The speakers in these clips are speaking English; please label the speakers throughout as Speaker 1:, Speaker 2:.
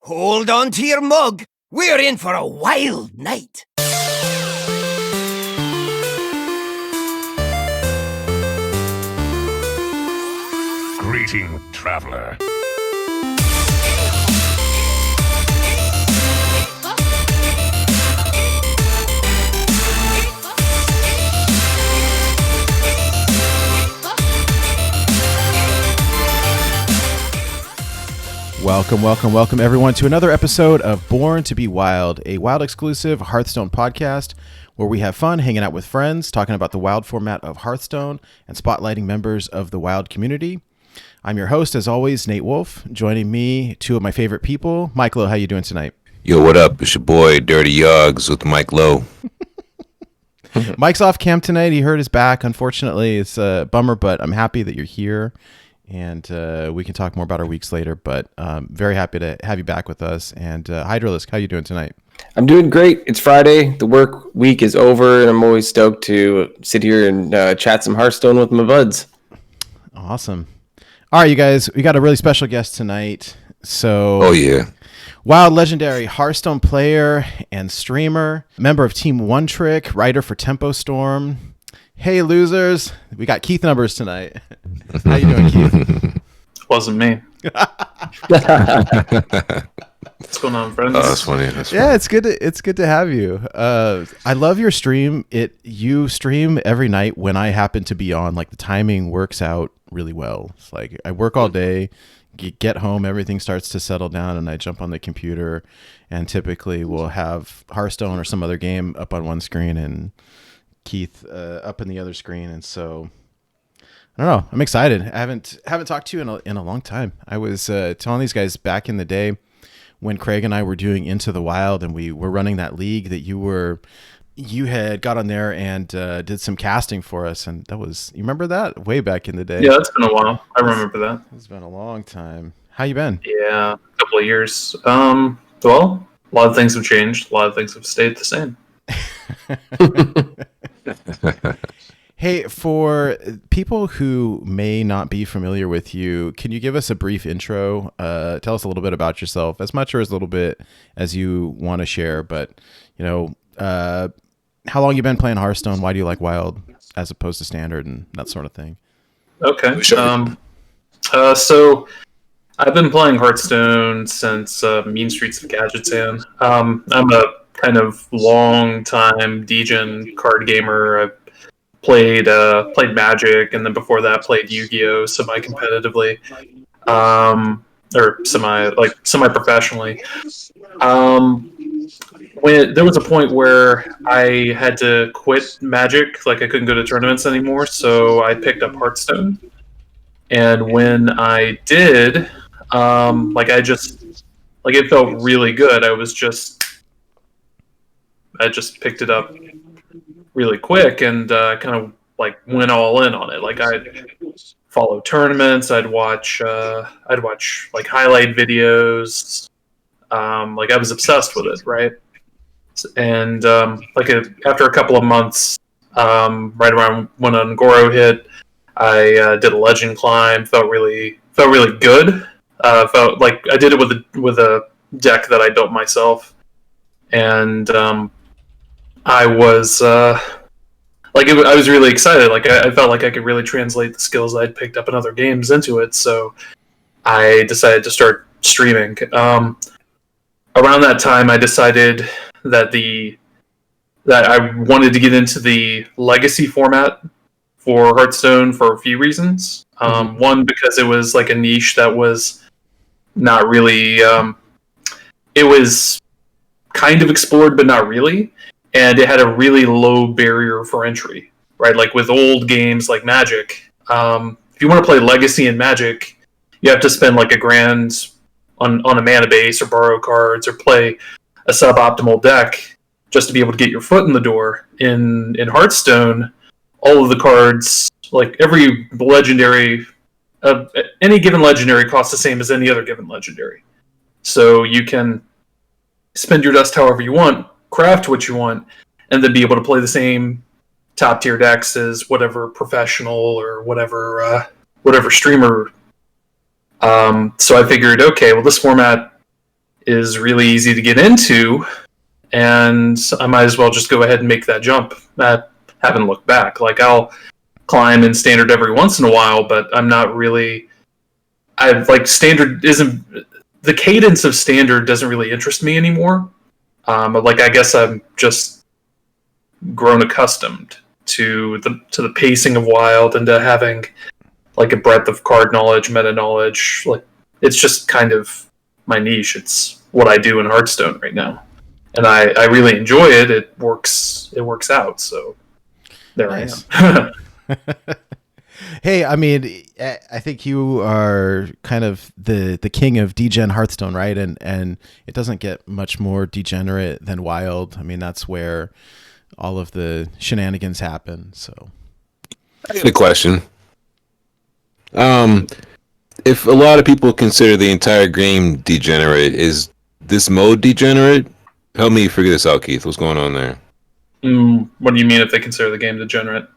Speaker 1: Hold on to your mug. We're in for a wild night.
Speaker 2: Greeting, traveler.
Speaker 3: Welcome everyone to another episode of Born to be Wild, a Wild exclusive Hearthstone podcast where we have fun hanging out with friends, talking about the Wild format of Hearthstone and spotlighting members of the Wild community. I'm your host, as always, Nate Wolf. Joining me, two of my favorite people. Mike Lowe, how you doing tonight?
Speaker 4: Yo, what up? It's your boy, Dirty Yogs with Mike Lowe.
Speaker 3: Mike's off camp tonight. He hurt his back. Unfortunately, it's a bummer, but I'm happy that you're here. And we can talk more about our weeks later, but very happy to have you back with us. And Hydralisk, how you doing tonight?
Speaker 5: I'm doing great. It's Friday. The work week is over, and I'm always stoked to sit here and chat some Hearthstone with my buds.
Speaker 3: Awesome. All right, you guys, we got a really special guest tonight. So,
Speaker 4: Oh, yeah.
Speaker 3: Wild Legendary Hearthstone player and streamer, member of Team One Trick, writer for Tempo Storm. Hey, losers. We got Keith numbers tonight. How you doing, Keith?
Speaker 6: Wasn't me. What's going on, friends?
Speaker 4: Oh, that's funny.
Speaker 3: Yeah, it's good to have you. I love your stream. You stream every night when I happen to be on. Like, the timing works out really well. It's like I work all day, get home, everything starts to settle down, and I jump on the computer, and typically we'll have Hearthstone or some other game up on one screen and Keith up in the other screen. And so I don't know, I'm excited. I haven't talked to you in a long time. I was telling these guys back in the day when Craig and I were doing Into the Wild and we were running that league that you had got on there and did some casting for us, and that was, you remember that way back in the day?
Speaker 6: Yeah, it's been a while. I remember that.
Speaker 3: It's been a long time. How you been?
Speaker 6: Yeah, a couple of years. Well, a lot of things have changed. A lot of things have stayed the same.
Speaker 3: Hey, for people who may not be familiar with you, can you give us a brief intro? Tell us a little bit about yourself, as much or as little bit as you want to share. But, how long you been playing Hearthstone? Why do you like Wild as opposed to Standard and that sort of thing?
Speaker 6: Okay. So I've been playing Hearthstone since Mean Streets of Gadgetzan. I'm a kind of long time degen card gamer. I played Magic, and then before that played Yu-Gi-Oh! Semi-competitively, or semi-professionally. When there was a point where I had to quit Magic, like I couldn't go to tournaments anymore, so I picked up Hearthstone. And when I did, it felt really good. I just picked it up really quick and kind of like went all in on it. Like, I'd follow tournaments, I'd watch like highlight videos. Like, I was obsessed with it, right? And after a couple of months, right around when Ungoro hit, I did a legend climb. Felt really good. Felt like I did it with a deck that I built myself, and I was I was really excited. Like, I felt like I could really translate the skills I'd picked up in other games into it. So I decided to start streaming. Around that time, I decided that I wanted to get into the legacy format for Hearthstone for a few reasons. One, because it was like a niche that was not really. It was kind of explored, but not really. And it had a really low barrier for entry, right? Like with old games like Magic, if you want to play Legacy in Magic, you have to spend like $1,000 on a mana base, or borrow cards, or play a suboptimal deck just to be able to get your foot in the door. In Hearthstone, all of the cards, like every legendary, any given legendary costs the same as any other given legendary. So you can spend your dust however you want, craft what you want, and then be able to play the same top tier decks as whatever professional or whatever streamer. So I figured, okay, well, this format is really easy to get into, and I might as well just go ahead and make that jump. I haven't looked back. Like, I'll climb in standard every once in a while, but I'm not really. Standard isn't, the cadence of standard doesn't really interest me anymore. Like, I guess I'm just grown accustomed to the pacing of Wild and to having like a breadth of card knowledge, meta knowledge. Like, it's just kind of my niche. It's what I do in Hearthstone right now, and I really enjoy it. It works out. So there
Speaker 3: Nice.
Speaker 6: I am.
Speaker 3: Hey, I mean, I think you are kind of the king of degen Hearthstone, right? And it doesn't get much more degenerate than Wild. I mean, that's where all of the shenanigans happen. So,
Speaker 4: I got a question. If a lot of people consider the entire game degenerate, is this mode degenerate? Help me figure this out, Keith. What's going on there?
Speaker 6: What do you mean if they consider the game degenerate?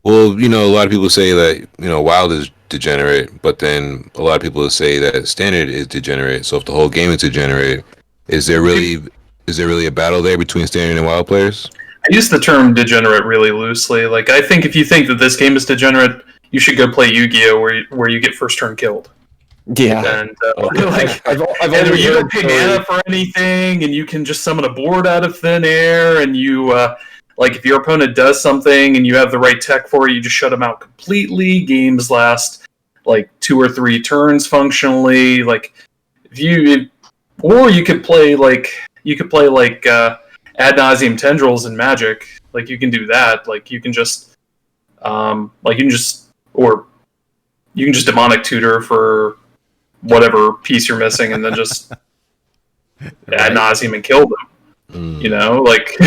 Speaker 4: Well, a lot of people say that, Wild is degenerate, but then a lot of people say that Standard is degenerate. So if the whole game is degenerate, is there really a battle there between Standard and Wild players?
Speaker 6: I use the term degenerate really loosely. Like, I think if you think that this game is degenerate, you should go play Yu-Gi-Oh! Where you get first turn killed.
Speaker 5: Yeah.
Speaker 6: And
Speaker 5: I've
Speaker 6: and
Speaker 5: only
Speaker 6: you
Speaker 5: heard
Speaker 6: don't pay mana for anything, and you can just summon a board out of thin air, and you like, if your opponent does something and you have the right tech for it, you just shut them out completely. Games last like 2 or 3 turns functionally. Like, you could play ad nauseum tendrils in Magic. Like, you can do that. Like, you can just demonic tutor for whatever piece you're missing, and then just ad nauseum and kill them. Like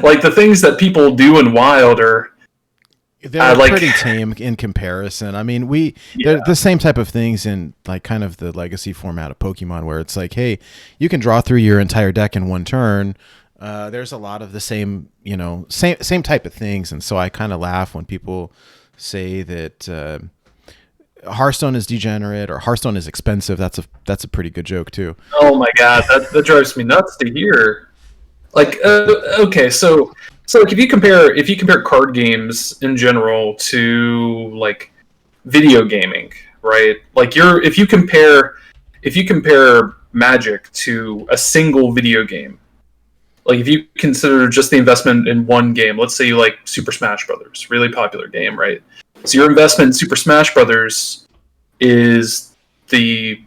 Speaker 6: like the things that people do in Wild are
Speaker 3: they're pretty tame in comparison. I mean, they're the same type of things in like kind of the legacy format of Pokemon, where it's like, hey, you can draw through your entire deck in one turn. There's a lot of the same type of things, and so I kind of laugh when people say that Hearthstone is degenerate or Hearthstone is expensive. That's a pretty good joke too.
Speaker 6: Oh my god, that drives me nuts to hear. Like, okay, so like, if you compare card games in general to like video gaming, right? Like, if you compare Magic to a single video game, like, if you consider just the investment in one game, let's say you like Super Smash Brothers, really popular game, right? So your investment in Super Smash Brothers is the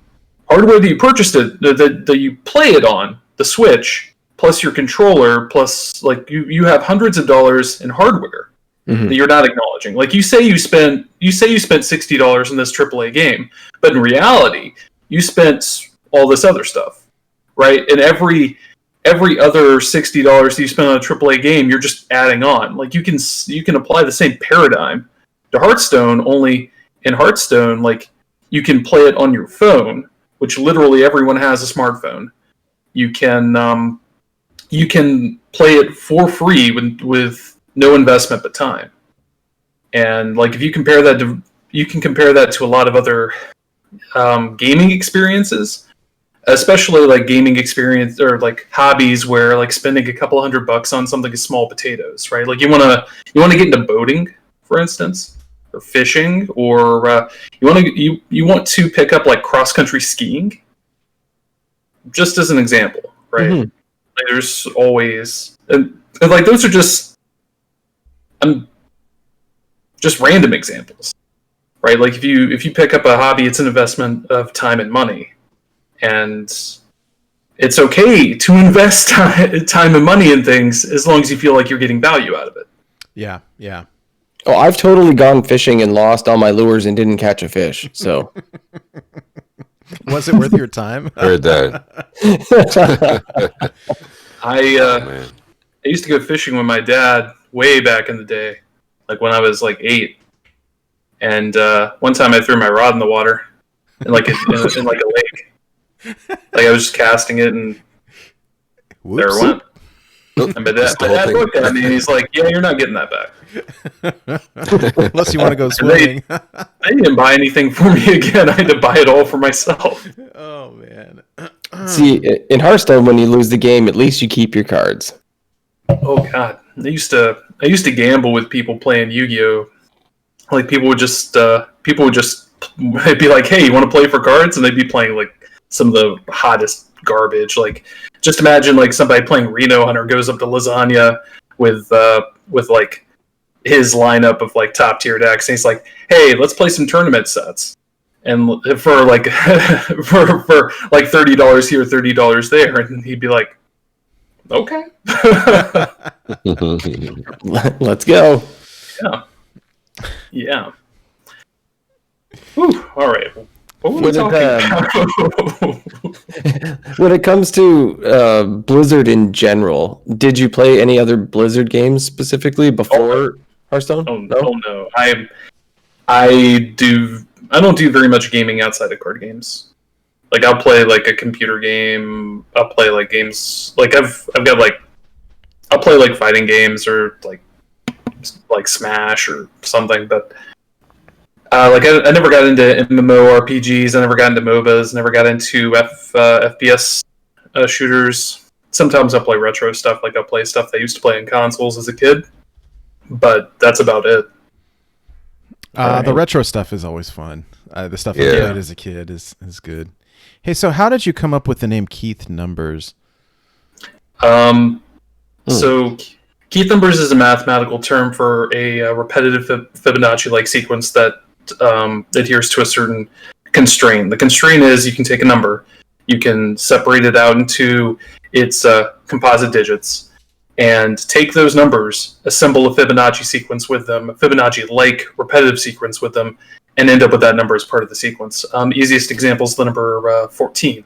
Speaker 6: hardware that you purchased that you play it on, the Switch, plus your controller, plus like you have hundreds of dollars in hardware that you're not acknowledging. Like, you say you spent $60 in this AAA game, but in reality, you spent all this other stuff, right? And every other $60 you spend on a AAA game, you're just adding on. Like, you can apply the same paradigm to Hearthstone, only in Hearthstone, like, you can play it on your phone, which literally everyone has a smartphone. You can play it for free with no investment but time. And like, if you compare that to a lot of other gaming experiences, especially like gaming experience or like hobbies where like spending a couple $100 on something is small potatoes, right? Like, you want to get into boating, for instance, or fishing, or you want to pick up like cross country skiing, just as an example, right? Like, there's always and like, those are just random examples, right? Like, if you pick up a hobby, it's an investment of time and money, and it's okay to invest time and money in things as long as you feel like you're getting value out of it.
Speaker 3: Yeah.
Speaker 5: Oh, I've totally gone fishing and lost all my lures and didn't catch a fish. So
Speaker 3: Was it worth your time?
Speaker 4: Heard that.
Speaker 6: I used to go fishing with my dad way back in the day, like when I was like 8. And one time I threw my rod in the water, in like a lake. Like, I was just casting it, and there it went. And my dad looked at me and he's like, "Yeah, you're not getting that back."
Speaker 3: Unless you want to go swimming.
Speaker 6: They didn't buy anything for me again. I had to buy it all for myself.
Speaker 3: Oh man.
Speaker 5: See, in Hearthstone, when you lose the game, at least you keep your cards.
Speaker 6: Oh God, I used to gamble with people playing Yu-Gi-Oh. Like people would just they'd be like, "Hey, you want to play for cards?" And they'd be playing like some of the hottest garbage. Like, just imagine like somebody playing Reno Hunter goes up to Lasagna with like his lineup of like top tier decks, and he's like, "Hey, let's play some tournament sets." And for like for like $30 here, $30 there, and he'd be like, "Okay,
Speaker 5: Let's go."
Speaker 6: yeah, yeah." Whew, all right. What were we talking about?
Speaker 5: When it comes to Blizzard in general, did you play any other Blizzard games specifically before Hearthstone?
Speaker 6: No. I don't do very much gaming outside of card games. Like I'll play like a computer game. I'll play like games like I've got like I'll play like fighting games or like Smash or something. But like I never got into MMORPGs. I never got into MOBAs. Never got into FPS shooters. Sometimes I'll play retro stuff. Like I'll play stuff that I used to play in consoles as a kid. But that's about it.
Speaker 3: The retro stuff is always fun. The stuff I played as a kid is good. Hey, so how did you come up with the name Keith Numbers?
Speaker 6: So Keith Numbers is a mathematical term for a repetitive Fibonacci-like sequence that adheres to a certain constraint. The constraint is you can take a number, you can separate it out into its composite digits, and take those numbers, assemble a Fibonacci sequence with them, a Fibonacci-like repetitive sequence with them, and end up with that number as part of the sequence. Easiest example is the number 14.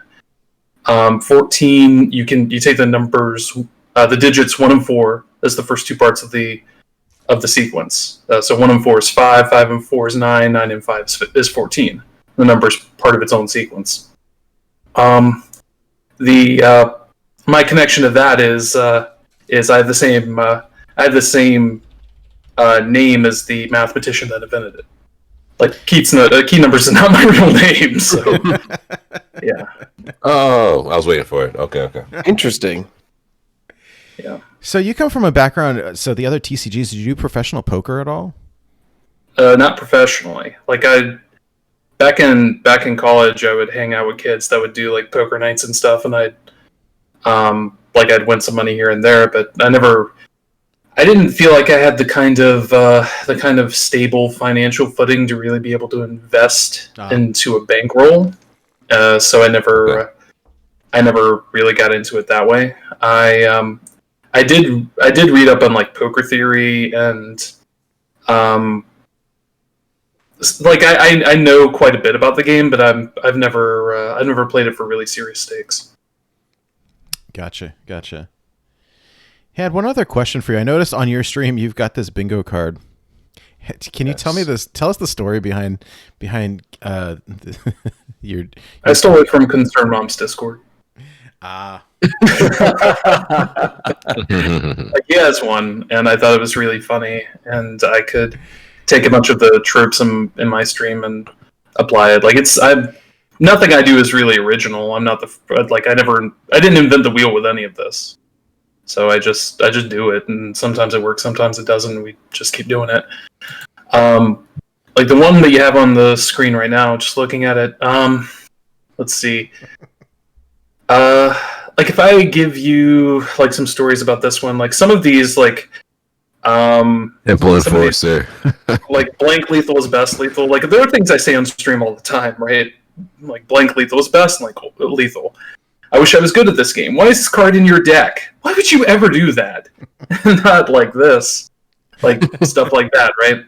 Speaker 6: 14, you take the numbers, the digits 1 and 4 as the first two parts of the sequence. So 1 and 4 is 5, 5 and 4 is 9, 9 and 5 is 14. The number is part of its own sequence. My connection to that is I have the same name as the mathematician that invented it. Like Key Numbers is not my real name, so yeah.
Speaker 4: Oh, I was waiting for it. Okay.
Speaker 5: Interesting.
Speaker 6: Yeah.
Speaker 3: So you come from a background. So the other TCGs, did you do professional poker at all?
Speaker 6: Not professionally. Like back in college, I would hang out with kids that would do like poker nights and stuff, and I'd win some money here and there, but I didn't feel like I had the kind of stable financial footing to really be able to invest into a bankroll. So I never really got into it that way. I did read up on like poker theory and I know quite a bit about the game, but I've never played it for really serious stakes.
Speaker 3: Gotcha. Hey, I had one other question for you. I noticed on your stream you've got this bingo card. Can you tell us the story behind your
Speaker 6: I stole it from Concern Mom's Discord. Like he has one, and I thought it was really funny, and I could take a bunch of the tropes in my stream and apply it. Like nothing I do is really original. I'm not I didn't invent the wheel with any of this. So I just do it, and sometimes it works, sometimes it doesn't. We just keep doing it. Like the one that you have on the screen right now, just looking at it. Let's see. Like if I give you like some stories about this one, like some of these, like
Speaker 4: Temple Enforcer,
Speaker 6: like blank lethal is best lethal. Like there are things I say on stream all the time, right? Like blank lethal is best, and like lethal. I wish I was good at this game. Why is this card in your deck? Why would you ever do that? Not like this. Like stuff like that, right?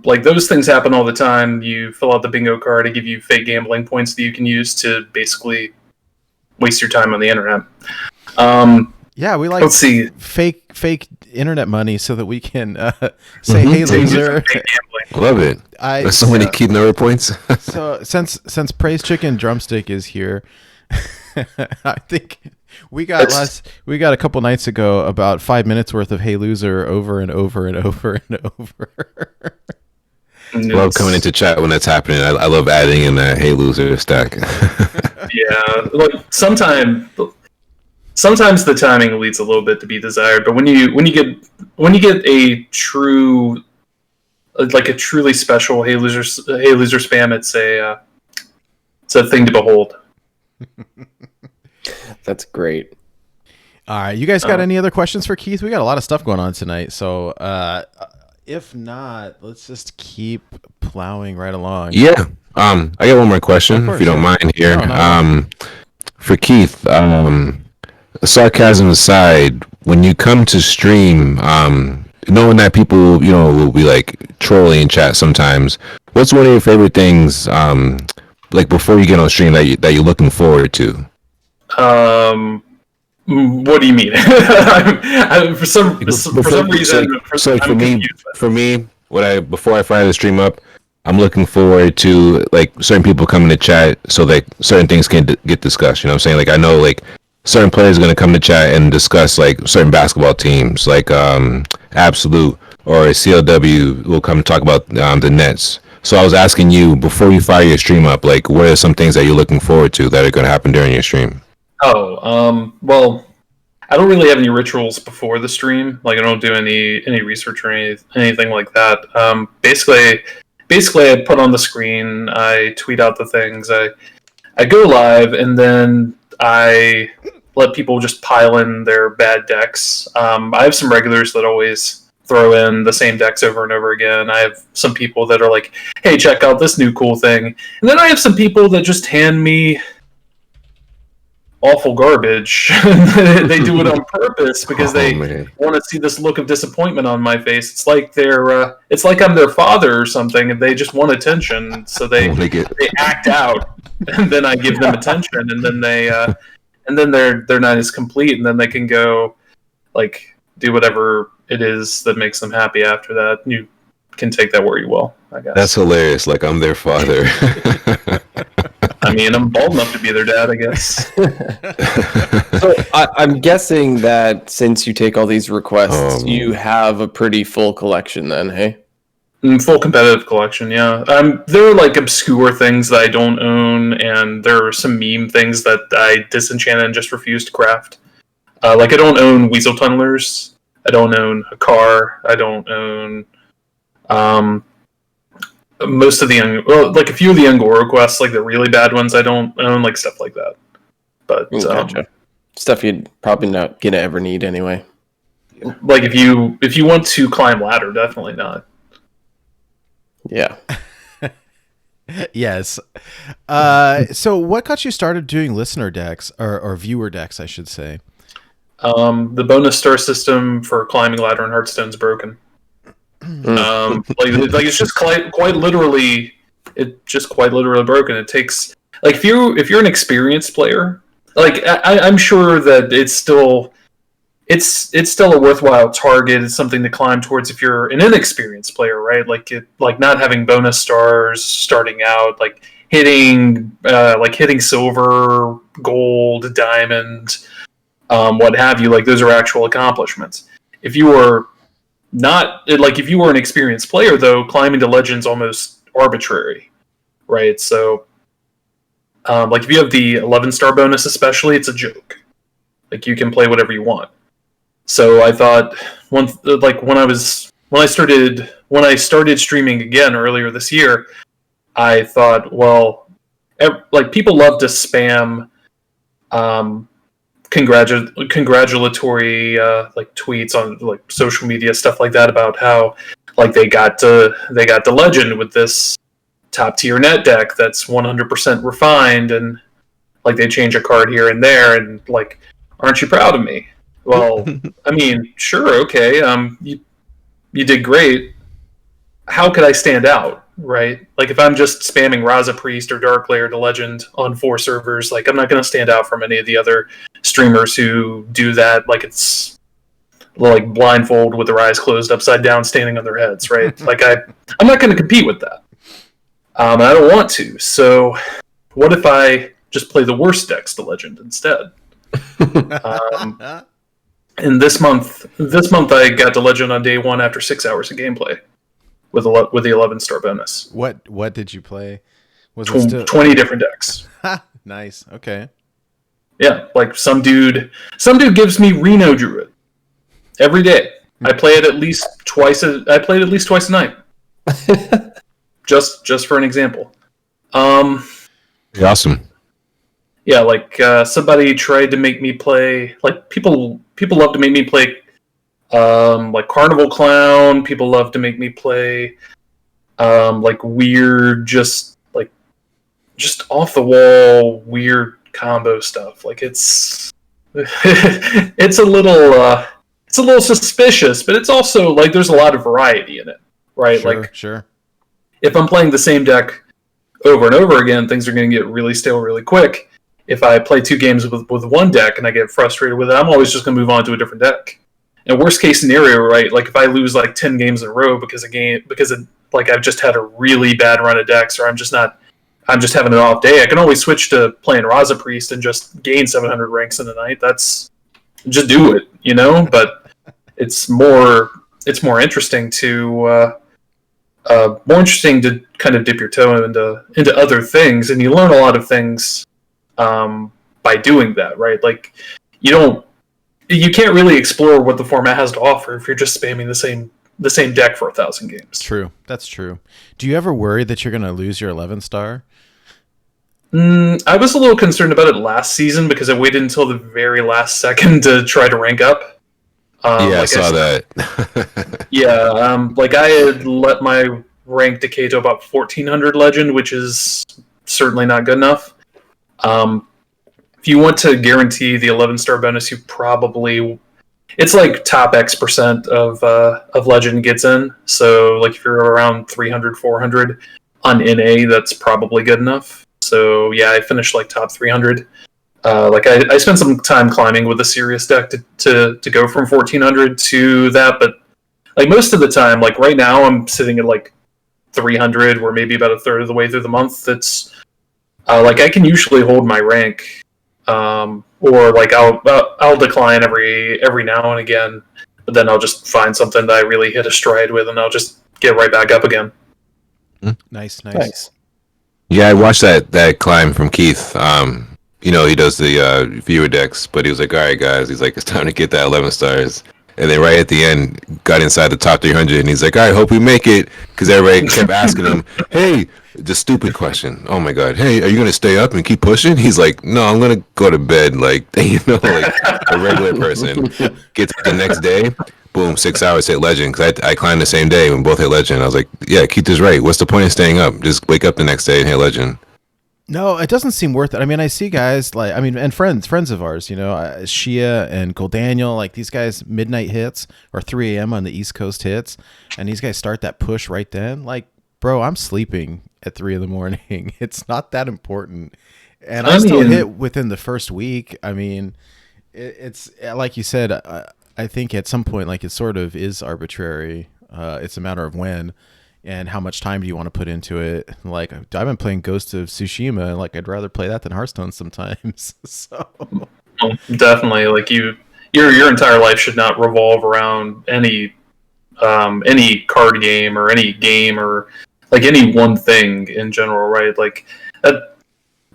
Speaker 6: Like those things happen all the time. You fill out the bingo card to give you fake gambling points that you can use to basically waste your time on the internet.
Speaker 3: Yeah, we like
Speaker 6: let's see.
Speaker 3: fake internet money so that we can say, "Hey, loser."
Speaker 4: Love it. There's so many key number points.
Speaker 3: So since Praise Chicken Drumstick is here, I think we got a couple nights ago about 5 minutes worth of "Hey, loser" over and over and over and over.
Speaker 6: And
Speaker 4: I love coming into chat when that's happening. I love adding in that "Hey loser" stack.
Speaker 6: Yeah, like sometimes the timing leaves a little bit to be desired. But when you get a true, like a truly special hey loser spam, it's a thing to behold.
Speaker 5: That's great.
Speaker 3: All right, you guys got any other questions for Keith? We got a lot of stuff going on tonight, so if not, let's just keep plowing right along.
Speaker 4: Yeah. I got one more question, if you don't mind here.
Speaker 3: No.
Speaker 4: For Keith, sarcasm aside, when you come to stream, knowing that people, will be like trolling in chat sometimes, what's one of your favorite things, like before you get on stream that you're looking forward to?
Speaker 6: What do you mean? For some reason,
Speaker 4: for me, before I fire the stream up, I'm looking forward to like certain people coming to chat so that certain things can get discussed. You know what I'm saying? Like I know like certain players are going to come to chat and discuss like certain basketball teams, like Absolute or CLW will come talk about the Nets. So I was asking you before you fire your stream up, like what are some things that you're looking forward to that are going to happen during your stream?
Speaker 6: Well, I don't really have any rituals before the stream. Like I don't do any research or anything like that. Basically, I put on the screen, I tweet out the things, I go live, and then I let people just pile in their bad decks. I have some regulars that always throw in the same decks over and over again. I have some people that are like, hey, check out this new cool thing. And then I have some people that just hand me awful garbage. They do it on purpose because they want to see this look of disappointment on my face. It's like it's like I'm their father or something, and they just want attention, so they act out, and then I give them attention, and then their night is complete, and then they can go like do whatever it is that makes them happy after that. You can take that where you will, I guess.
Speaker 4: That's hilarious. Like I'm their father.
Speaker 6: I mean, I'm bald enough to be their dad, I guess.
Speaker 5: So I'm guessing that since you take all these requests, you have a pretty full collection then, hey?
Speaker 6: Full competitive collection, yeah. There are like obscure things that I don't own, and there are some meme things that I disenchanted and just refuse to craft. Like I don't own Weasel Tunnelers. I don't own a car. I don't own most of the like a few of the Angora quests, like the really bad ones. I don't own like stuff like that. But
Speaker 5: gotcha. Stuff you'd probably not gonna ever need anyway.
Speaker 6: Like if you want to climb ladder, definitely not.
Speaker 5: Yeah.
Speaker 3: Yes. So what got you started doing listener decks or viewer decks, I should say?
Speaker 6: The bonus star system for climbing ladder in Hearthstone is broken. Like it's just quite literally broken. It takes like if you're an experienced player, like I'm sure that it's still a worthwhile target. It's something to climb towards if you're an inexperienced player, right? Like not having bonus stars starting out, like hitting silver, gold, diamond, what have you. Like those are actual accomplishments. If you were an experienced player, though, climbing to Legend's almost arbitrary, right? So, like if you have the 11-star bonus, especially, it's a joke. Like you can play whatever you want. So I thought when I started streaming again earlier this year, I thought, well, like people love to spam congratulatory like tweets on like social media, stuff like that, about how like they got to Legend with this top tier net deck that's 100% refined, and like they change a card here and there, and like, aren't you proud of me? Well, I mean, sure, okay, you did great. How could I stand out, right? Like if I'm just spamming Raza Priest or Dark Lair to Legend on 4 servers, like I'm not going to stand out from any of the other streamers who do that. Like it's like blindfold with their eyes closed, upside down, standing on their heads, right? Like I'm not going to compete with that. And I don't want to. So what if I just play the worst decks to Legend instead? And this month I got to Legend on day 1 after 6 hours of gameplay. with the 11-star bonus.
Speaker 3: What did you play? Was it still
Speaker 6: 20 different decks.
Speaker 3: nice? Okay.
Speaker 6: Yeah, like some dude gives me Reno Druid every day. I play it at least twice. I play it at least twice a night. just for an example.
Speaker 4: Awesome.
Speaker 6: Yeah, like somebody tried to make me play. Like people love to make me play. Like Carnival Clown. People love to make me play. Like weird, just off the wall, weird combo stuff. Like it's a little suspicious, but it's also like there's a lot of variety in it, right?
Speaker 3: Sure.
Speaker 6: If I'm playing the same deck over and over again, things are going to get really stale really quick. If I play 2 games with one deck and I get frustrated with it, I'm always just going to move on to a different deck. And worst case scenario, right? Like if I lose like 10 games in a row because I've just had a really bad run of decks, or I'm just having an off day, I can always switch to playing Raza Priest and just gain 700 ranks in a night. Just do it, you know. But it's more interesting to kind of dip your toe into other things, and you learn a lot of things by doing that, right? Like you can't really explore what the format has to offer if you're just spamming the same deck for 1,000 games.
Speaker 3: True, that's true. Do you ever worry that you're going to lose your 11-star?
Speaker 6: I was a little concerned about it last season because I waited until the very last second to try to rank up.
Speaker 4: I saw that.
Speaker 6: Yeah, like I had let my rank decay to about 1,400 legend, which is certainly not good enough. If you want to guarantee the 11-star bonus, it's like top X% of legend gets in. So like if you're around 300, 400 on NA, that's probably good enough. So yeah, I finished like top 300. Like I spent some time climbing with a serious deck to go from 1,400 to that, but like most of the time, like right now, I'm sitting at like 300, where maybe about a third of the way through the month. That's like I can usually hold my rank, or like I'll decline every now and again, but then I'll just find something that I really hit a stride with, and I'll just get right back up again.
Speaker 3: Nice.
Speaker 4: Yeah, I watched that climb from Keith. He does the viewer decks, but he was like, all right, guys, he's like, it's time to get that 11 stars. And then right at the end, got inside the top 300, and he's like, all right, hope we make it, because everybody kept asking him, hey, the stupid question, oh my God, hey, are you going to stay up and keep pushing? He's like, no, I'm going to go to bed, like a regular person. Gets up the next day, boom, 6 hours, hit legend, because I climbed the same day when both hit legend. I was like, yeah, Keith is right. What's the point of staying up? Just wake up the next day and hit legend.
Speaker 3: No, it doesn't seem worth it. I mean, I see guys and friends of ours, Shia and Goldaniel, like these guys, midnight hits or 3 a.m. on the East Coast hits, and these guys start that push right then. Like, bro, I'm sleeping at 3 a.m. It's not that important, and I still hit within the first week. I mean, it's like you said. I think at some point, like it sort of is arbitrary. It's a matter of when. And how much time do you want to put into it? Like, I've been playing Ghost of Tsushima, and like I'd rather play that than Hearthstone sometimes. So
Speaker 6: definitely, like your entire life should not revolve around any card game or any game or like any one thing in general, right? Like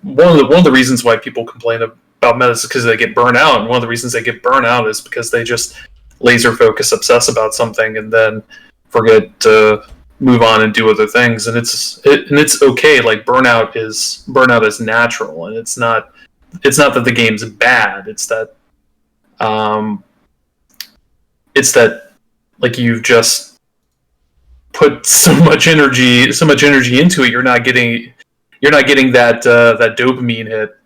Speaker 6: one of the reasons why people complain about meta is because they get burnt out, and one of the reasons they get burnt out is because they just laser focus, obsess about something, and then forget to move on and do other things. And it's okay. Like burnout is natural, and it's not that the game's bad. It's that like you've just put so much energy into it. You're not getting that dopamine hit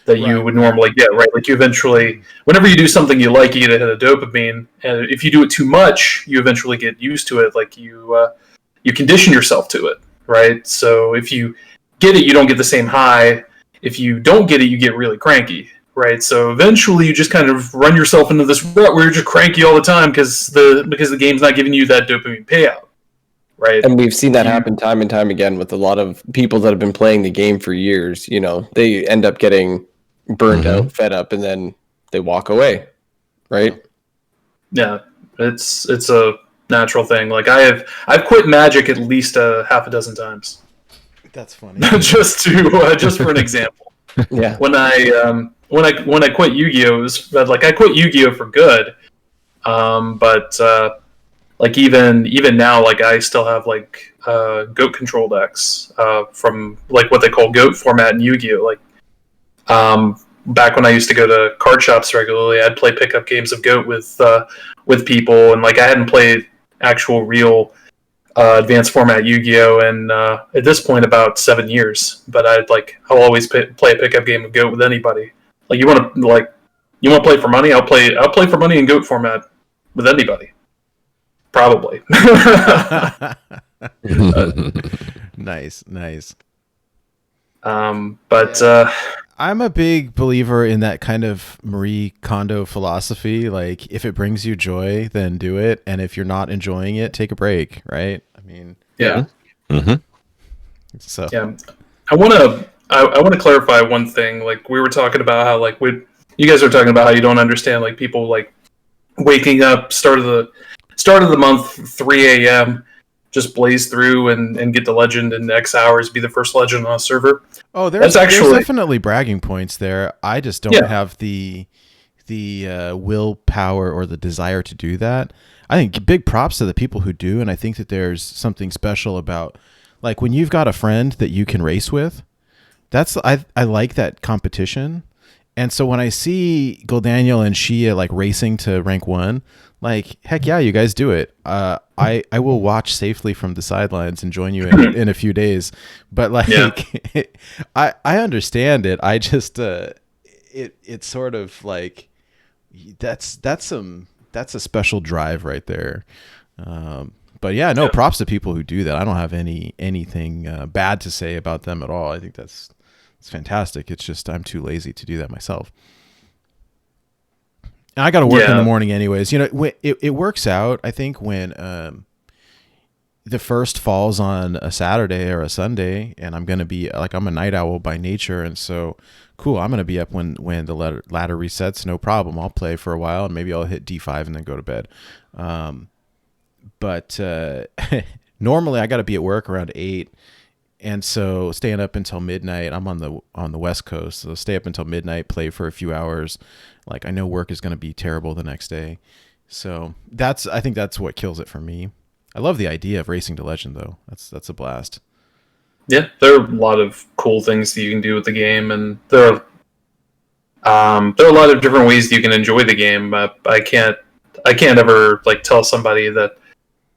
Speaker 6: that you would normally get, right? Like you eventually, whenever you do something you like, you get a hit of dopamine, and if you do it too much, you eventually get used to it. Like you condition yourself to it, right? So if you get it, you don't get the same high. If you don't get it, you get really cranky, right? So eventually you just kind of run yourself into this rut where you're just cranky all the time because the game's not giving you that dopamine payout, right?
Speaker 5: And we've seen that happen time and time again with a lot of people that have been playing the game for years. They end up getting burned out, fed up, and then they walk away, right?
Speaker 6: Yeah, it's natural thing. Like I've quit Magic at least a half a dozen times.
Speaker 3: That's funny.
Speaker 6: just for an example.
Speaker 5: Yeah.
Speaker 6: When I quit Yu-Gi-Oh, it was like I quit Yu-Gi-Oh for good. But like even now, like I still have like goat control decks from like what they call goat format in Yu-Gi-Oh. Like back when I used to go to card shops regularly, I'd play pickup games of goat with people, and like I hadn't played actual real advanced format Yu-Gi-Oh in at this point about 7 years. But I'll always play a pickup game of goat with anybody. Like you want to play for money? I'll play for money in goat format with anybody. Probably.
Speaker 3: Nice.
Speaker 6: I'm
Speaker 3: a big believer in that kind of Marie Kondo philosophy. Like, if it brings you joy, then do it, and if you're not enjoying it, take a break. Right? I mean,
Speaker 6: yeah.
Speaker 4: Mm-hmm.
Speaker 3: So
Speaker 6: yeah, I want to clarify one thing. Like we were talking about how like you guys were talking about how you don't understand like people like waking up start of the month 3 a.m. just blaze through and get the legend in X hours, be the first legend on a server.
Speaker 3: Oh, there's definitely bragging points there. I just don't have the willpower or the desire to do that. I think big props to the people who do, and I think that there's something special about like when you've got a friend that you can race with. I like that competition. And so when I see Goldaniel and Shia like racing to rank 1, like, heck yeah, you guys do it. I will watch safely from the sidelines and join you in a few days. But like, I understand it. I just it's sort of like that's a special drive right there. But yeah, no, props to people who do that. I don't have anything bad to say about them at all. I think it's fantastic. It's just I'm too lazy to do that myself. And I got to work in the morning anyways. You know, it works out, I think, when the first falls on a Saturday or a Sunday, and I'm going to be like, I'm a night owl by nature. And so cool, I'm going to be up when the ladder resets. No problem. I'll play for a while and maybe I'll hit D5 and then go to bed. But normally I got to be at work around 8. And so staying up until midnight, I'm on the West Coast, so stay up until midnight, play for a few hours. Like I know work is going to be terrible the next day. So I think that's what kills it for me. I love the idea of racing to legend though. That's a blast.
Speaker 6: Yeah, there are a lot of cool things that you can do with the game, and there are a lot of different ways that you can enjoy the game. I can't ever like tell somebody that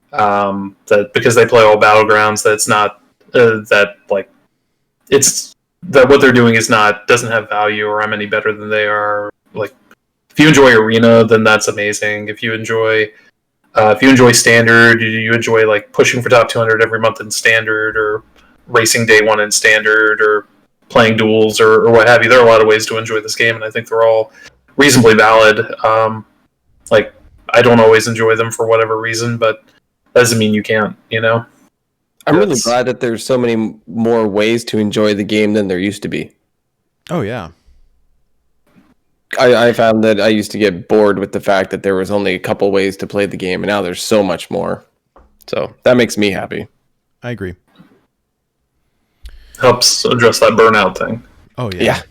Speaker 6: that because they play all battlegrounds that it's not that like it's that what they're doing doesn't have value, or I'm any better than they are. Like if you enjoy arena, then that's amazing. If you enjoy standard, you enjoy like pushing for top 200 every month in standard, or racing day 1 in standard, or playing duels, or what have you. There are a lot of ways to enjoy this game, and I think they're all reasonably valid. Like I don't always enjoy them for whatever reason, but that doesn't mean you can't, you know?
Speaker 5: I'm really glad that there's so many more ways to enjoy the game than there used to be.
Speaker 3: Oh, yeah.
Speaker 5: I found that I used to get bored with the fact that there was only a couple ways to play the game, and now there's so much more. So that makes me happy.
Speaker 3: I agree.
Speaker 6: Helps address that burnout thing.
Speaker 3: Oh, yeah.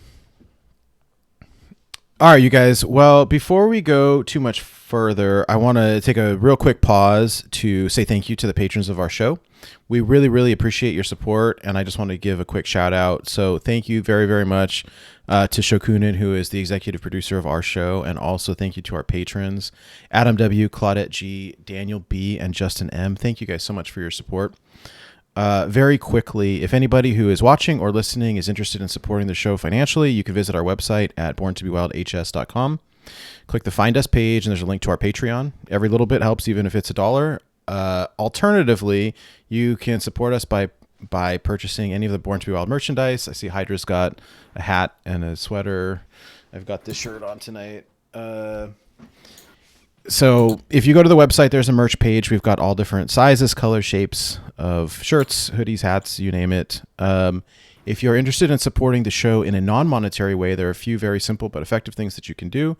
Speaker 3: All right, you guys. Well, before we go too much further, I want to take a real quick pause to say thank you to the patrons of our show. We really, really appreciate your support, and I just want to give a quick shout out. So thank you very, very much to Shokunin, who is the executive producer of our show, and also thank you to our patrons, Adam W., Claudette G., Daniel B., and Justin M. Thank you guys so much for your support. Very quickly, if anybody who is watching or listening is interested in supporting the show financially, you can visit our website at borntobewildhs.com. Click the Find Us page, and there's a link to our Patreon. Every little bit helps, even if it's $1. Alternatively, you can support us by purchasing any of the Born to Be Wild merchandise. I see Hydra's got a hat and a sweater. I've got this shirt on tonight. So if you go to the website, there's a merch page. We've got all different sizes, colors, shapes of shirts, hoodies, hats, you name it. If you're interested in supporting the show in a non-monetary way, there are a few very simple but effective things that you can do.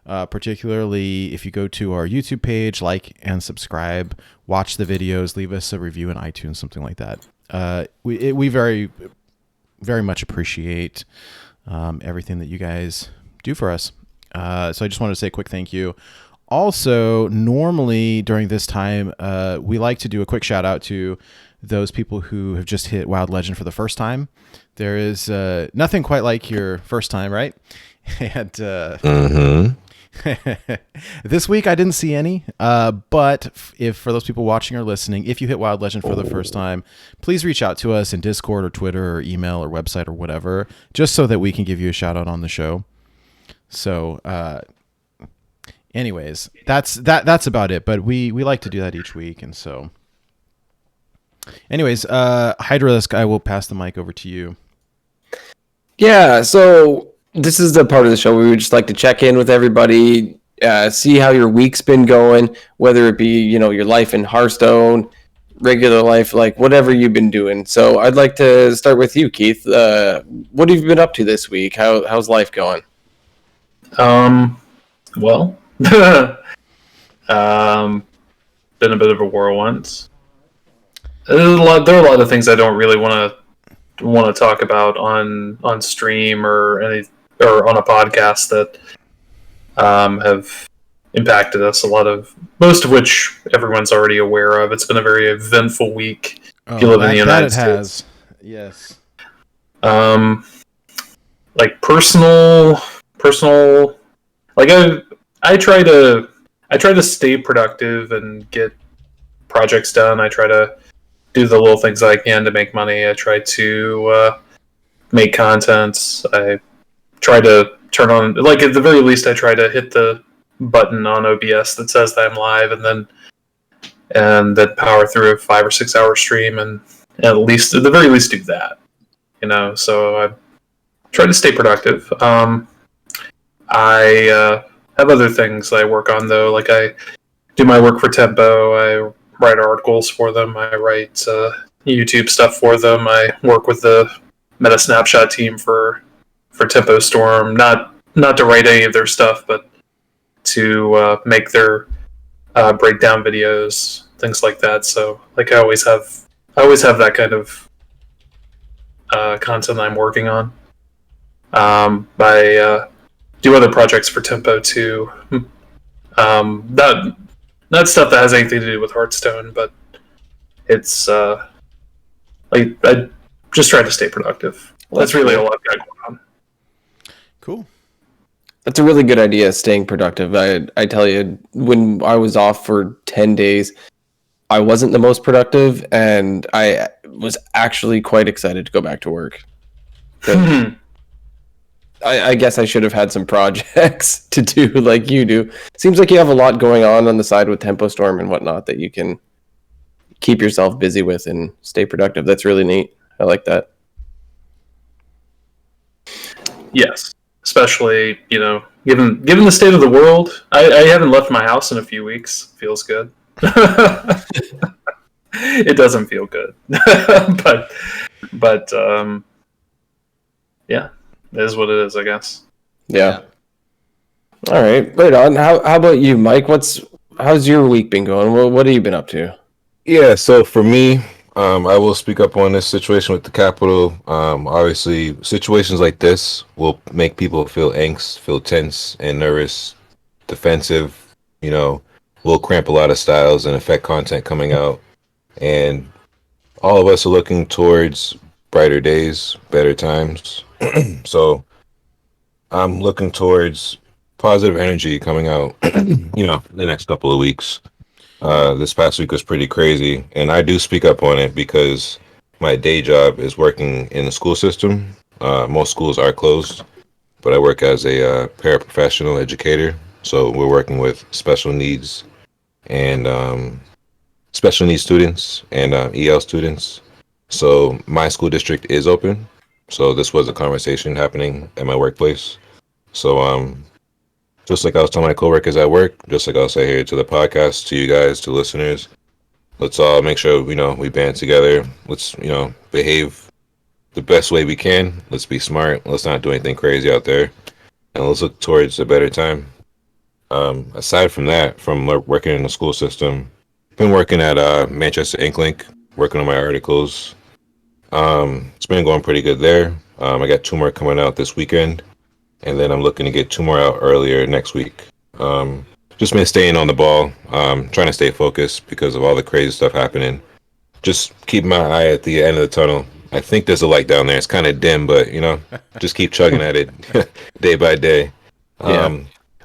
Speaker 3: Particularly if you go to our YouTube page, like and subscribe, watch the videos, leave us a review in iTunes, something like that. We very, very much appreciate everything that you guys do for us. So I just wanted to say a quick thank you. Also, normally during this time, we like to do a quick shout out to those people who have just hit Wild Legend for the first time. There is nothing quite like your first time, right? And this week I didn't see any, but if for those people watching or listening, if you hit Wild Legend for the first time, please reach out to us in Discord or Twitter or email or website or whatever, just so that we can give you a shout out on the show. So anyways, that's about it, but we like to do that each week. And so anyways, Hydralisk, I will pass the mic over to you.
Speaker 5: Yeah, so this is the part of the show where we would just like to check in with everybody, see how your week's been going, whether it be, your life in Hearthstone, regular life, like whatever you've been doing. So I'd like to start with you, Keith. What have you been up to this week? How's life going?
Speaker 6: Well, been a bit of a whirlwind. There are a lot of things I don't really want to talk about on stream or on a podcast that have impacted us. Most of which everyone's already aware of. It's been a very eventful week. If you live in the United States,
Speaker 3: yes.
Speaker 6: Like personal. Like I try to stay productive and get projects done. I try to do the little things I can to make money. I try to make content. I try to turn on, like at the very least, I try to hit the button on OBS that says that I'm live, and then power through a 5 or 6 hour stream, and at the very least do that. So I try to stay productive. I have other things I work on though, like I do my work for Tempo. I write articles for them. I write YouTube stuff for them. I work with the Meta Snapshot team for Tempo Storm. Not to write any of their stuff, but to make their breakdown videos, things like that. So, like I always have that kind of content I'm working on. I do other projects for Tempo too. Not stuff that has anything to do with Hearthstone, but it's like I just try to stay productive. That's really all I've got going on.
Speaker 3: Cool.
Speaker 5: That's a really good idea, staying productive. I tell you, when I was off for 10 days, I wasn't the most productive, and I was actually quite excited to go back to work. I guess I should have had some projects to do like you do. Seems like you have a lot going on the side with Tempo Storm and whatnot that you can keep yourself busy with and stay productive. That's really neat. I like that.
Speaker 6: Yes, especially given the state of the world. I haven't left my house in a few weeks. Feels good. It doesn't feel good, but yeah. It is what it is, I guess.
Speaker 5: Yeah. All right. Right on. How about you, Mike? How's your week been going? What have you been up to?
Speaker 4: Yeah, so for me, I will speak up on this situation with the Capitol. Obviously, situations like this will make people feel angst, feel tense and nervous, defensive, will cramp a lot of styles and affect content coming out. And all of us are looking towards brighter days, better times. So I'm looking towards positive energy coming out, the next couple of weeks. This past week was pretty crazy, and I do speak up on it because my day job is working in the school system. Most schools are closed, but I work as a paraprofessional educator. So we're working with special needs and special needs students and EL students. So my school district is open. So this was a conversation happening at my workplace. So just like I was telling my coworkers at work, just like I'll say here to the podcast, to you guys, to listeners, let's all make sure we band together. Let's behave the best way we can. Let's be smart. Let's not do anything crazy out there, and let's look towards a better time. Aside from that, from working in the school system, been working at Manchester Inklink, working on my articles. It's been going pretty good there. I got 2 more coming out this weekend, and then I'm looking to get 2 more out earlier next week. Just been staying on the ball, trying to stay focused because of all the crazy stuff happening. Just keep my eye at the end of the tunnel. I think there's a light down there. It's kind of dim, but just keep chugging at it day by day.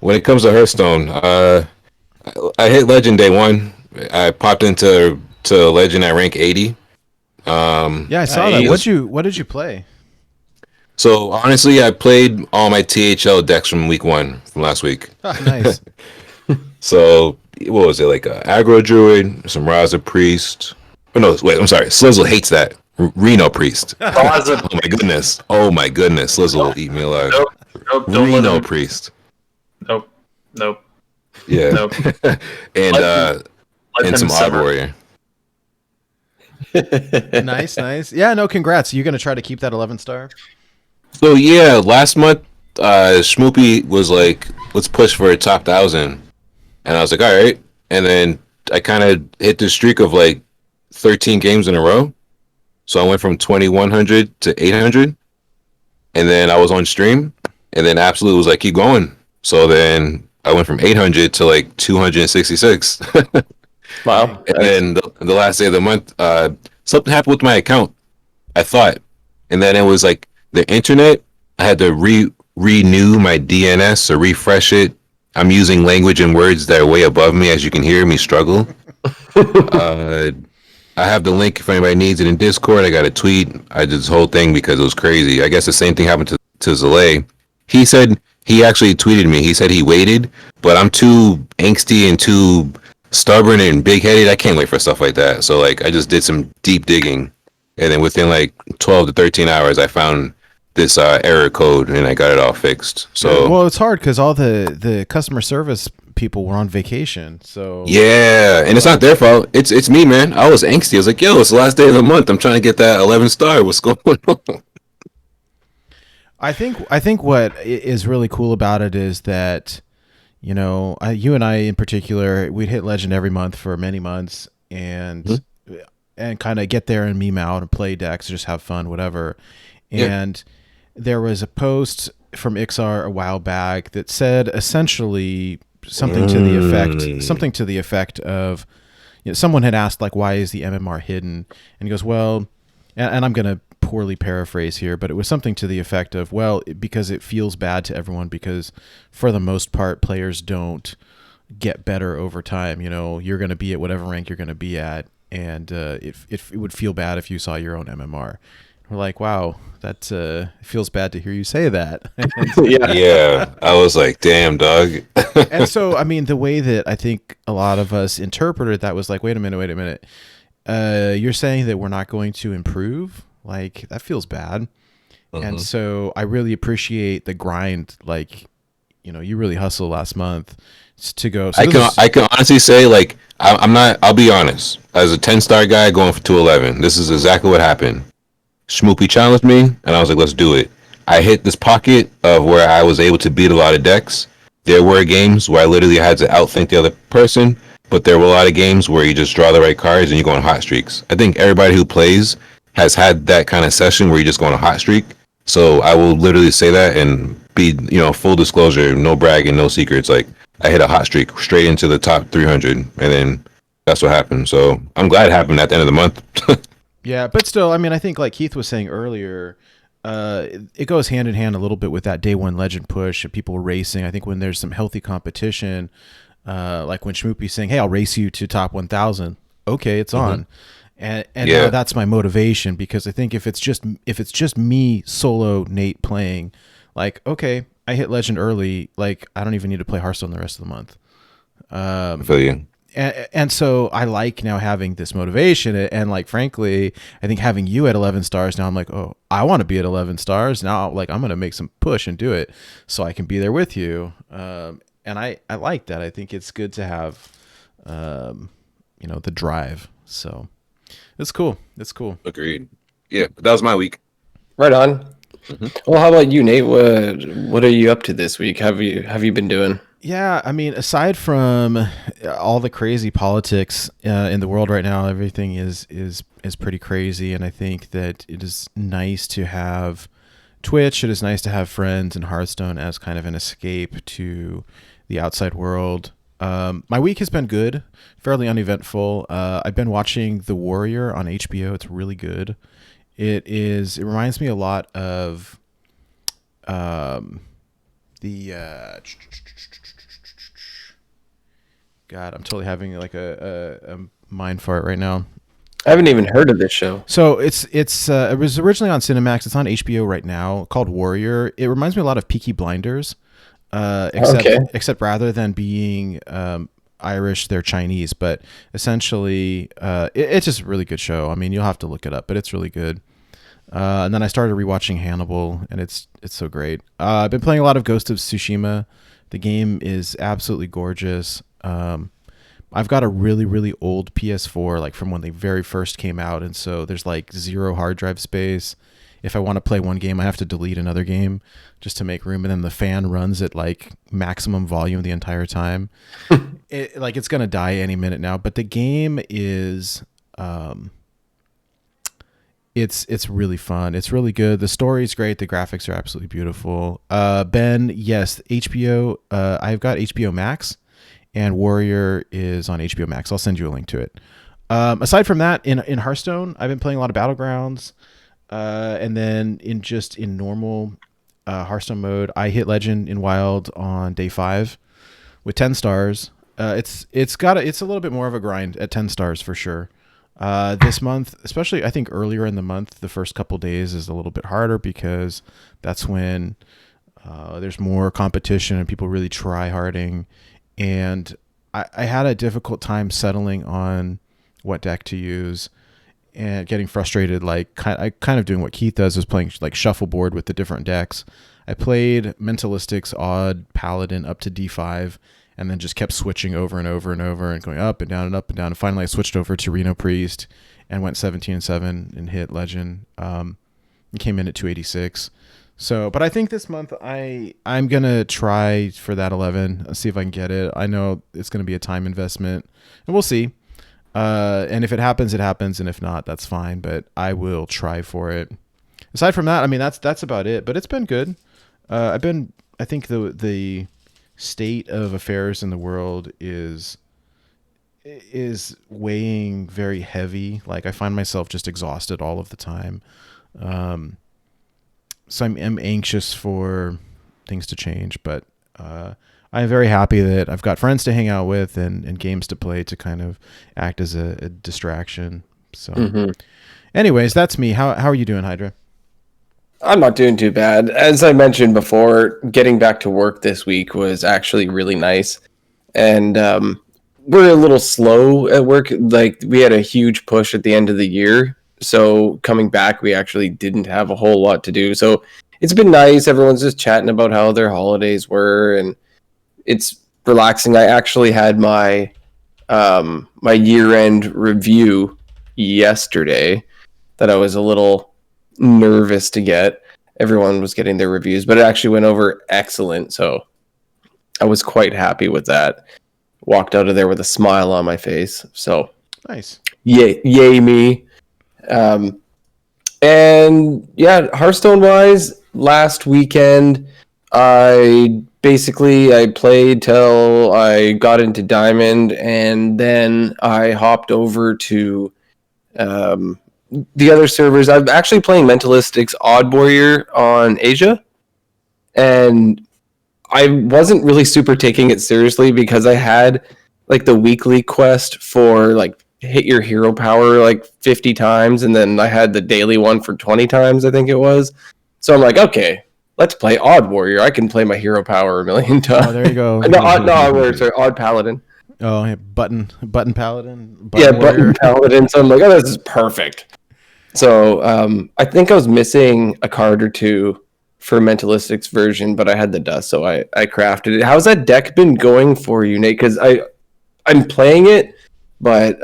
Speaker 4: When it comes to Hearthstone, I hit Legend day 1. I popped into Legend at rank 80.
Speaker 3: Yeah, I saw that. What did you play?
Speaker 4: So honestly, I played all my THL decks from week 1 from last week.
Speaker 3: Nice.
Speaker 4: So what was it, like Aggro Druid, some Raza Priest? Oh no, wait, I'm sorry. Slizzle hates that. Reno Priest. Oh my goodness. Slizzle will eat me alive.
Speaker 6: Nope.
Speaker 4: Reno Priest.
Speaker 6: Nope.
Speaker 4: Yeah.
Speaker 6: Nope.
Speaker 4: and some Odd Warrior.
Speaker 3: Nice. Yeah, no, congrats. You gonna try to keep that 11-star?
Speaker 4: So yeah, last month, Schmoopy was like, "Let's push for a top 1,000," and I was like, "All right." And then I kind of hit the streak of like 13 games in a row. So I went from 2,100 to 800, and then I was on stream, and then Absolute was like, "Keep going." So then I went from 800 to like 266.
Speaker 5: Wow.
Speaker 4: And then the last day of the month, something happened with my account, I thought. And then it was like the internet. I had to renew my DNS or refresh it. I'm using language and words that are way above me, as you can hear me struggle. I have the link if anybody needs it in Discord. I got a tweet. I did this whole thing because it was crazy. I guess the same thing happened to Zalay. He said he actually tweeted me. He said he waited, but I'm too angsty and too stubborn and big-headed. I can't wait for stuff like that. So like I just did some deep digging, and then within like 12 to 13 hours I found this error code and I got it all fixed. So
Speaker 3: well, it's hard because all the customer service people were on vacation. So
Speaker 4: yeah, and it's not their fault. It's me, man. I was angsty. I was like, yo, it's the last day of the month. I'm trying to get that 11-star. What's going on?
Speaker 3: I think what is really cool about it is that, you know, you and I in particular, we'd hit Legend every month for many months and kind of get there and meme out and play decks, just have fun, whatever. And there was a post from Ixar a while back that said essentially something to the effect of, you know, someone had asked like, why is the MMR hidden? And he goes, well, and I'm going to poorly paraphrase here, but it was something to the effect of, well, because it feels bad to everyone because for the most part, players don't get better over time. You know, you're going to be at whatever rank you're going to be at. And it would feel bad if you saw your own MMR. We're like, wow, that feels bad to hear you say that.
Speaker 4: Yeah, I was like, damn, dog.
Speaker 3: And so, I mean, the way that I think a lot of us interpreted that was like, wait a minute. You're saying that we're not going to improve? Like, that feels bad. And so I really appreciate the grind. Like, you know, you really hustled last month to go. So
Speaker 4: I can honestly say, like, I'll be honest. As a 10-star guy going for 211, this is exactly what happened. Schmoopy challenged me, and I was like, let's do it. I hit this pocket of where I was able to beat a lot of decks. There were games where I literally had to outthink the other person, but there were a lot of games where you just draw the right cards and you go on hot streaks. I think everybody who plays has had that kind of session where you just go on a hot streak. So I will literally say that and be, you know, full disclosure, no bragging, no secrets. Like, I hit a hot streak straight into the top 300, and then that's what happened. So I'm glad it happened at the end of the month.
Speaker 3: Yeah, but still, I mean, I think like Keith was saying earlier, it goes hand in hand a little bit with that day one legend push of people racing. I think when there's some healthy competition, like when Schmoopy's saying, hey, I'll race you to top 1,000. Okay, it's on. And now that's my motivation, because I think if it's just me solo Nate playing, like, okay, I hit legend early, like I don't even need to play Hearthstone the rest of the month.
Speaker 4: I feel you.
Speaker 3: And so I like now having this motivation, and like, frankly, I think having you at 11 stars now, I'm like, oh, I want to be at 11 stars now. Like, I'm going to make some push and do it so I can be there with you. And I like that. I think it's good to have, you know, the drive. So it's cool. It's cool.
Speaker 4: Agreed. Yeah, but that was my week.
Speaker 5: Right on. Well, how about you, Nate? What are you up to this week? Have you been doing?
Speaker 3: Yeah, I mean, aside from all the crazy politics in the world right now, everything is pretty crazy, and I think that it is nice to have Twitch. It is nice to have friends in Hearthstone as kind of an escape to the outside world. My week has been good, fairly uneventful. I've been watching The Warrior on HBO. It's really good. It reminds me a lot of the God, I'm totally having like a mind fart right now.
Speaker 5: I haven't even heard of this show.
Speaker 3: So it was originally on Cinemax. It's on HBO right now, called Warrior. It reminds me a lot of Peaky Blinders, except rather than being Irish, they're Chinese. But essentially, it's just a really good show. I mean, you'll have to look it up, but it's really good. And then I started rewatching Hannibal, and it's so great. I've been playing a lot of Ghost of Tsushima. The game is absolutely gorgeous. I've got a really, really old PS4, like from when they very first came out, and so there's like 0 hard drive space. If I want to play one game, I have to delete another game just to make room, and then the fan runs at like maximum volume the entire time. It's gonna die any minute now, but the game is it's really fun. It's really good. The story's great. The graphics are absolutely beautiful. Ben, yes, HBO. I've got HBO Max, and Warrior is on HBO Max. I'll send you a link to it. Aside from that, in Hearthstone, I've been playing a lot of Battlegrounds, and then in normal Hearthstone mode, I hit Legend in Wild on day 5 with 10 stars. It's a little bit more of a grind at 10 stars for sure. This month, especially I think earlier in the month, the first couple days is a little bit harder because that's when there's more competition and people really try harding. And I had a difficult time settling on what deck to use and getting frustrated. Like I kind of doing what Keith does, is playing like shuffleboard with the different decks. I played Mentalistics Odd Paladin up to D5, and then just kept switching over and over and over and going up and down and up and down. And finally I switched over to Reno Priest and went 17-7 and hit Legend. And came in at 286. So, but I think this month I'm going to try for that 11, see if I can get it. I know it's going to be a time investment, and we'll see. And if it happens, it happens. And if not, that's fine, but I will try for it. Aside from that, I mean, that's about it, but it's been good. I think the state of affairs in the world is weighing very heavy. Like I find myself just exhausted all of the time. So I'm anxious for things to change, but I'm very happy that I've got friends to hang out with and games to play to kind of act as a distraction. So anyways, that's me. How are you doing, Hydra?
Speaker 5: I'm not doing too bad. As I mentioned before, getting back to work this week was actually really nice. And we're a little slow at work. Like we had a huge push at the end of the year. So coming back, we actually didn't have a whole lot to do. So it's been nice. Everyone's just chatting about how their holidays were, and it's relaxing. I actually had my my year-end review yesterday that I was a little nervous to get. Everyone was getting their reviews, but it actually went over excellent. So I was quite happy with that. Walked out of there with a smile on my face. So
Speaker 3: Nice.
Speaker 5: Yay me. And yeah, Hearthstone wise, last weekend I played till I got into Diamond, and then I hopped over to the other servers. I'm actually playing Mentalistics Odd Warrior on Asia, and I wasn't really super taking it seriously because I had like the weekly quest for like hit your hero power like 50 times, and then I had the daily one for 20 times, I think it was. So I'm like, okay, let's play Odd Warrior. I can play my hero power a million times.
Speaker 3: Oh, there you go.
Speaker 5: Odd Paladin.
Speaker 3: Oh, yeah, button paladin.
Speaker 5: Button Paladin. So I'm like, oh, this is perfect. So I think I was missing a card or two for Mentalistics version, but I had the dust, so I crafted it. How's that deck been going for you, Nate? Because I'm playing it, but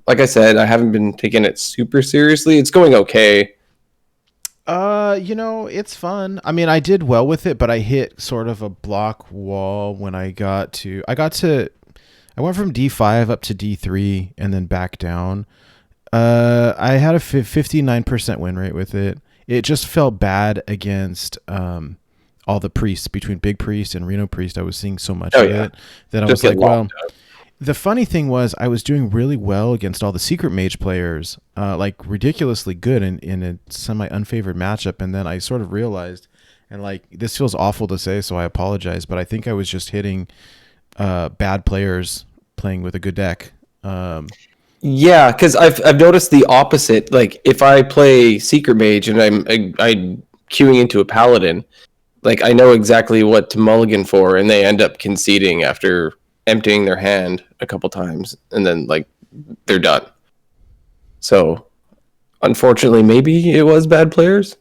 Speaker 5: like I said, I haven't been taking it super seriously. It's going okay.
Speaker 3: It's fun. I mean, I did well with it, but I hit sort of a block wall when I went from D5 up to D3 and then back down. I had a 59% win rate with it. It just felt bad against all the priests, between Big Priest and Reno Priest. I was seeing so much of it that I was like, well, the funny thing was I was doing really well against all the Secret Mage players, like ridiculously good in a semi-unfavored matchup. And then I sort of realized, and like, this feels awful to say, so I apologize, but I think I was just hitting bad players playing with a good deck.
Speaker 5: Yeah, because I've noticed the opposite. Like, if I play Secret Mage and I'm queuing into a Paladin, like, I know exactly what to mulligan for, and they end up conceding after emptying their hand a couple times, and then like they're done. So unfortunately, maybe it was bad players.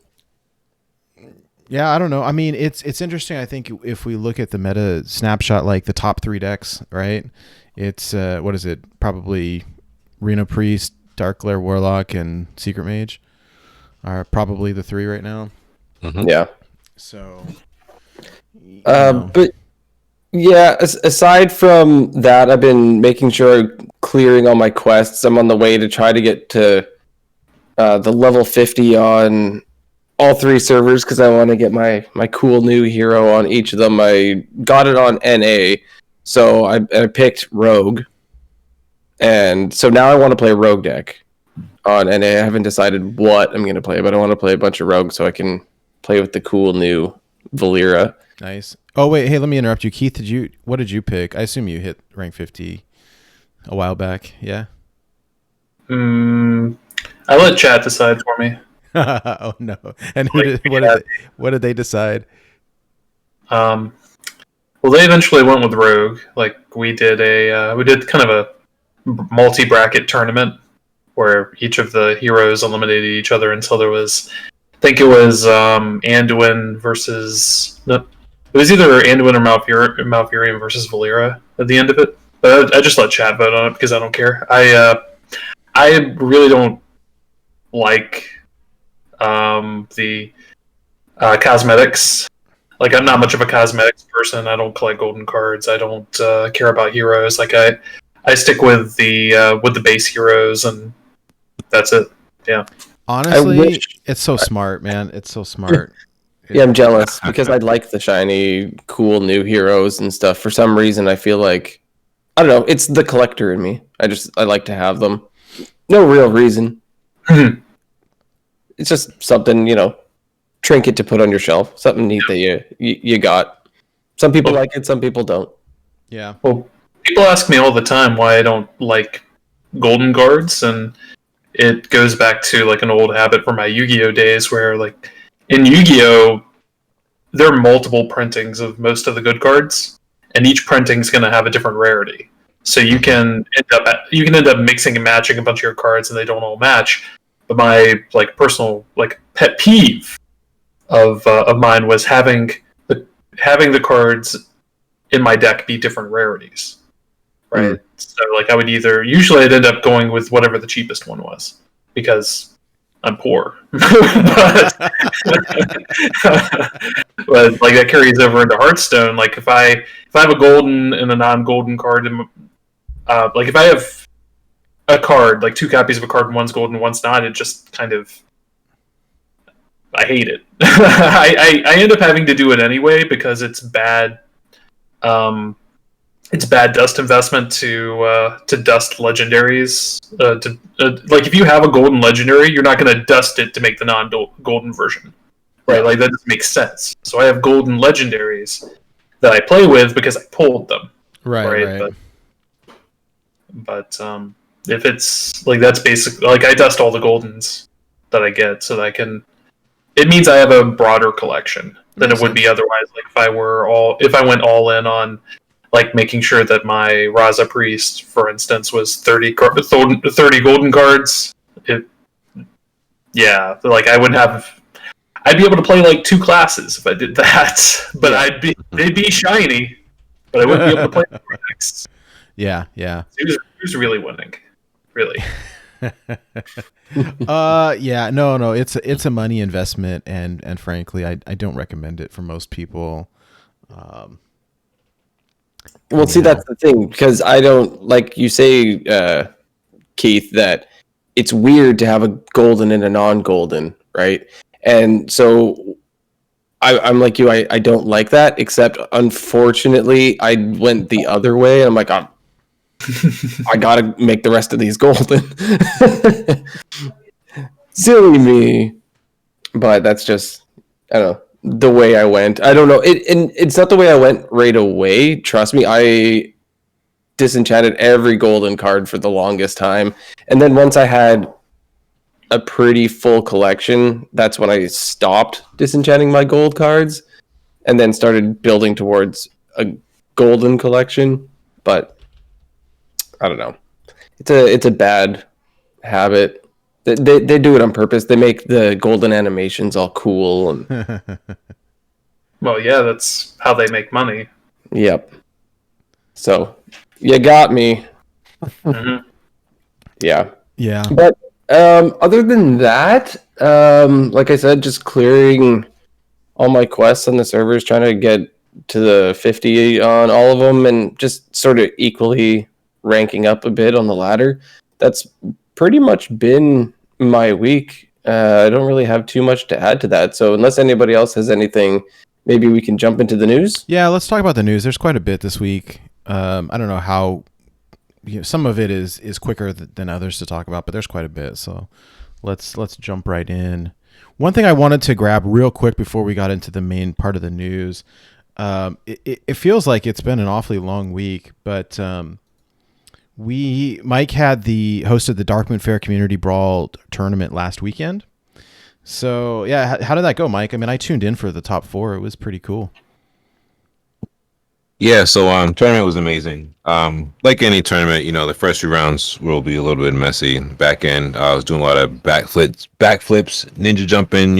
Speaker 3: Yeah, I don't know. I mean, it's interesting. I think if we look at the meta snapshot, like the top 3 decks, right? It's what is it? Probably Reno Priest, Dark Glare Warlock, and Secret Mage are probably the 3 right now.
Speaker 5: Mm-hmm. Yeah.
Speaker 3: So,
Speaker 5: but yeah, aside from that, I've been making sure I'm clearing all my quests. I'm on the way to try to get to the level 50 on all 3 servers because I want to get my cool new hero on each of them. I got it on NA, so I picked Rogue. And so now I want to play a Rogue deck on NA. I haven't decided what I'm going to play, but I want to play a bunch of Rogue so I can play with the cool new Valera.
Speaker 3: Nice. Oh wait, hey, let me interrupt you, Keith. What did you pick? I assume you hit rank 50 a while back. Yeah.
Speaker 6: I let chat decide for me.
Speaker 3: Oh no! And what did they decide?
Speaker 6: Well, they eventually went with Rogue. Like we did kind of a multi-bracket tournament where each of the heroes eliminated each other until there was, I think it was Anduin versus. No, it was either Anduin or Malfurion versus Valera at the end of it. But I just let chat vote on it because I don't care. I really don't like the cosmetics. Like, I'm not much of a cosmetics person. I don't collect golden cards. I don't care about heroes. Like, I stick with the base heroes, and that's it. Yeah.
Speaker 3: Honestly, it's so smart, man. It's so smart.
Speaker 5: Yeah, I'm jealous because I like the shiny, cool new heroes and stuff. For some reason, I feel like, I don't know, it's the collector in me. I like to have them. No real reason. It's just something, trinket to put on your shelf. Something neat that you got. Some people like it, some people don't.
Speaker 3: Yeah.
Speaker 6: Well, people ask me all the time why I don't like golden guards, and it goes back to like an old habit from my Yu-Gi-Oh days where, like, in Yu-Gi-Oh, there are multiple printings of most of the good cards, and each printing is going to have a different rarity. So you can end up mixing and matching a bunch of your cards, and they don't all match. But my personal pet peeve of mine was having the cards in my deck be different rarities, right? So usually I'd end up going with whatever the cheapest one was because I'm poor, but that carries over into Hearthstone. Like if I have a golden and a non-golden card, if I have a card, like 2 copies of a card and one's golden and one's not, it just kind of, I hate it. I end up having to do it anyway because it's bad. It's bad dust investment to dust legendaries. If you have a golden legendary, you're not going to dust it to make the non-golden version, right? Like that doesn't make sense. So I have golden legendaries that I play with because I pulled them, right? But if it's that's basically I dust all the goldens that I get so that I can. It means I have a broader collection than it would be otherwise. Like if I went all in on making sure that my Raza Priest, for instance, was 30 golden cards. I wouldn't have. I'd be able to play 2 classes if I did that, but they'd be shiny, but I wouldn't be able to play the next.
Speaker 3: Yeah.
Speaker 6: He was really winning, really.
Speaker 3: Yeah, no, it's a money investment, and frankly, I don't recommend it for most people.
Speaker 5: Well, see, that's the thing, because I don't, like you say, Keith, that it's weird to have a golden and a non-golden, right? And so I'm like you, I don't like that, except unfortunately, I went the other way, and I'm like, I gotta make the rest of these golden. Silly me. But that's just, I don't know, the way I went. I don't know. It's not the way I went right away. Trust me, I disenchanted every golden card for the longest time. And then once I had a pretty full collection, that's when I stopped disenchanting my gold cards and then started building towards a golden collection. But I don't know. It's a bad habit. They do it on purpose. They make the golden animations all cool and
Speaker 6: Well, yeah, that's how they make money.
Speaker 5: yep. So you got me.
Speaker 6: Mhm.
Speaker 5: Yeah.
Speaker 3: Yeah.
Speaker 5: But other than that, like I said, just clearing all my quests on the servers, trying to get to the 50 on all of them, and just sort of equally ranking up a bit on the ladder. That's pretty much been my week. I don't really have too much to add to that. So unless anybody else has anything, maybe we can jump into the news.
Speaker 3: Yeah, let's talk about the news. There's quite a bit this week. I don't know how, some of it is quicker than others to talk about, but there's quite a bit. So let's jump right in. One thing I wanted to grab real quick before we got into the main part of the news. It feels like it's been an awfully long week, but Mike hosted the Darkmoon Fair Community Brawl tournament last weekend. So yeah, how did that go, Mike? I mean, I tuned in for the top 4. It was pretty cool.
Speaker 4: Yeah, so tournament was amazing. Like any tournament, the first few rounds will be a little bit messy. Back end, I was doing a lot of backflips, ninja jumping,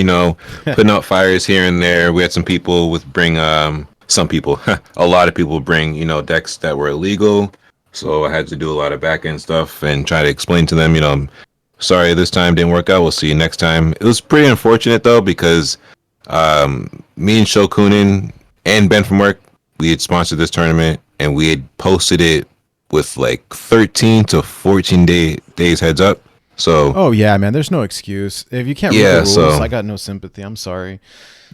Speaker 4: putting out fires here and there. We had some people some people, a lot of people bring, decks that were illegal. So I had to do a lot of back end stuff and try to explain to them, sorry, this time didn't work out. We'll see you next time. It was pretty unfortunate though, because me and Shokunin and Ben from work, we had sponsored this tournament and we had posted it with like 13 to 14 days heads up. So
Speaker 3: oh yeah, man, there's no excuse. If you can't read the rules, I got no sympathy. I'm sorry.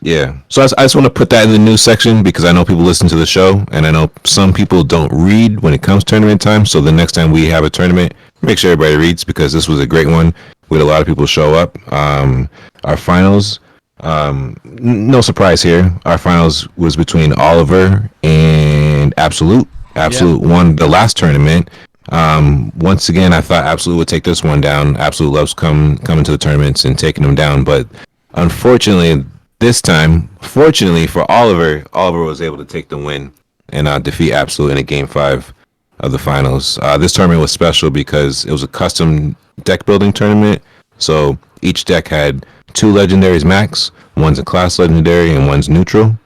Speaker 4: Yeah. So I just want to put that in the news section because I know people listen to the show and I know some people don't read when it comes tournament time. So the next time we have a tournament, make sure everybody reads because this was a great one. We had a lot of people show up. Our finals, no surprise here. Our finals was between Oliver and Absolute. Absolute won the last tournament. Once again, I thought Absolute would take this one down. Absolute loves coming to the tournaments and taking them down. But unfortunately, this time, fortunately for Oliver was able to take the win and defeat Absolute in a Game 5 of the finals. This tournament was special because it was a custom deck building tournament. So each deck had 2 legendaries max. One's a class legendary and one's neutral.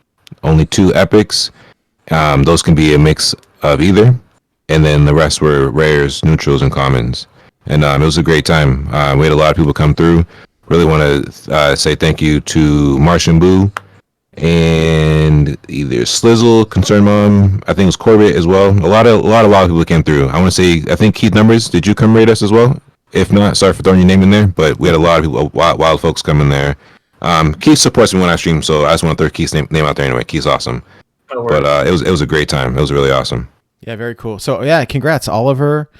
Speaker 4: Only 2 epics. Those can be a mix of either. And then the rest were rares, neutrals, and commons. And it was a great time. We had a lot of people come through. Really want to say thank you to Martian Boo and either Slizzle, Concern Mom, I think it was Corbett as well. A lot of wild people came through. I want to say, I think Keith Numbers, did you come raid us as well? If not, sorry for throwing your name in there, but we had a lot of people, wild folks coming there. Keith supports me when I stream, so I just want to throw Keith's name out there anyway. Keith's awesome. But it was a great time. It was really awesome.
Speaker 3: Yeah, very cool. So yeah, congrats, Oliver.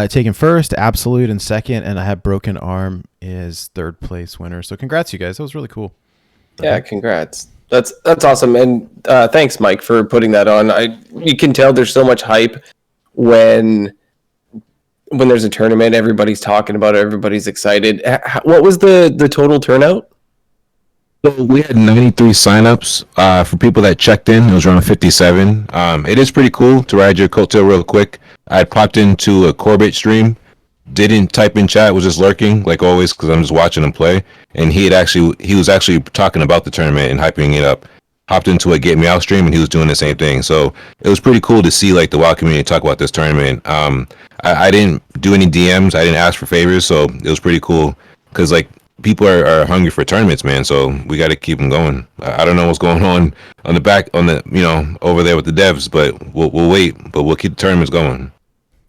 Speaker 3: Taking first, Absolute in second, and I have Broken Arm is third place winner. So congrats, you guys. That was really cool.
Speaker 5: Yeah, congrats. That's awesome, and thanks, Mike, for putting that on. You can tell there's so much hype when there's a tournament. Everybody's talking about it. Everybody's excited. What was the total turnout?
Speaker 4: So we had 93 signups for people that checked in. It was around 57. It is pretty cool to ride your coattail real quick. I had popped into a Corbett stream, didn't type in chat, was just lurking like always because I'm just watching him play. And he was actually talking about the tournament and hyping it up. hopped into a Get Me Out stream and he was doing the same thing. So it was pretty cool to see like the WoW community talk about this tournament. I didn't do any DMs, I didn't ask for favors, so it was pretty cool because like people are hungry for tournaments, man. So we got to keep them going. I don't know what's going on the back on the over there with the devs, but we'll wait, but we'll keep the tournaments going.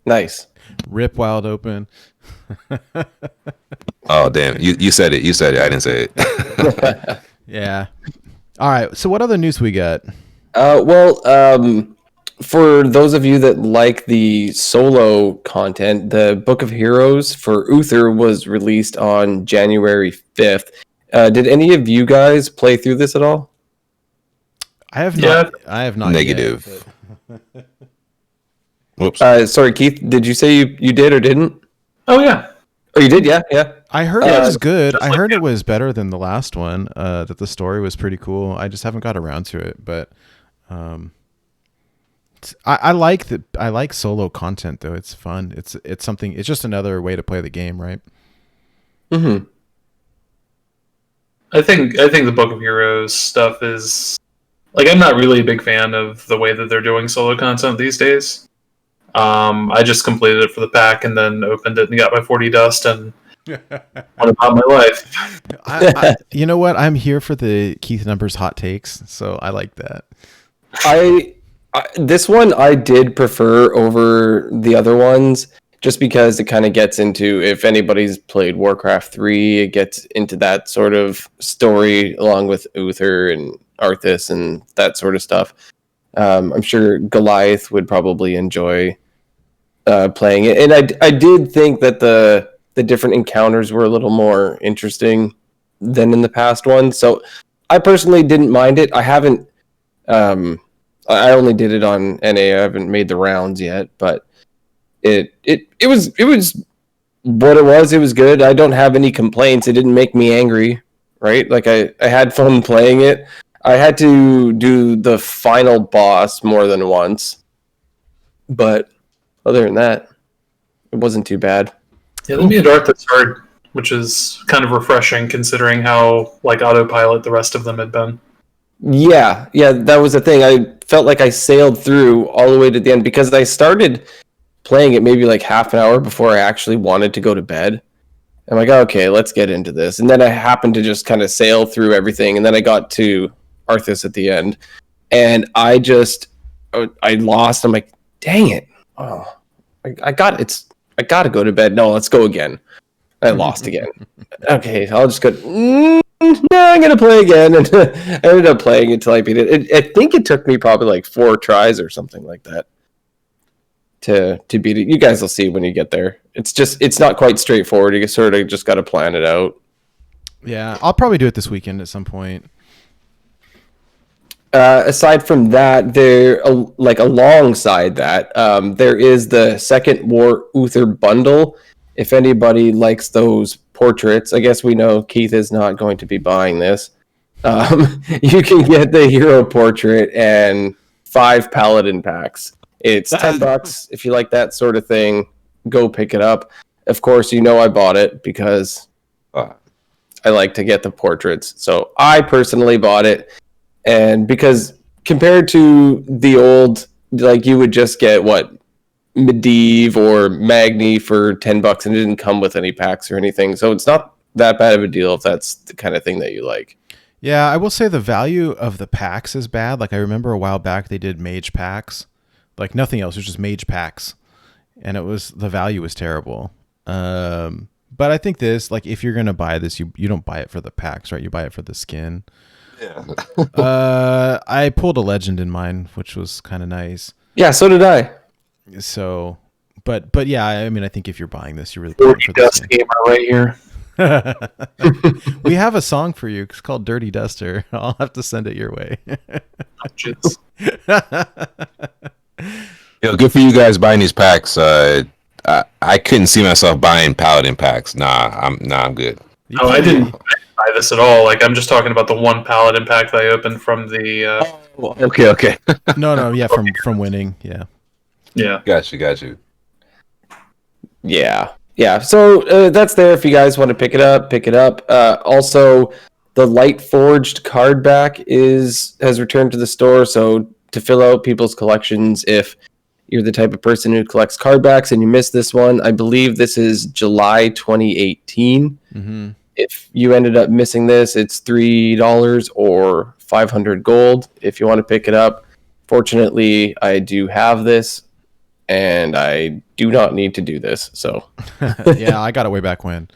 Speaker 5: Nice.
Speaker 3: Rip Wild Open.
Speaker 4: Oh damn, you said it. I didn't say it.
Speaker 3: Yeah. All right. So what other news we got?
Speaker 5: For those of you that like the solo content, the Book of Heroes for Uther was released on January 5th. Did any of you guys play through this at all?
Speaker 3: I have not. I have not.
Speaker 4: Negative.
Speaker 3: Yet,
Speaker 4: Whoops.
Speaker 5: Sorry, Keith. Did you say you did or didn't?
Speaker 6: Oh yeah.
Speaker 5: Oh, you did? Yeah.
Speaker 3: I heard it was good. I heard it was better than the last one. That the story was pretty cool. I just haven't got around to it, but I like solo content though. It's fun. It's something. It's just another way to play the game, right?
Speaker 5: Mm-hmm.
Speaker 6: I think the Book of Heroes stuff is like, I'm not really a big fan of the way that they're doing solo content these days. I just completed it for the pack and then opened it and got my 40 dust and went about my life.
Speaker 3: You know what? I'm here for the Keith Numbers hot takes, so I like that.
Speaker 5: This one I did prefer over the other ones, just because it kind of gets into, if anybody's played Warcraft 3, it gets into that sort of story along with Uther and Arthas and that sort of stuff. I'm sure Goliath would probably enjoy playing it, and I did think that the different encounters were a little more interesting than in the past one. So I personally didn't mind it. I haven't. I only did it on NA. I haven't made the rounds yet, but it was what it was. It was good. I don't have any complaints. It didn't make me angry, right? Like I had fun playing it. I had to do the final boss more than once, but other than that, it wasn't too bad.
Speaker 6: Yeah, they made Arthas hard, which is kind of refreshing considering how like autopilot the rest of them had been.
Speaker 5: Yeah, that was the thing. I felt like I sailed through all the way to the end because I started playing it maybe like half an hour before I actually wanted to go to bed. I'm like, okay, let's get into this. And then I happened to just kind of sail through everything. And then I got to Arthas at the end. And I lost. I'm like, dang it. Oh, I got to go to bed. No, let's go again. I lost again. Okay, I'll just go. No, I'm gonna play again, and I ended up playing until I beat it. I think it took me probably like 4 tries or something like that to beat it. You guys will see when you get there. It's not quite straightforward. You sort of just got to plan it out.
Speaker 3: Yeah, I'll probably do it this weekend at some point.
Speaker 5: Aside from that, alongside that, there is the Second War Uther bundle. If anybody likes those portraits, I guess we know Keith is not going to be buying this. You can get the hero portrait and 5 paladin packs. It's $10 if you like that sort of thing. Go pick it up. Of course, I bought it because I like to get the portraits. So I personally bought it, and because compared to the old, like you would just get Medivh or Magni for $10 and it didn't come with any packs or anything. So it's not that bad of a deal if that's the kind of thing that you like.
Speaker 3: Yeah, I will say the value of the packs is bad. Like I remember a while back they did mage packs. Like nothing else, it was just mage packs. And the value was terrible. But I think this, like if you're gonna buy this, you don't buy it for the packs, right? You buy it for the skin. Yeah. I pulled a legend in mine, which was kind of nice.
Speaker 5: Yeah, so did I.
Speaker 3: So, but yeah, I mean, I think if you're buying this, you're really paying for the
Speaker 6: Dust
Speaker 3: skin.
Speaker 6: gamer right here.
Speaker 3: We have a song for you. It's called Dirty Duster. I'll have to send it your way.
Speaker 4: Good for you guys buying these packs. I couldn't see myself buying paladin packs. I'm good.
Speaker 6: No, I didn't buy this at all. Like I'm just talking about the one paladin pack that I opened from the.
Speaker 4: Okay.
Speaker 3: No, yeah, from winning, yeah.
Speaker 6: Yeah.
Speaker 4: Got you.
Speaker 5: Yeah. So that's there if you guys want to pick it up. Also, The light forged card back has returned to the store. So to fill out people's collections, if you're the type of person who collects card backs and you missed this one, I believe this is July 2018.
Speaker 3: Mm-hmm.
Speaker 5: If you ended up missing this, it's $3 or 500 gold if you want to pick it up. Fortunately, I do have this, and I do not need to do this. So,
Speaker 3: Yeah, I got it way back when.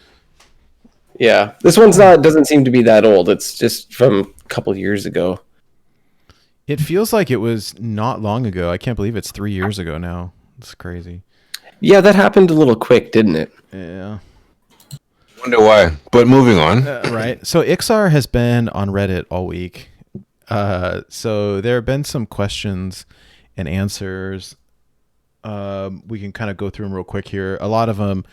Speaker 5: yeah, this one's doesn't seem to be that old. It's just from a couple years ago.
Speaker 3: It feels like it was not long ago. I can't believe it's 3 years ago now. It's crazy.
Speaker 5: Yeah, that happened a little quick, didn't it?
Speaker 3: Yeah.
Speaker 4: Wonder why. But moving on.
Speaker 3: Right. So Ixar has been on Reddit all week. So there have been some questions and answers. We can kind of go through them real quick here. A lot of them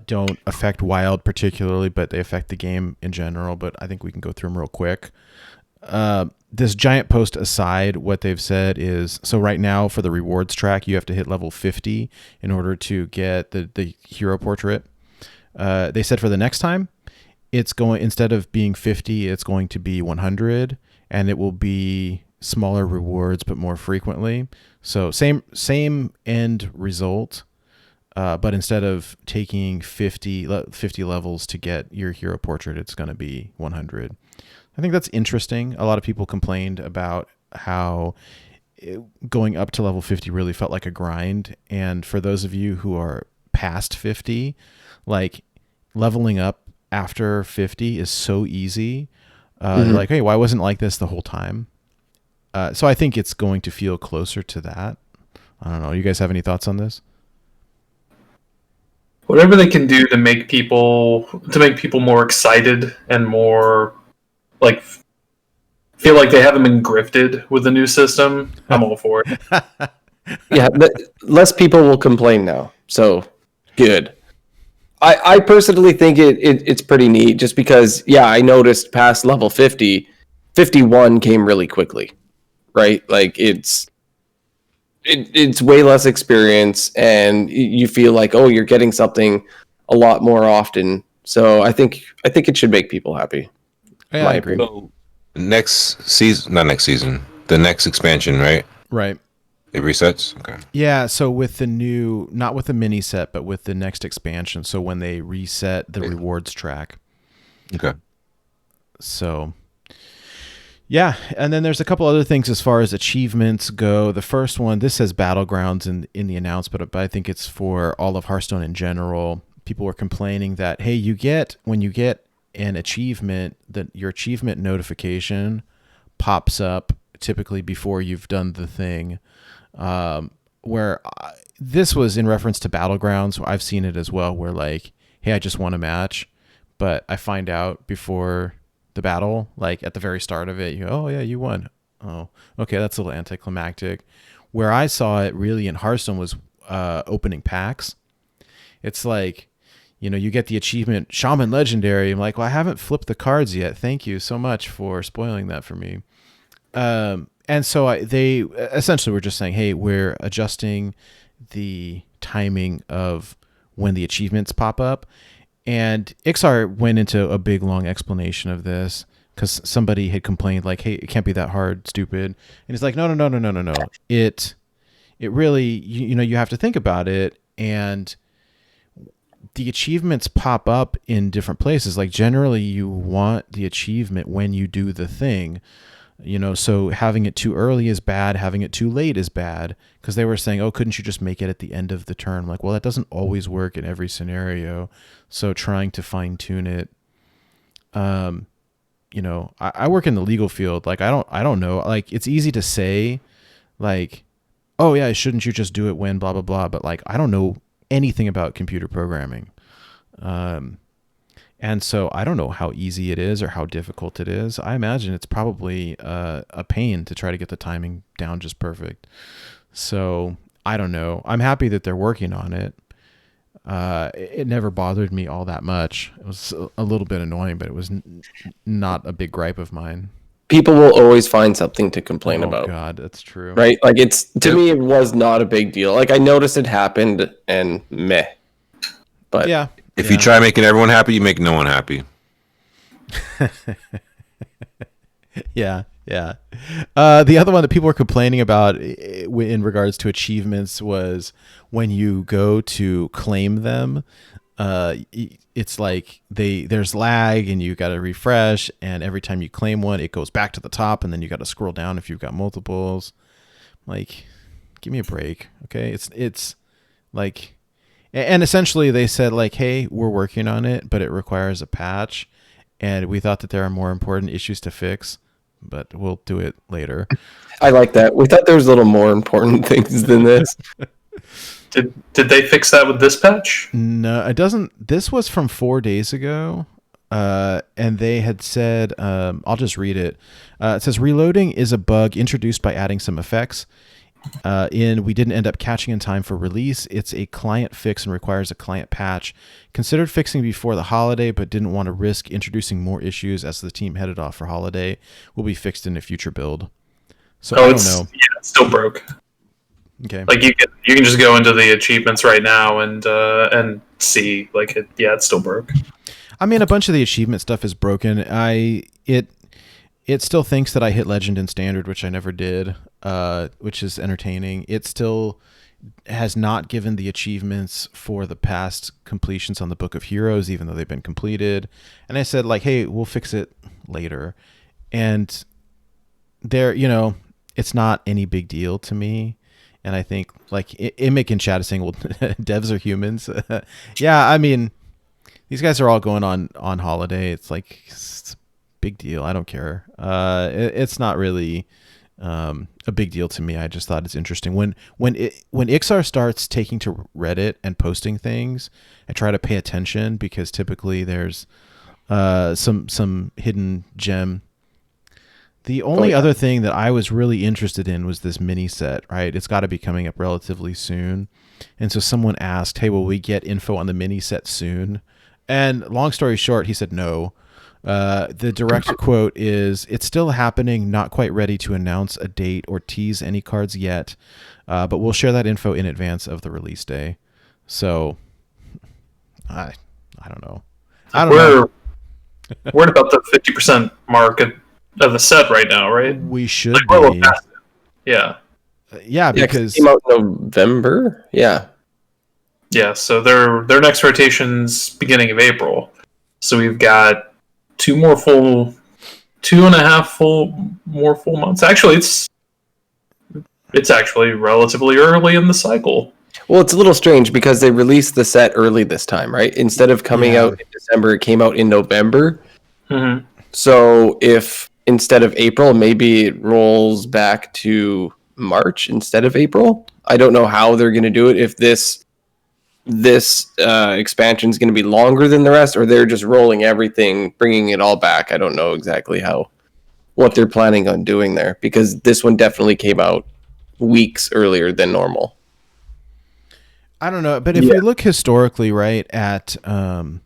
Speaker 3: don't affect Wild particularly, but they affect the game in general. But I think we can go through them real quick. This giant post aside, what they've said is, so right now for the rewards track, you have to hit level 50 in order to get the hero portrait. They said for the next time, it's going, instead of being 50, it's going to be 100, and it will be smaller rewards but more frequently. So same end result, but instead of taking 50 levels to get your hero portrait, it's going to be 100. I think that's interesting. A lot of people complained about how going up to level 50 really felt like a grind. And for those of you who are past 50, like leveling up after 50 is so easy. They're like, hey, why wasn't it like this the whole time? So I think it's going to feel closer to that. I don't know. You guys have any thoughts on this?
Speaker 6: Whatever they can do to make people more excited and more like feel like they haven't been grifted with the new system, I'm all for it.
Speaker 5: Yeah, less people will complain now. So good. I personally think it's pretty neat just because, yeah, I noticed past level 50, 51 came really quickly, right? Like it's way less experience and you feel like, oh, you're getting something a lot more often. So I think it should make people happy.
Speaker 3: Yeah, I agree.
Speaker 4: So next season, not next season, the next expansion, right?
Speaker 3: Right.
Speaker 4: It resets? Okay.
Speaker 3: Yeah, so with the new, not with the mini set, but with the next expansion. So when they reset the rewards track.
Speaker 4: Okay.
Speaker 3: So, yeah. And then there's a couple other things as far as achievements go. The first one, this says Battlegrounds in the announcement, but I think it's for all of Hearthstone in general. People were complaining that, hey, when you get an achievement, that your achievement notification pops up typically before you've done the thing. This was in reference to Battlegrounds. I've seen it as well where like, hey, I just won a match, but I find out before the battle, like at the very start of it, you go, oh yeah, you won. Oh, okay. That's a little anticlimactic. Where I saw it really in Hearthstone was opening packs. It's like, you get the achievement Shaman Legendary. I'm like, well, I haven't flipped the cards yet. Thank you so much for spoiling that for me. And so they essentially were just saying, hey, we're adjusting the timing of when the achievements pop up. And Ixar went into a big, long explanation of this because somebody had complained like, hey, it can't be that hard, stupid. And he's like, no. It really, you have to think about it. And the achievements pop up in different places. Like generally you want the achievement when you do the thing. So having it too early is bad. Having it too late is bad because they were saying, oh, couldn't you just make it at the end of the turn? Like, well, that doesn't always work in every scenario. So trying to fine tune it, I work in the legal field. Like, I don't know. Like, it's easy to say like, oh yeah, shouldn't you just do it when blah, blah, blah. But like, I don't know anything about computer programming. And so I don't know how easy it is or how difficult it is. I imagine it's probably a pain to try to get the timing down just perfect. So I don't know. I'm happy that they're working on it. It never bothered me all that much. It was a little bit annoying, but it was not a big gripe of mine.
Speaker 5: People will always find something to complain about.
Speaker 3: Oh God, that's true.
Speaker 5: Right? Like to me, it was not a big deal. Like I noticed it happened and meh. But
Speaker 3: yeah.
Speaker 4: If you try making everyone happy, you make no one happy.
Speaker 3: Yeah, yeah. The other one that people were complaining about in regards to achievements was when you go to claim them. It's like there's lag and you got to refresh, and every time you claim one, it goes back to the top, and then you got to scroll down if you've got multiples. Like, give me a break, okay? It's like, and essentially they said like, hey, we're working on it, but it requires a patch, and we thought that there are more important issues to fix, but we'll do it later.
Speaker 5: I like that. We thought there was a little more important things than this.
Speaker 6: Did they fix that with this patch?
Speaker 3: No, it doesn't. This was from 4 days ago, and they had said, I'll just read it. It says, reloading is a bug introduced by adding some effects. We didn't end up catching in time for release. It's a client fix and requires a client patch. Considered fixing before the holiday, but didn't want to risk introducing more issues as the team headed off for holiday. Will be fixed in a future build. So I don't know.
Speaker 6: Yeah, it's still broke.
Speaker 3: Okay.
Speaker 6: Like you can just go into the achievements right now and see like it's still broke.
Speaker 3: I mean, a bunch of the achievement stuff is broken. It still thinks that I hit legend in standard, which I never did, which is entertaining. It still has not given the achievements for the past completions on the Book of Heroes, even though they've been completed. And I said like, hey, we'll fix it later. And there, it's not any big deal to me. And I think like Imic in chat is saying, well, devs are humans. Yeah, I mean, these guys are all going on holiday. It's like, it's a big deal. I don't care. It's not really a big deal to me. I just thought it's interesting. When Ixar starts taking to Reddit and posting things, I try to pay attention because typically there's some hidden gem. The only other thing that I was really interested in was this mini set, right? It's got to be coming up relatively soon. And so someone asked, hey, will we get info on the mini set soon? And long story short, he said no. The direct quote is, it's still happening, not quite ready to announce a date or tease any cards yet, but we'll share that info in advance of the release day. So, I don't know.
Speaker 6: We're at about the 50% mark of the set right now, right?
Speaker 3: We should be.
Speaker 6: Yeah.
Speaker 3: Yeah, because
Speaker 5: it came out in November. Yeah.
Speaker 6: Yeah, so their next rotation's beginning of April. So we've got 2.5 more full months. Actually, it's actually relatively early in the cycle.
Speaker 5: Well, it's a little strange because they released the set early this time, right? Instead of coming out in December, it came out in November.
Speaker 6: Mm-hmm. So
Speaker 5: if instead of April, maybe it rolls back to March instead of April. I don't know how they're going to do it. If this expansion is going to be longer than the rest, or they're just rolling everything, bringing it all back. I don't know exactly what they're planning on doing there, because this one definitely came out weeks earlier than normal.
Speaker 3: I don't know, but if we look historically, right, at the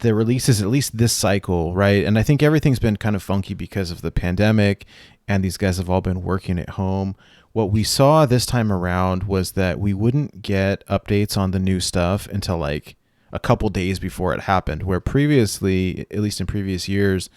Speaker 3: releases, at least this cycle, right, and I think everything's been kind of funky because of the pandemic, and these guys have all been working at home. What we saw this time around was that we wouldn't get updates on the new stuff until like a couple days before it happened, where previously, at least in previous years,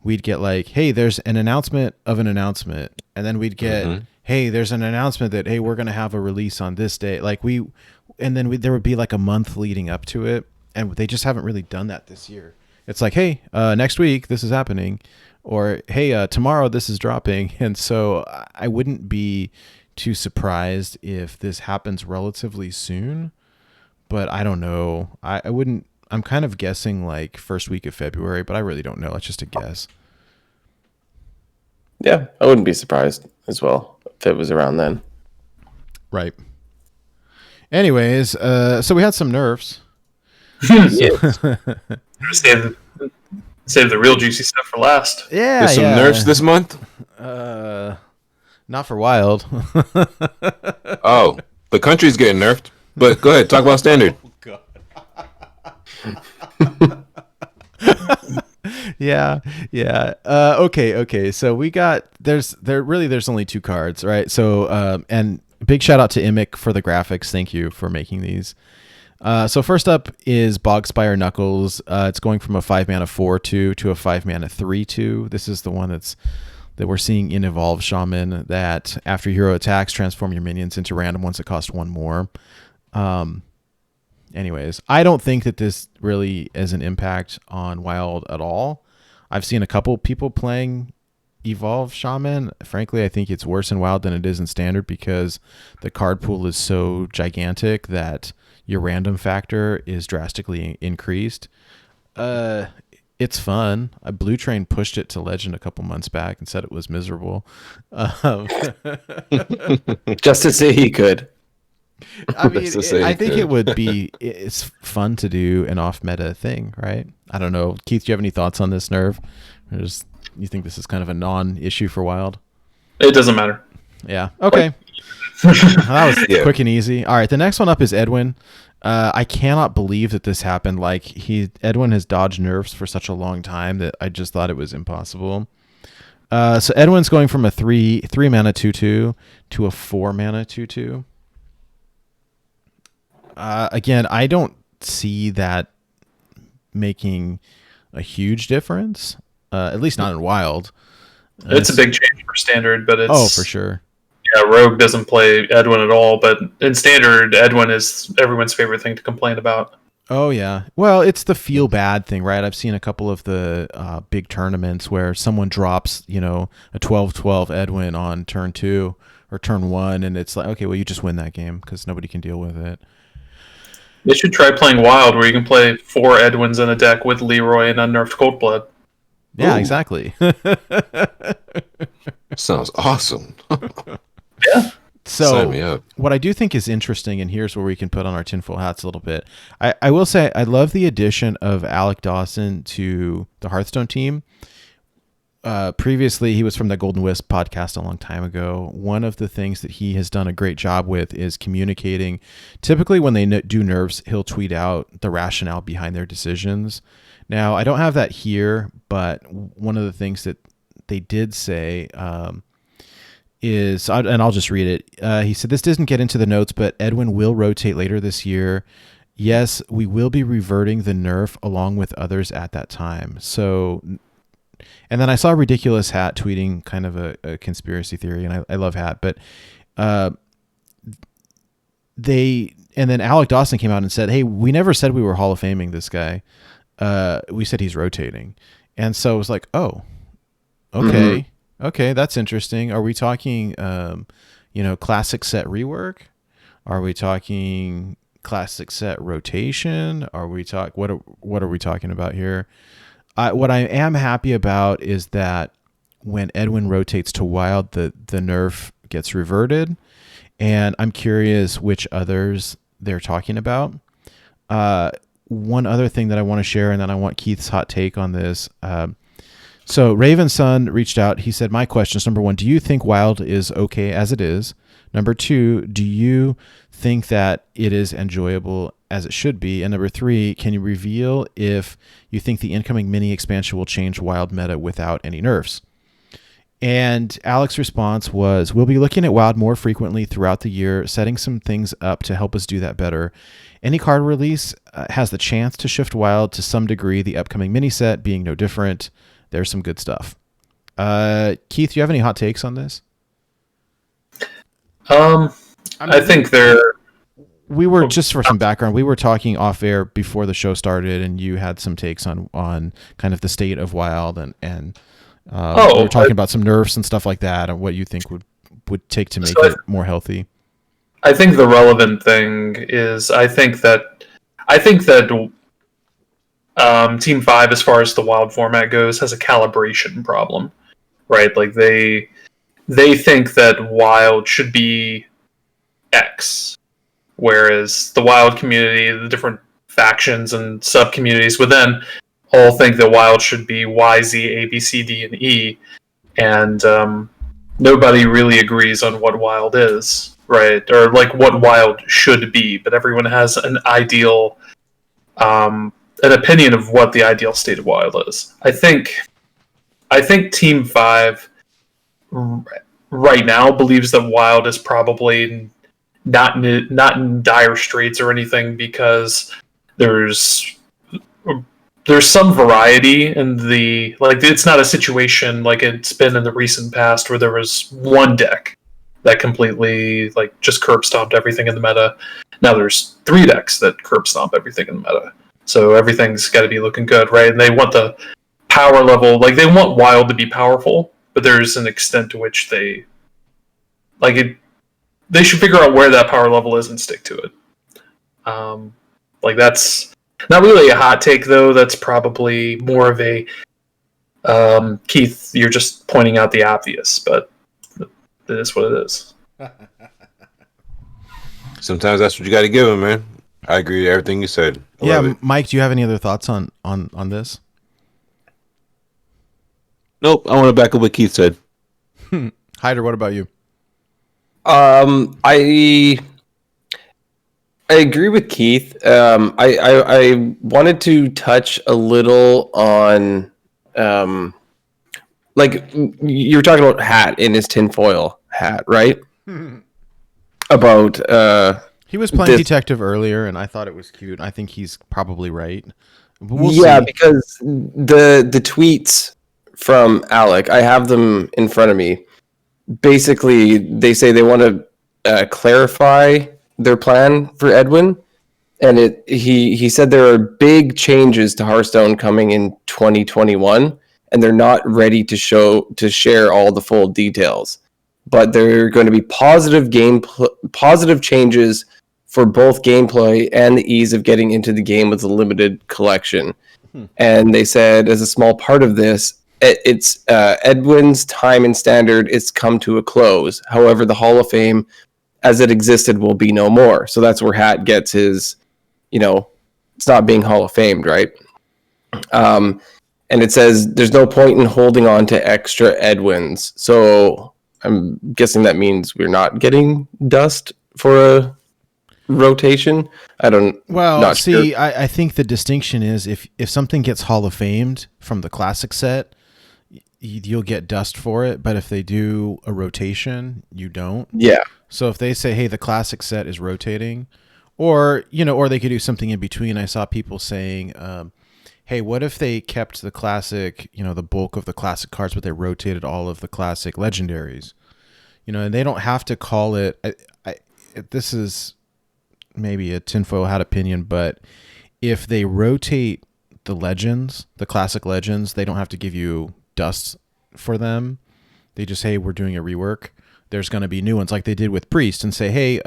Speaker 3: we'd get like, hey, there's an announcement of an announcement. And then we'd get, hey, there's an announcement that, hey, we're going to have a release on this day. There would be like a month leading up to it. And they just haven't really done that this year. It's like, hey, next week, this is happening. Or, hey, tomorrow this is dropping. And so I wouldn't be too surprised if this happens relatively soon. But I don't know. I wouldn't. I'm kind of guessing like first week of February, but I really don't know. It's just a guess.
Speaker 5: Yeah, I wouldn't be surprised as well if it was around then.
Speaker 3: Right. Anyways, so we had some nerfs.
Speaker 6: Save the real juicy stuff for last.
Speaker 3: Yeah,
Speaker 4: there's some nerfs this month.
Speaker 3: Not for Wild.
Speaker 4: Oh, the country's getting nerfed. But go ahead, talk about standard.
Speaker 3: Oh, God. Yeah. Okay. So we got there's only 2 cards, right? So and big shout out to Imic for the graphics. Thank you for making these. So first up is Bogspire Knuckles. It's going from a 5-mana 4/2 to a 5-mana 3/2. This is the one that we're seeing in Evolve Shaman, that after hero attacks, transform your minions into random ones that cost 1 more. Anyways, I don't think that this really is an impact on Wild at all. I've seen a couple people playing Evolve Shaman. Frankly, I think it's worse in Wild than it is in Standard because the card pool is so gigantic that your random factor is drastically increased. It's fun. Blue Train pushed it to Legend a couple months back and said it was miserable.
Speaker 5: Just to say he could.
Speaker 3: I mean, I think it would be. It's fun to do an off-meta thing, right? I don't know, Keith. Do you have any thoughts on this nerve? Or just, you think this is kind of a non-issue for Wild?
Speaker 6: It doesn't matter.
Speaker 3: Yeah. Okay. That was quick and easy. All right. The next one up is Edwin. I cannot believe that this happened. Like Edwin has dodged nerfs for such a long time that I just thought it was impossible. So Edwin's going from a 3-mana 2/2 to a 4-mana 2/2. Again, I don't see that making a huge difference. At least not in Wild.
Speaker 6: It's a big change for Standard, but it's
Speaker 3: for sure.
Speaker 6: Yeah, Rogue doesn't play Edwin at all, but in Standard, Edwin is everyone's favorite thing to complain about.
Speaker 3: Oh, yeah. Well, it's the feel bad thing, right? I've seen a couple of the big tournaments where someone drops, a 12/12 Edwin on turn 2 or turn 1, and it's like, okay, well, you just win that game because nobody can deal with it.
Speaker 6: They should try playing Wild, where you can play 4 Edwins in a deck with Leroy and unnerfed Coldblood.
Speaker 3: Yeah, exactly.
Speaker 4: Sounds awesome.
Speaker 6: Yeah.
Speaker 3: So
Speaker 4: Sign me up.
Speaker 3: What I do think is interesting, and here's where we can put on our tinfoil hats a little bit. I will say I love the addition of Alec Dawson to the Hearthstone team. Previously, he was from the Golden Wisp podcast a long time ago. One of the things that he has done a great job with is communicating. Typically, when they do nerfs, he'll tweet out the rationale behind their decisions. Now, I don't have that here, but one of the things that they did say is, and I'll just read it. He said, "This doesn't get into the notes, but Edwin will rotate later this year. Yes, we will be reverting the nerf along with others at that time." So, and then I saw Ridiculous Hat tweeting kind of a conspiracy theory, and I love Hat, but and then Alec Dawson came out and said, "Hey, we never said we were Hall of Faming this guy. We said he's rotating." And so it was like, oh, okay. Mm-hmm. Okay, that's interesting. Are we talking, classic set rework? Are we talking classic set rotation? Are we what are we talking about here? What I am happy about is that when Edwin rotates to Wild, the nerf gets reverted, and I'm curious which others they're talking about. One other thing that I want to share, and then I want Keith's hot take on this. So Raven Sun reached out. He said, "My questions: number 1, do you think Wild is okay as it is? Number 2, do you think that it is enjoyable as it should be? And number 3, can you reveal if you think the incoming mini expansion will change Wild meta without any nerfs?" And Alex's response was, "We'll be looking at Wild more frequently throughout the year, setting some things up to help us do that better. Any card release has the chance to shift Wild to some degree, the upcoming mini set being no different. There's some good stuff." Keith, do you have any hot takes on this?
Speaker 6: I think
Speaker 3: we were, just for some background, we were talking off air before the show started, and you had some takes on kind of the state of Wild, and we were talking about some nerfs and stuff like that, and what you think would take to make it more healthy.
Speaker 6: I think the relevant thing is I think that Team 5, as far as the Wild format goes, has a calibration problem, right? Like they think that Wild should be X, whereas the Wild community, the different factions and sub-communities within, all think that Wild should be Y, Z, A, B, C, D, and E, and nobody really agrees on what Wild is, right? Or like what Wild should be, but everyone has an ideal an opinion of what the ideal state of Wild is. I think Team 5 right now believes that Wild is probably not in dire straits or anything, because there's some variety in the, like, it's not a situation like it's been in the recent past where there was one deck that completely like just curb stomped everything in the meta. Now there's 3 decks that curb stomp everything in the meta. So everything's got to be looking good, right? And they want the power level, like they want Wild to be powerful, but there's an extent to which they like it. They should figure out where that power level is and stick to it. Like that's not really a hot take, though. That's probably more of a Keith. You're just pointing out the obvious, but it is what it is.
Speaker 4: Sometimes that's what you got to give him, man. I agree with everything you said. I love it.
Speaker 3: Mike, do you have any other thoughts on this?
Speaker 4: Nope. I want to back up what Keith said.
Speaker 3: Hyder, what about you?
Speaker 5: I agree with Keith. I wanted to touch a little on, like you were talking about Hat in his tinfoil hat, right? About
Speaker 3: he was playing detective earlier, and I thought it was cute. I think he's probably right. But we'll
Speaker 5: yeah,
Speaker 3: see.
Speaker 5: because the tweets from Alec, I have them in front of me. Basically, they say they want to clarify their plan for Edwin, and he said there are big changes to Hearthstone coming in 2021, and they're not ready to share all the full details, but there are going to be positive changes for both gameplay and the ease of getting into the game with a limited collection. And they said, as a small part of this, it's Edwin's time and standard is come to a close. However, the Hall of Fame, as it existed, will be no more. So that's where Hat gets his, it's not being Hall of Famed, right? And it says there's no point in holding on to extra Edwins. So I'm guessing that means we're not getting dust for a rotation.
Speaker 3: Well, see, sure. I think the distinction is if something gets Hall of Famed from the classic set, you'll get dust for it, but if they do a rotation, you don't.
Speaker 5: Yeah.
Speaker 3: So if they say, hey, the classic set is rotating, or they could do something in between. I saw people saying, hey, what if they kept the classic, the bulk of the classic cards, but they rotated all of the classic legendaries, and they don't have to call it, this is maybe a tinfoil hat opinion, but if they rotate the legends, the classic legends, they don't have to give you dust for them. They just, hey, we're doing a rework. There's going to be new ones like they did with Priest and say, hey,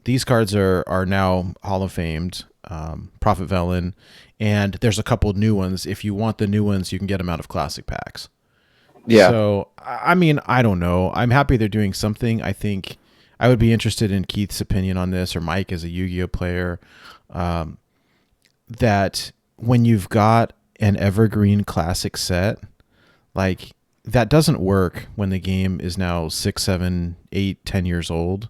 Speaker 3: these cards are now Hall of Famed, Prophet Velen, and there's a couple new ones. If you want the new ones, you can get them out of classic packs.
Speaker 5: Yeah.
Speaker 3: So, I mean, I don't know. I'm happy they're doing something. I think I would be interested in Keith's opinion on this, or Mike as a Yu-Gi-Oh player, that when you've got an evergreen classic set, like that doesn't work when the game is now 6, 7, 8, 10 years old.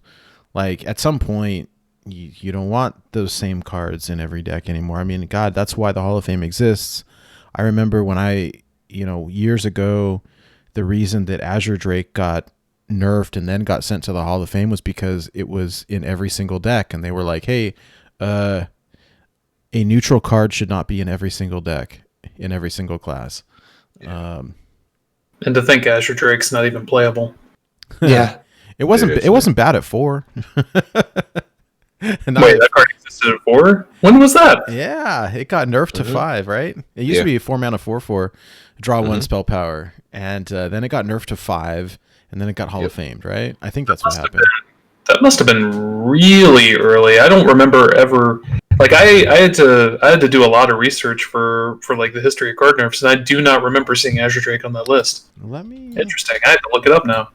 Speaker 3: Like at some point, you don't want those same cards in every deck anymore. I mean, God, that's why the Hall of Fame exists. I remember when years ago, the reason that Azure Drake got nerfed and then got sent to the Hall of Fame was because it was in every single deck, and they were like, hey, a neutral card should not be in every single deck in every single class.
Speaker 6: And to think Azure Drake's not even playable.
Speaker 5: Yeah.
Speaker 3: It wasn't bad at 4.
Speaker 6: Wait, that card existed at 4? When was that?
Speaker 3: Yeah, it got nerfed to 5, right? It used to be a 4-mana 4/4, draw 1 spell power, and then it got nerfed to 5, and then it got Hall of Famed, right? I think that's what happened.
Speaker 6: That must have been really early. I don't remember ever. Like I had to do a lot of research for like the history of card nerfs, and I do not remember seeing Azure Drake on that list. Interesting. I had to look it up now.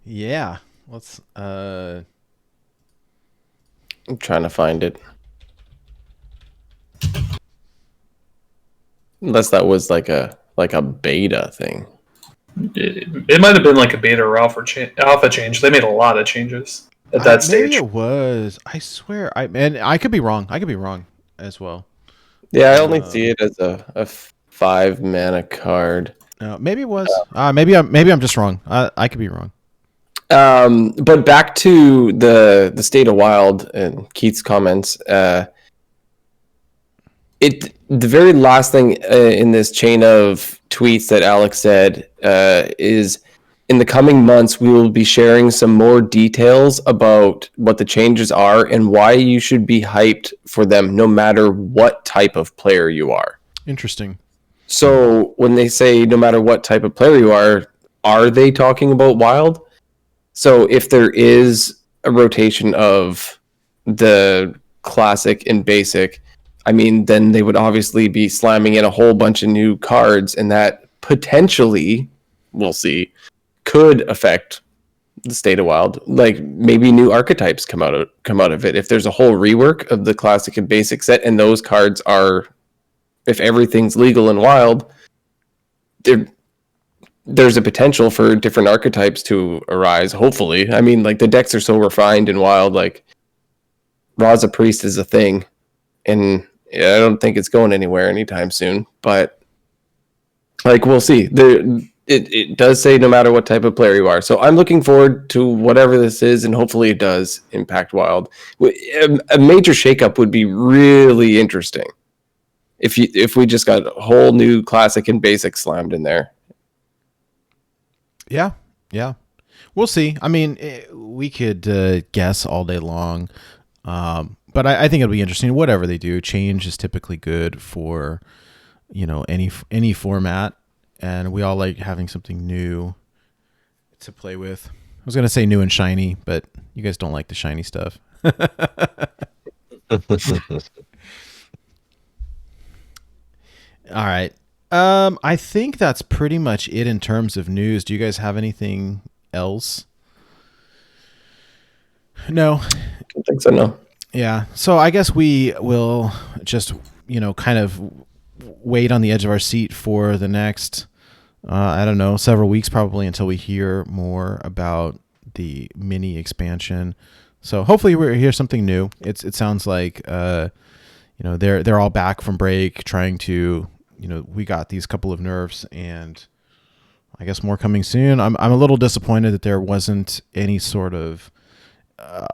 Speaker 3: Yeah. Let's
Speaker 5: I'm trying to find it. Unless that was like a beta thing.
Speaker 6: It might have been like a beta or alpha change. They made a lot of changes at that stage.
Speaker 3: Maybe it was. I swear. I could be wrong. I could be wrong as well.
Speaker 5: Yeah, I only see it as a 5-mana card.
Speaker 3: Maybe it was. Maybe I'm just wrong. I could be wrong.
Speaker 5: But back to the state of Wild and Keith's comments. The very last thing in this chain of tweets that Alex said is, in the coming months, we will be sharing some more details about what the changes are and why you should be hyped for them, no matter what type of player you are.
Speaker 3: Interesting.
Speaker 5: So when they say no matter what type of player you are they talking about Wild? So if there is a rotation of the classic and basic, I mean, then they would obviously be slamming in a whole bunch of new cards, and that potentially, we'll see, could affect the state of Wild. Like maybe new archetypes come out of it. If there's a whole rework of the classic and basic set, and those cards are, if everything's legal in Wild, there's a potential for different archetypes to arise. Hopefully, I mean, like the decks are so refined in Wild. Like Raza Priest is a thing, and I don't think it's going anywhere anytime soon. But like we'll see. It does say no matter what type of player you are. So I'm looking forward to whatever this is, and hopefully it does impact Wild. A major shakeup would be really interesting if we just got a whole new classic and basic slammed in there.
Speaker 3: Yeah. We'll see. I mean, we could guess all day long, but I think it'll be interesting. Whatever they do, change is typically good for any format. And we all like having something new to play with. I was going to say new and shiny, but you guys don't like the shiny stuff. All right. I think that's pretty much it in terms of news. Do you guys have anything else? No.
Speaker 5: I don't think so, no.
Speaker 3: Yeah. So I guess we will just, kind of wait on the edge of our seat for the next, I don't know, several weeks probably until we hear more about the mini expansion. So hopefully we hear something new. It sounds like, they're all back from break trying to, we got these couple of nerfs and I guess more coming soon. I'm a little disappointed that there wasn't any sort of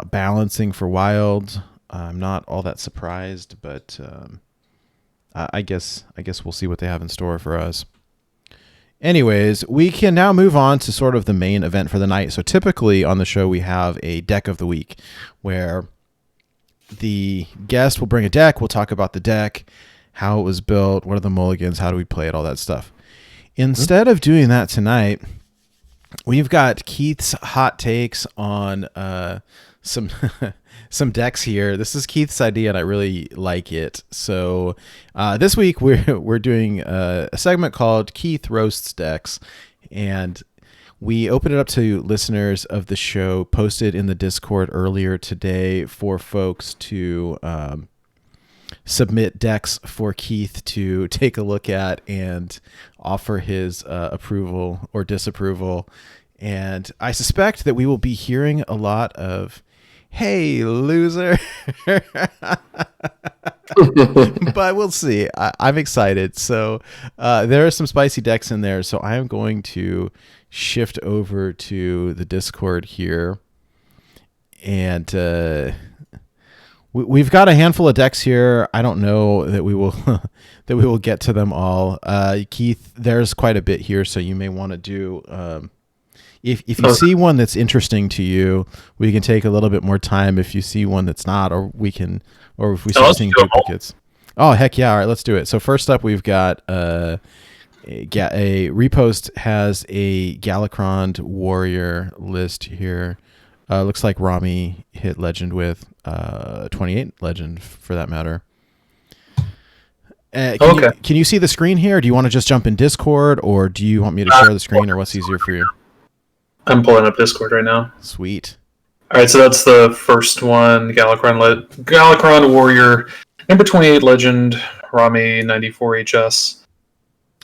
Speaker 3: balancing for Wild. I'm not all that surprised, but I guess we'll see what they have in store for us. Anyways, we can now move on to sort of the main event for the night. So typically on the show, we have a deck of the week where the guest will bring a deck. We'll talk about the deck, how it was built, what are the mulligans, how do we play it, all that stuff. Instead of doing that tonight, we've got Keith's hot takes on some some decks here. This is Keith's idea, and I really like it. So this week we're doing a segment called Keith Roasts Decks, and we opened it up to listeners of the show, posted in the Discord earlier today for folks to submit decks for Keith to take a look at and offer his approval or disapproval. And I suspect that we will be hearing a lot of, "Hey, loser." But we'll see. I'm excited. So there are some spicy decks in there. So I am going to shift over to the Discord here. And we've got a handful of decks here. I don't know that we will that we will get to them all. Keith, there's quite a bit here, so you may want to do if you see one that's interesting to you, we can take a little bit more time. If you see one that's not, or if we start seeing duplicates. Oh, heck yeah. All right, let's do it. So first up, we've got a Repost has a Galakron warrior list here. Looks like Rami hit legend with 28 legend for that matter. Can you see the screen here? Do you want to just jump in Discord, or do you want me to share the screen, or what's easier for you?
Speaker 6: I'm pulling up Discord right now.
Speaker 3: Sweet.
Speaker 6: All right, so that's the first one. Galakron warrior, number 28 legend, Rami 94 HS.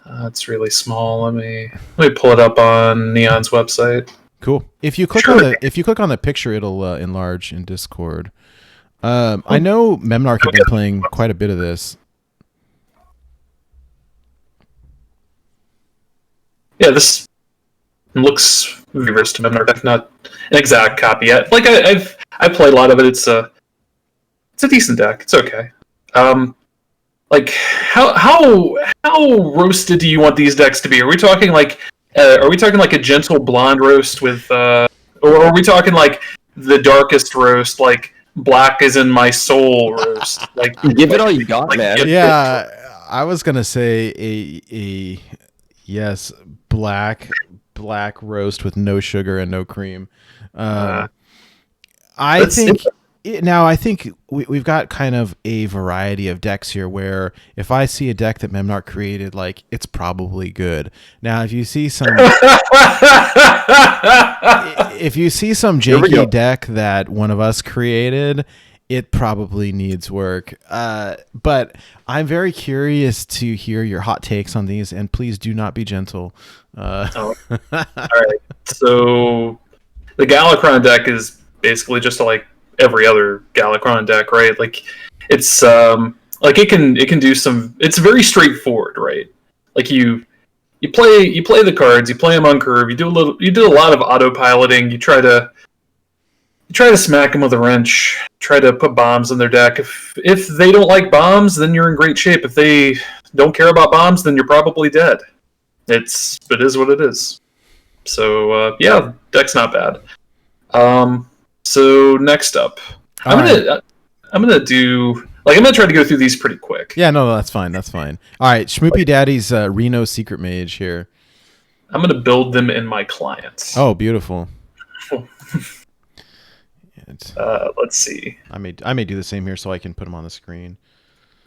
Speaker 6: It's really small. Let me pull it up on Neon's website.
Speaker 3: Cool. If you click on the picture, it'll enlarge in Discord. I know Memnarch have been playing quite a bit of this.
Speaker 6: Yeah, this It looks very versed to Memnar deck, not an exact copy yet. Like I've played a lot of it. It's a decent deck. It's okay. Like how roasted do you want these decks to be? Are we talking like a gentle blonde roast with, or are we talking like the darkest roast, like black is in my soul roast? Like
Speaker 5: give it all you got, man.
Speaker 3: Yeah, I was gonna say a yes, black roast with no sugar and no cream. I think we've got kind of a variety of decks here where if I see a deck that Memnarch created, like, it's probably good. Now, if you see some janky deck that one of us created, it probably needs work. But I'm very curious to hear your hot takes on these, and please do not be gentle.
Speaker 6: All right. So the Galakron deck is basically just like every other Galakron deck, right? Like it's like it can do some. It's very straightforward, right? Like you play the cards, you play them on curve. You do a lot of autopiloting. You try to smack them with a wrench. Try to put bombs in their deck. If they don't like bombs, then you're in great shape. If they don't care about bombs, then you're probably dead. It is what it is. So yeah, deck's not bad. So next up, I'm gonna try to go through these pretty quick.
Speaker 3: Yeah, no, that's fine. That's fine. All right, Schmoopy Daddy's Reno Secret Mage here.
Speaker 6: I'm gonna build them in my clients.
Speaker 3: Oh, beautiful.
Speaker 6: Let's see.
Speaker 3: I may do the same here so I can put them on the screen.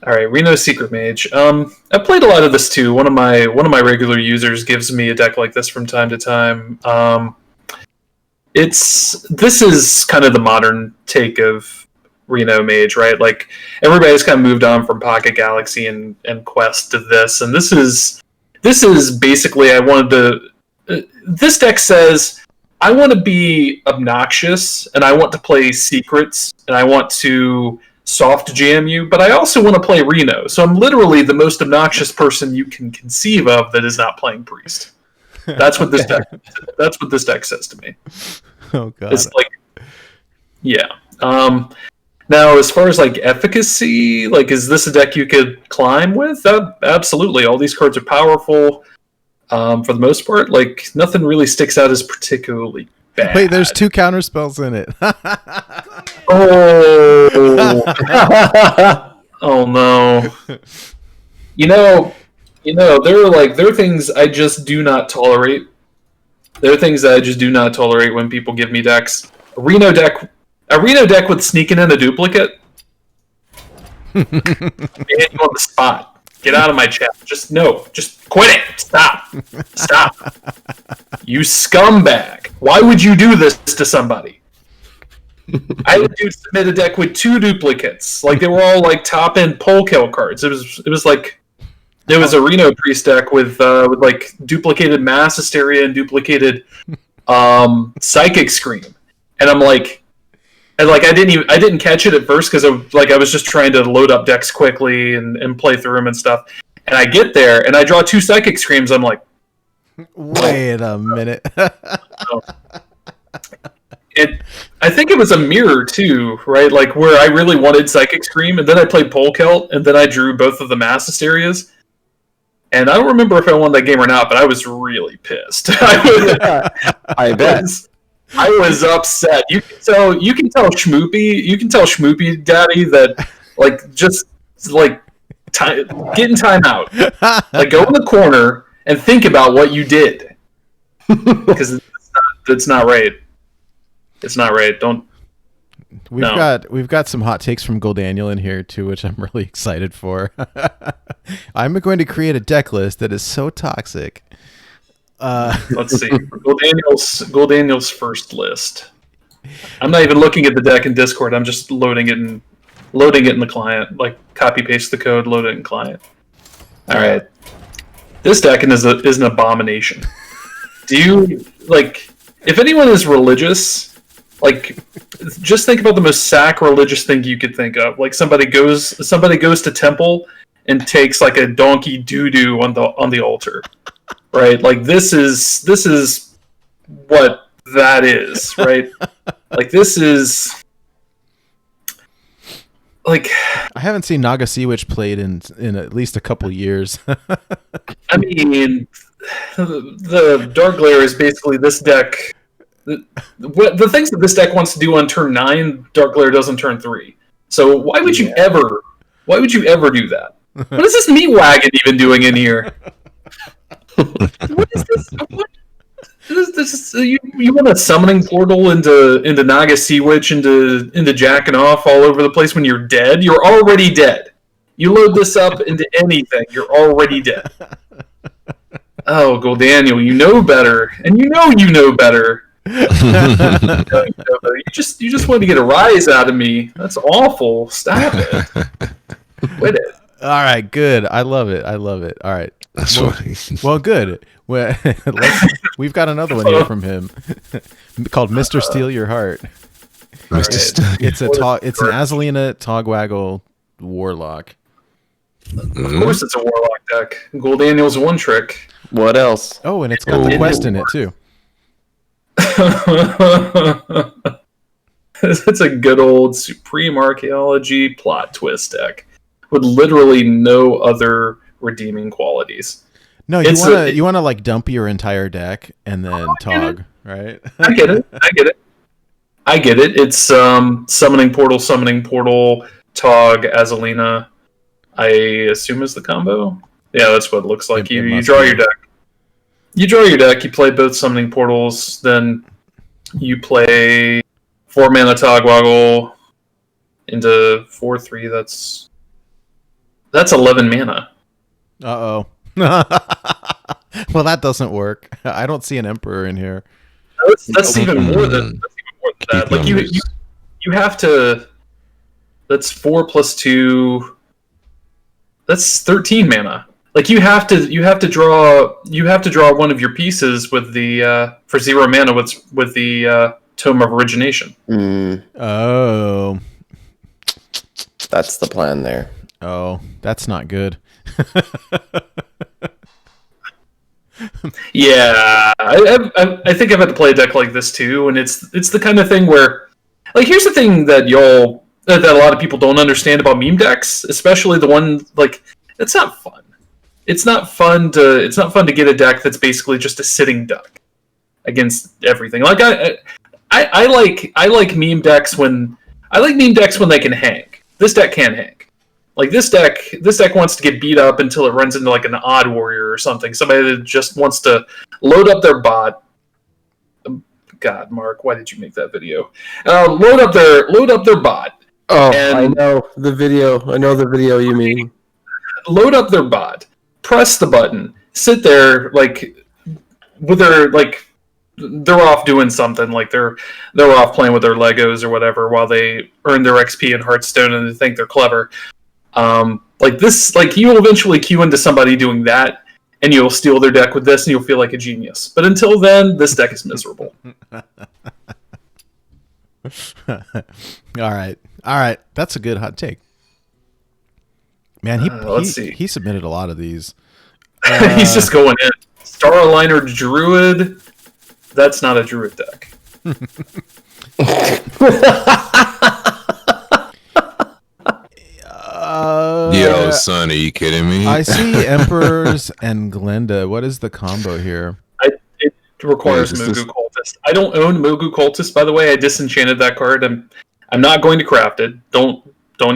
Speaker 6: All right, Reno Secret Mage. I've played a lot of this too. One of my regular users gives me a deck like this from time to time. This is kind of the modern take of Reno Mage, right? Like everybody's kind of moved on from Pocket Galaxy and Quest to this, and this is basically this deck says I want to be obnoxious and I want to play secrets and I want to soft jam you, but I also want to play Reno. So I'm literally the most obnoxious person you can conceive of that is not playing Priest. That's what this deck. That's what this deck says to me.
Speaker 3: Oh god.
Speaker 6: It's like, yeah. Now, as far as like efficacy, like, is this a deck you could climb with? Absolutely. All these cards are powerful. For the most part, like nothing really sticks out as particularly bad.
Speaker 3: Wait, there's 2 counter spells in it.
Speaker 6: Oh. Oh no. You know, there are things I just do not tolerate. There are things that I just do not tolerate when people give me decks. A Reno deck with sneaking in a duplicate. They hit you on the spot. Get out of my chat. Just quit it. Stop. You scumbag. Why would you do this to somebody? I would submit a deck with 2 duplicates. Like they were all like top end pole kill cards. It was like there was a Reno Priest deck with like duplicated Mass Hysteria and duplicated Psychic Scream, and I'm like, I didn't catch it at first because I was just trying to load up decks quickly and play through them and stuff. And I get there and I draw 2 Psychic Screams. I'm like,
Speaker 3: wait a minute.
Speaker 6: I think it was a mirror too, right? Like where I really wanted Psychic Scream, and then I played Polkelt, and then I drew both of the Mass Hysterias. And I don't remember if I won that game or not, but I was really pissed.
Speaker 5: I bet.
Speaker 6: I was upset. You can tell Schmoopy Daddy that like just like get in timeout. Like go in the corner and think about what you did. Because it's not right. It's not right.
Speaker 3: We've got some hot takes from Goldaniel in here too, which I'm really excited for. I'm going to create a deck list that is so toxic.
Speaker 6: Let's see. Goldaniel's first list. I'm not even looking at the deck in Discord. I'm just loading it in the client. Like copy paste the code, load it in client. All right. This deck is an abomination. Do you like? If anyone is religious, like, just think about the most sacrilegious thing you could think of. Like somebody goes to temple and takes like a donkey doo-doo on the altar, right? Like this is what that is, right? Like, this is like,
Speaker 3: I haven't seen Naga Sea Witch played in at least a couple years.
Speaker 6: I mean, the Dark Glare is basically this deck. The things that this deck wants to do on turn 9, Dark Glare does on turn 3. So why would you ever do that? What is this meat wagon even doing in here? What is this? What is this? You want a summoning portal into Naga Sea Witch, into jacking off all over the place when you're dead? You're already dead. You load this up into anything, you're already dead. Oh, Gold Daniel, you know better, and you know better. You just wanted to get a rise out of me. That's awful. Stop it. Quit it.
Speaker 3: All right, good. I love it. All right.
Speaker 4: That's funny.
Speaker 3: Well, good. Well, we've got another one here from him called Mr. Steal Your Heart. It's an Azalina Togwaggle Warlock.
Speaker 6: Of course it's a Warlock deck. Gold Daniel's one trick.
Speaker 5: What else?
Speaker 3: Oh, and it's got the quest in it, too.
Speaker 6: It's a good old Supreme Archaeology plot twist deck with literally no other redeeming qualities.
Speaker 3: No, you want to like dump your entire deck and then Tog, right?
Speaker 6: I get it. It's summoning portal, Tog, Azalina. I assume is the combo. Yeah, that's what it looks like. You draw your deck. You play both summoning portals, then you play 4 mana Togwaggle into 4/3. That's 11 mana.
Speaker 3: Uh-oh. Well, that doesn't work. I don't see an Emperor in here.
Speaker 6: That's even more than that. Like you have to. That's 4 + 2. That's 13 mana. Like you have to draw one of your pieces with the for 0 mana with the Tome of Origination.
Speaker 3: Oh,
Speaker 5: that's the plan there.
Speaker 3: Oh, that's not good.
Speaker 6: Yeah, I think I've had to play a deck like this too, and it's the kind of thing where, like, here's the thing that that a lot of people don't understand about meme decks, especially the one like it's not fun. It's not fun to get a deck that's basically just a sitting duck against everything. Like I like meme decks when they can hang. This deck can't hang. Like this deck wants to get beat up until it runs into like an odd warrior or something. Somebody that just wants to load up their bot. God, Mark, why did you make that video? Load up their bot.
Speaker 5: Oh, I know the video you mean.
Speaker 6: Load up their bot. Press the button. Sit there like with their like they're off doing something, like they're off playing with their Legos or whatever while they earn their XP in Hearthstone and they think they're clever. Like this, like you will eventually queue into somebody doing that, and you'll steal their deck with this, and you'll feel like a genius. But until then, this deck is miserable.
Speaker 3: All right, that's a good hot take. Man, he submitted a lot of these.
Speaker 6: He's just going in. Star Aligner Druid. That's not a Druid deck.
Speaker 4: Yo, son, are you kidding me?
Speaker 3: I see Emperors and Glenda. What is the combo here?
Speaker 6: It requires Mogu Cultist. I don't own Mogu Cultist, by the way. I disenchanted that card. I'm not going to craft it. Don't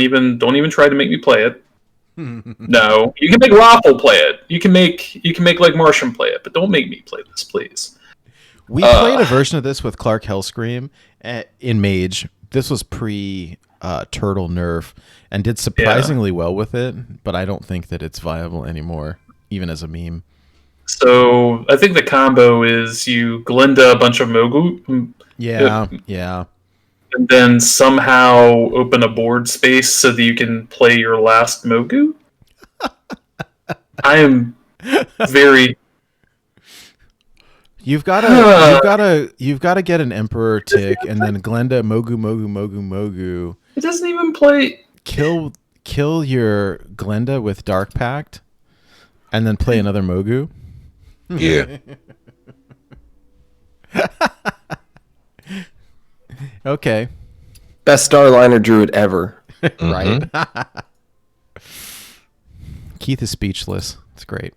Speaker 6: even try to make me play it. No, you can make Raffle play it. You can make like Martian play it, but don't make me play this, please.
Speaker 3: We played a version of this with Clark Hellscream in Mage. This was pre Turtle nerf and did surprisingly well with it, but I don't think that it's viable anymore, even as a meme.
Speaker 6: So I think the combo is you Glinda a bunch of Mogu.
Speaker 3: Yeah.
Speaker 6: And then somehow open a board space so that you can play your last Mogu. I am very.
Speaker 3: You've got to get an Emperor tick and then Glenda Mogu.
Speaker 6: It doesn't even play.
Speaker 3: Kill your Glenda with Dark Pact, and then play another Mogu.
Speaker 4: Yeah.
Speaker 3: Okay.
Speaker 5: Best Starliner Druid ever.
Speaker 3: Right. Keith is speechless. It's great.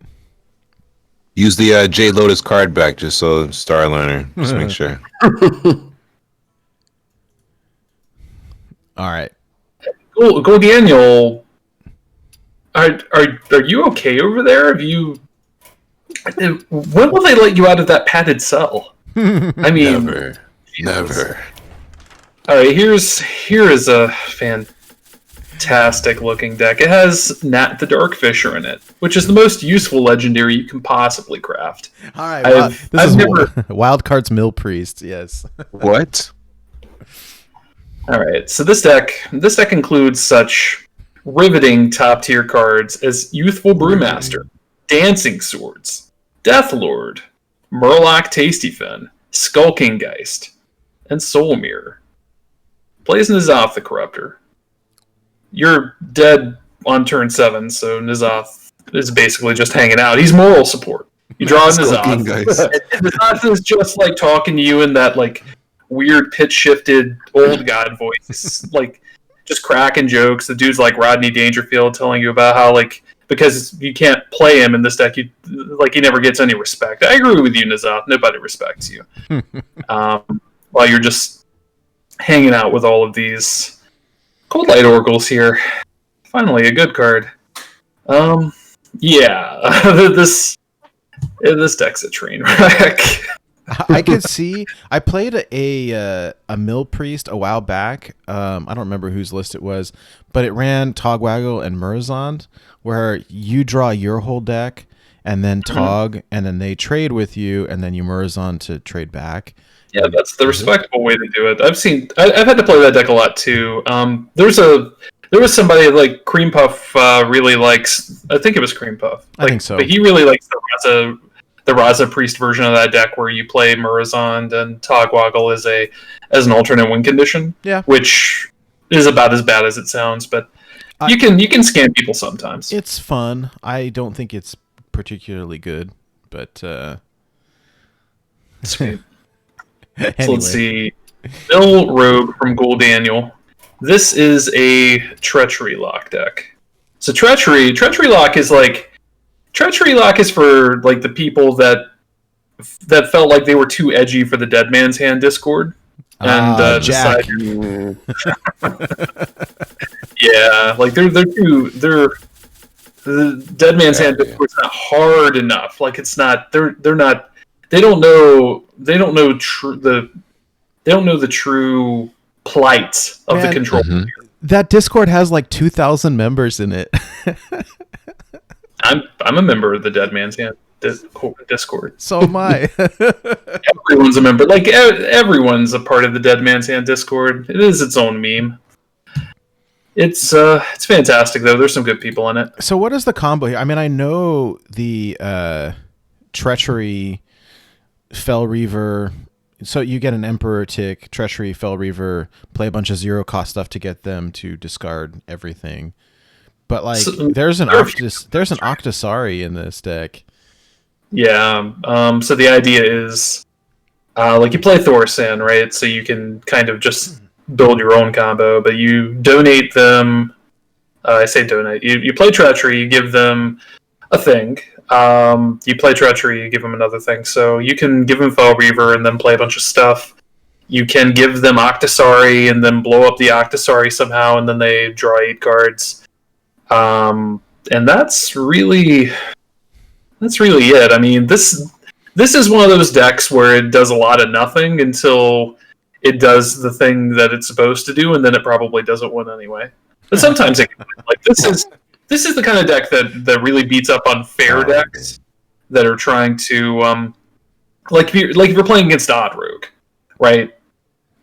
Speaker 4: Use the J Lotus card back just so Starliner. Just make sure.
Speaker 3: All right.
Speaker 6: Go Daniel. Are you okay over there? Have you? When will they let you out of that padded cell? I mean,
Speaker 4: Never.
Speaker 6: All right, here is a fantastic looking deck. It has Nat the Dark Fisher in it, which is the most useful legendary you can possibly craft.
Speaker 3: All right.
Speaker 6: I've never.
Speaker 3: Wild Cards Mill Priest. Yes.
Speaker 4: What?
Speaker 6: All right, so this deck includes such riveting top tier cards as Youthful Brewmaster, Dancing Swords, Deathlord, Murloc Tastyfin, Skulking Geist, and Soul Mirror. Plays N'Zoth the Corruptor. You're dead on turn 7, so N'Zoth is basically just hanging out. He's moral support. You draw N'Zoth. N'Zoth is just like talking to you in that like weird pitch shifted old god voice, like just cracking jokes. The dude's like Rodney Dangerfield telling you about how like because you can't play him in this deck, he never gets any respect. I agree with you, N'Zoth. Nobody respects you. While you're just hanging out with all of these Cold Light Oracles here. Finally, a good card. This deck's a train wreck.
Speaker 3: I could see. I played a Mill Priest a while back. I don't remember whose list it was, but it ran Togwaggle and Murazond, where you draw your whole deck, and then Tog, and then they trade with you, and then you Murazond to trade back.
Speaker 6: Yeah, that's the respectable way to do it. I've had to play that deck a lot too. There was somebody like Cream Puff really likes. I think it was Cream Puff.
Speaker 3: I think so.
Speaker 6: But he really likes the Raza Priest version of that deck, where you play Murazond and Togwaggle as an alternate win condition.
Speaker 3: Yeah,
Speaker 6: which is about as bad as it sounds, but you can scam people sometimes.
Speaker 3: It's fun. I don't think it's particularly good, but
Speaker 6: Sweet.
Speaker 3: Anyway.
Speaker 6: So let's see. Bill Rogue from Gold Daniel. This is a Treachery Lock deck. So Treachery Lock is for like the people that felt like they were too edgy for the Dead Man's Hand Discord. And
Speaker 3: Jack.
Speaker 6: Yeah, like they're the Dead Man's Hand Discord's not hard enough. Like it's not they don't know the true plight of the control.
Speaker 3: That Discord has like 2,000 members in it.
Speaker 6: I'm a member of the Dead Man's Hand Discord.
Speaker 3: So am I.
Speaker 6: Everyone's a member. Like everyone's a part of the Dead Man's Hand Discord. It is its own meme. It's fantastic though. There's some good people in it.
Speaker 3: So what is the combo here? I mean, I know the Treachery, Fell Reaver. So you get an Emperor tick, Treachery, Fell Reaver, play a bunch of 0-cost stuff to get them to discard everything. But like, there's an Octosari in this deck.
Speaker 6: Yeah. So the idea is, like you play Thorsan, right? So you can kind of just build your own combo, but you donate them. I say donate. You play Treachery, you give them a thing. You play Treachery, you give them another thing. So you can give them Fell Reaver and then play a bunch of stuff. You can give them Octosari and then blow up the Octosari somehow, and then they draw 8 cards. And that's really it. I mean, this is one of those decks where it does a lot of nothing until it does the thing that it's supposed to do, and then it probably doesn't win anyway. But sometimes it can win. Like this is the kind of deck that really beats up on fair decks that are trying to like if you're playing against Odd Rogue, right?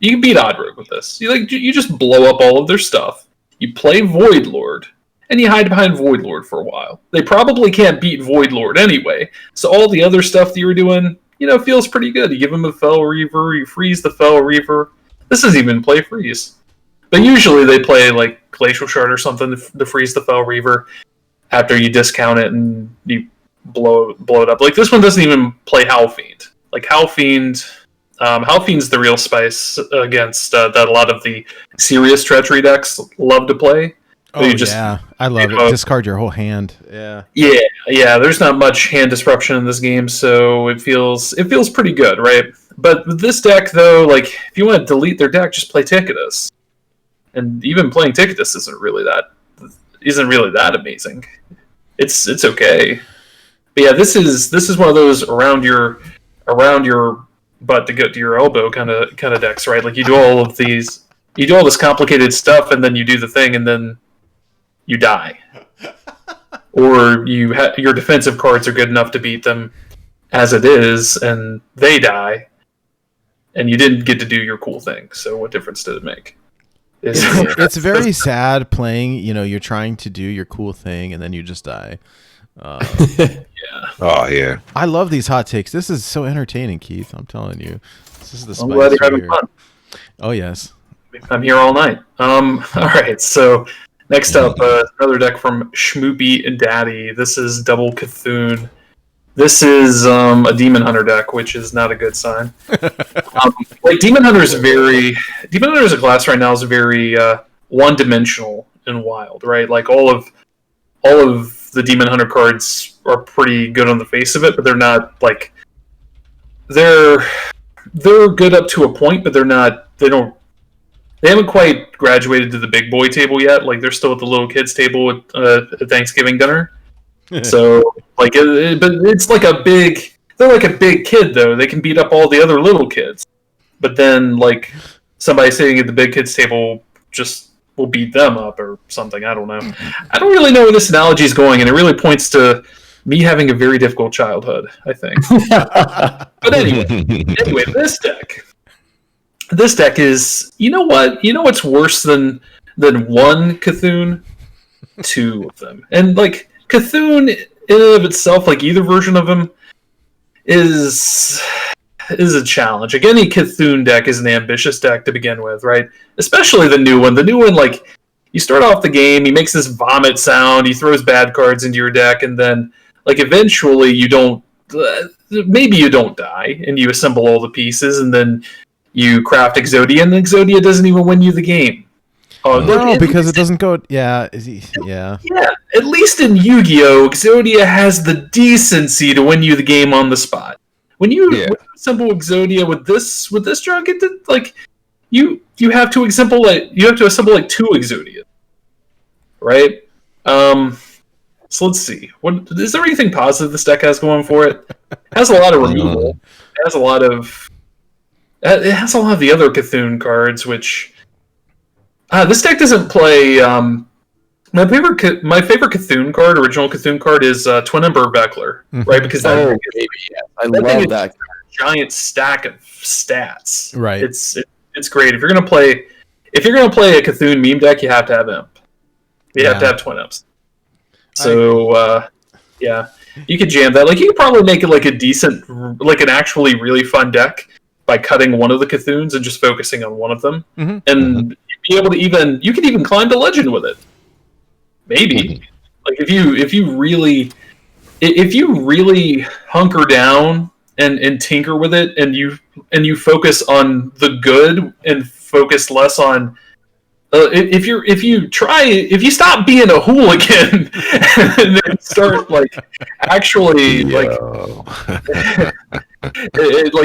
Speaker 6: You can beat Odd Rogue with this. You just blow up all of their stuff. You play Void Lord, and you hide behind Void Lord for a while. They probably can't beat Void Lord anyway, so all the other stuff that you were doing, feels pretty good. You give them a Fell Reaver, you freeze the Fell Reaver. This is even play freeze. But usually they play like Glacial Shard or something to freeze the Fell Reaver after you discount it and you blow it up. Like this one doesn't even play Howl Fiend. Like Howl Fiend Halfine's the real spice against that a lot of the serious treachery decks love to play.
Speaker 3: Oh, yeah. I love it. Discard your whole hand. Yeah.
Speaker 6: Yeah. There's not much hand disruption in this game, so it feels pretty good, right? But with this deck, though, like, if you want to delete their deck, just play Ticketus. And even playing Ticketus isn't really that amazing. It's okay. But yeah, this is one of those around your butt to get to your elbow kind of decks, right? Like, you do all this complicated stuff, and then you do the thing, and then you die. Or your defensive cards are good enough to beat them as it is, and they die, and you didn't get to do your cool thing. So what difference did it make?
Speaker 3: It's very sad playing, you're trying to do your cool thing, and then you just die.
Speaker 6: Yeah.
Speaker 4: Oh, yeah.
Speaker 3: I love these hot takes. This is so entertaining, Keith. I'm telling you. This is the spice.
Speaker 6: I'm glad you're having fun.
Speaker 3: Oh, yes.
Speaker 6: I'm here all night. All right, so next up, another deck from Schmoopy and Daddy. This is Double Cthulhu. This is a Demon Hunter deck, which is not a good sign. Demon Hunter's a class right now is very one-dimensional and wild, right? Like all of the Demon Hunter cards are pretty good on the face of it, but they're not like they're good up to a point, but they haven't quite graduated to the big boy table yet. Like, they're still at the little kids table at Thanksgiving dinner. So, like, but it's like they're like a big kid, though. They can beat up all the other little kids. But then, like, somebody sitting at the big kids table just will beat them up or something. I don't know. I don't really know where this analogy is going, and it really points to me having a very difficult childhood, I think. But anyway, this deck. This deck is, you know what's worse than one Cthulhu? Two of them. And, like, Cthulhu in and of itself, like, either version of him is a challenge. Like, any Cthulhu deck is an ambitious deck to begin with, right? Especially the new one. The new one, like, you start off the game, he makes this vomit sound, he throws bad cards into your deck, and then, like, eventually maybe you don't die, and you assemble all the pieces, and then you craft Exodia, and Exodia doesn't even win you the game.
Speaker 3: No, because it doesn't go... Yeah.
Speaker 6: Yeah, at least in Yu-Gi-Oh!, Exodia has the decency to win you the game on the spot. When you assemble Exodia with this junk, you have to assemble like 2 Exodia. Right? So let's see. Is there anything positive this deck has going for it? It has a lot of removal. It has a lot of the other Cthulhu cards, which this deck doesn't play. My favorite Cthulhu card, original Cthulhu card, is Twin Emperor Veckler, right? Because I love that giant stack of stats.
Speaker 3: Right.
Speaker 6: It's great. If you're gonna play a Cthulhu meme deck, you have to have Imp. You have to have Twin Imps. So you could jam that. Like, you could probably make it like a decent, like an actually really fun deck by cutting one of the Cthulhu's and just focusing on one of them, and you'd be able to you could even climb to Legend with it. Maybe, like if you really hunker down and tinker with it, and you focus on the good and focus less on. If you stop being a hooligan and then start actually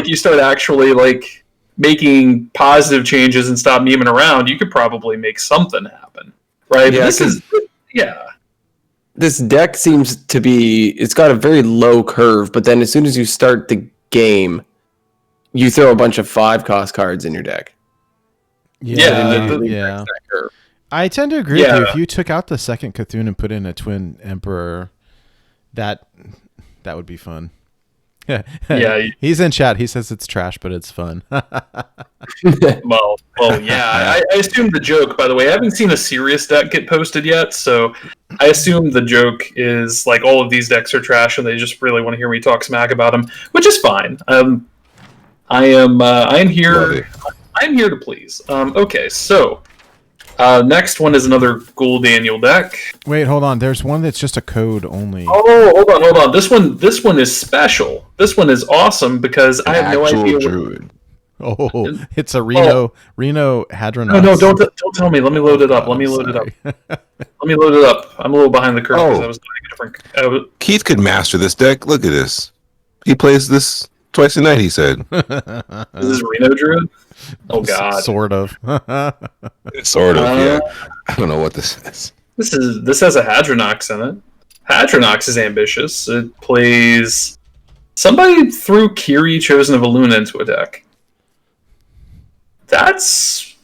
Speaker 6: you start actually making positive changes and stop memeing around, you could probably make something happen, right?
Speaker 5: Yeah, this deck seems to be, it's got a very low curve, but then as soon as you start the game, you throw a bunch of 5-cost cards in your deck.
Speaker 3: Yeah. I tend to agree with you. If you took out the second Cthulhu and put in a Twin Emperor, that would be fun. Yeah, he's in chat. He says it's trash, but it's fun.
Speaker 6: well, yeah. I assume the joke. By the way, I haven't seen a serious deck get posted yet, so I assume the joke is like all of these decks are trash, and they just really want to hear me talk smack about them, which is fine. I am here. I'm here to please. Okay, so next one is another Ghoul Daniel deck.
Speaker 3: Wait, hold on. There's one that's just a code only.
Speaker 6: Oh, hold on. This one is special. This one is awesome because I have no idea.
Speaker 4: Druid.
Speaker 3: Oh, it's a Reno Hadronauts.
Speaker 6: No, don't tell me. Let me load it up. Let me load it up. Let me load it up. I'm a little behind the curve because I was doing a different.
Speaker 4: Keith could master this deck. Look at this. He plays this twice a night, he said.
Speaker 6: Is this Reno Druid? Oh, God.
Speaker 3: Sort of.
Speaker 4: Sort of, yeah. I don't know what this is.
Speaker 6: This has a Hadronox in it. Hadronox is ambitious. It plays... Somebody threw Kiri, Chosen of Aluna into a deck. That's...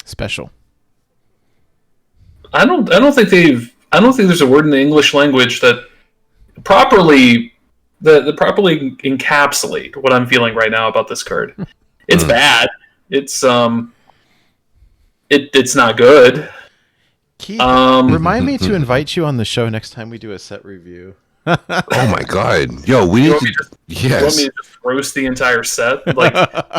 Speaker 3: special.
Speaker 6: I don't think there's a word in the English language that properly encapsulate what I'm feeling right now about this card. It's bad. It's it's not good.
Speaker 3: Keith, remind me to invite you on the show next time we do a set review.
Speaker 4: Oh my God. Yo, we need to...
Speaker 6: You want me to just roast the entire set? Like,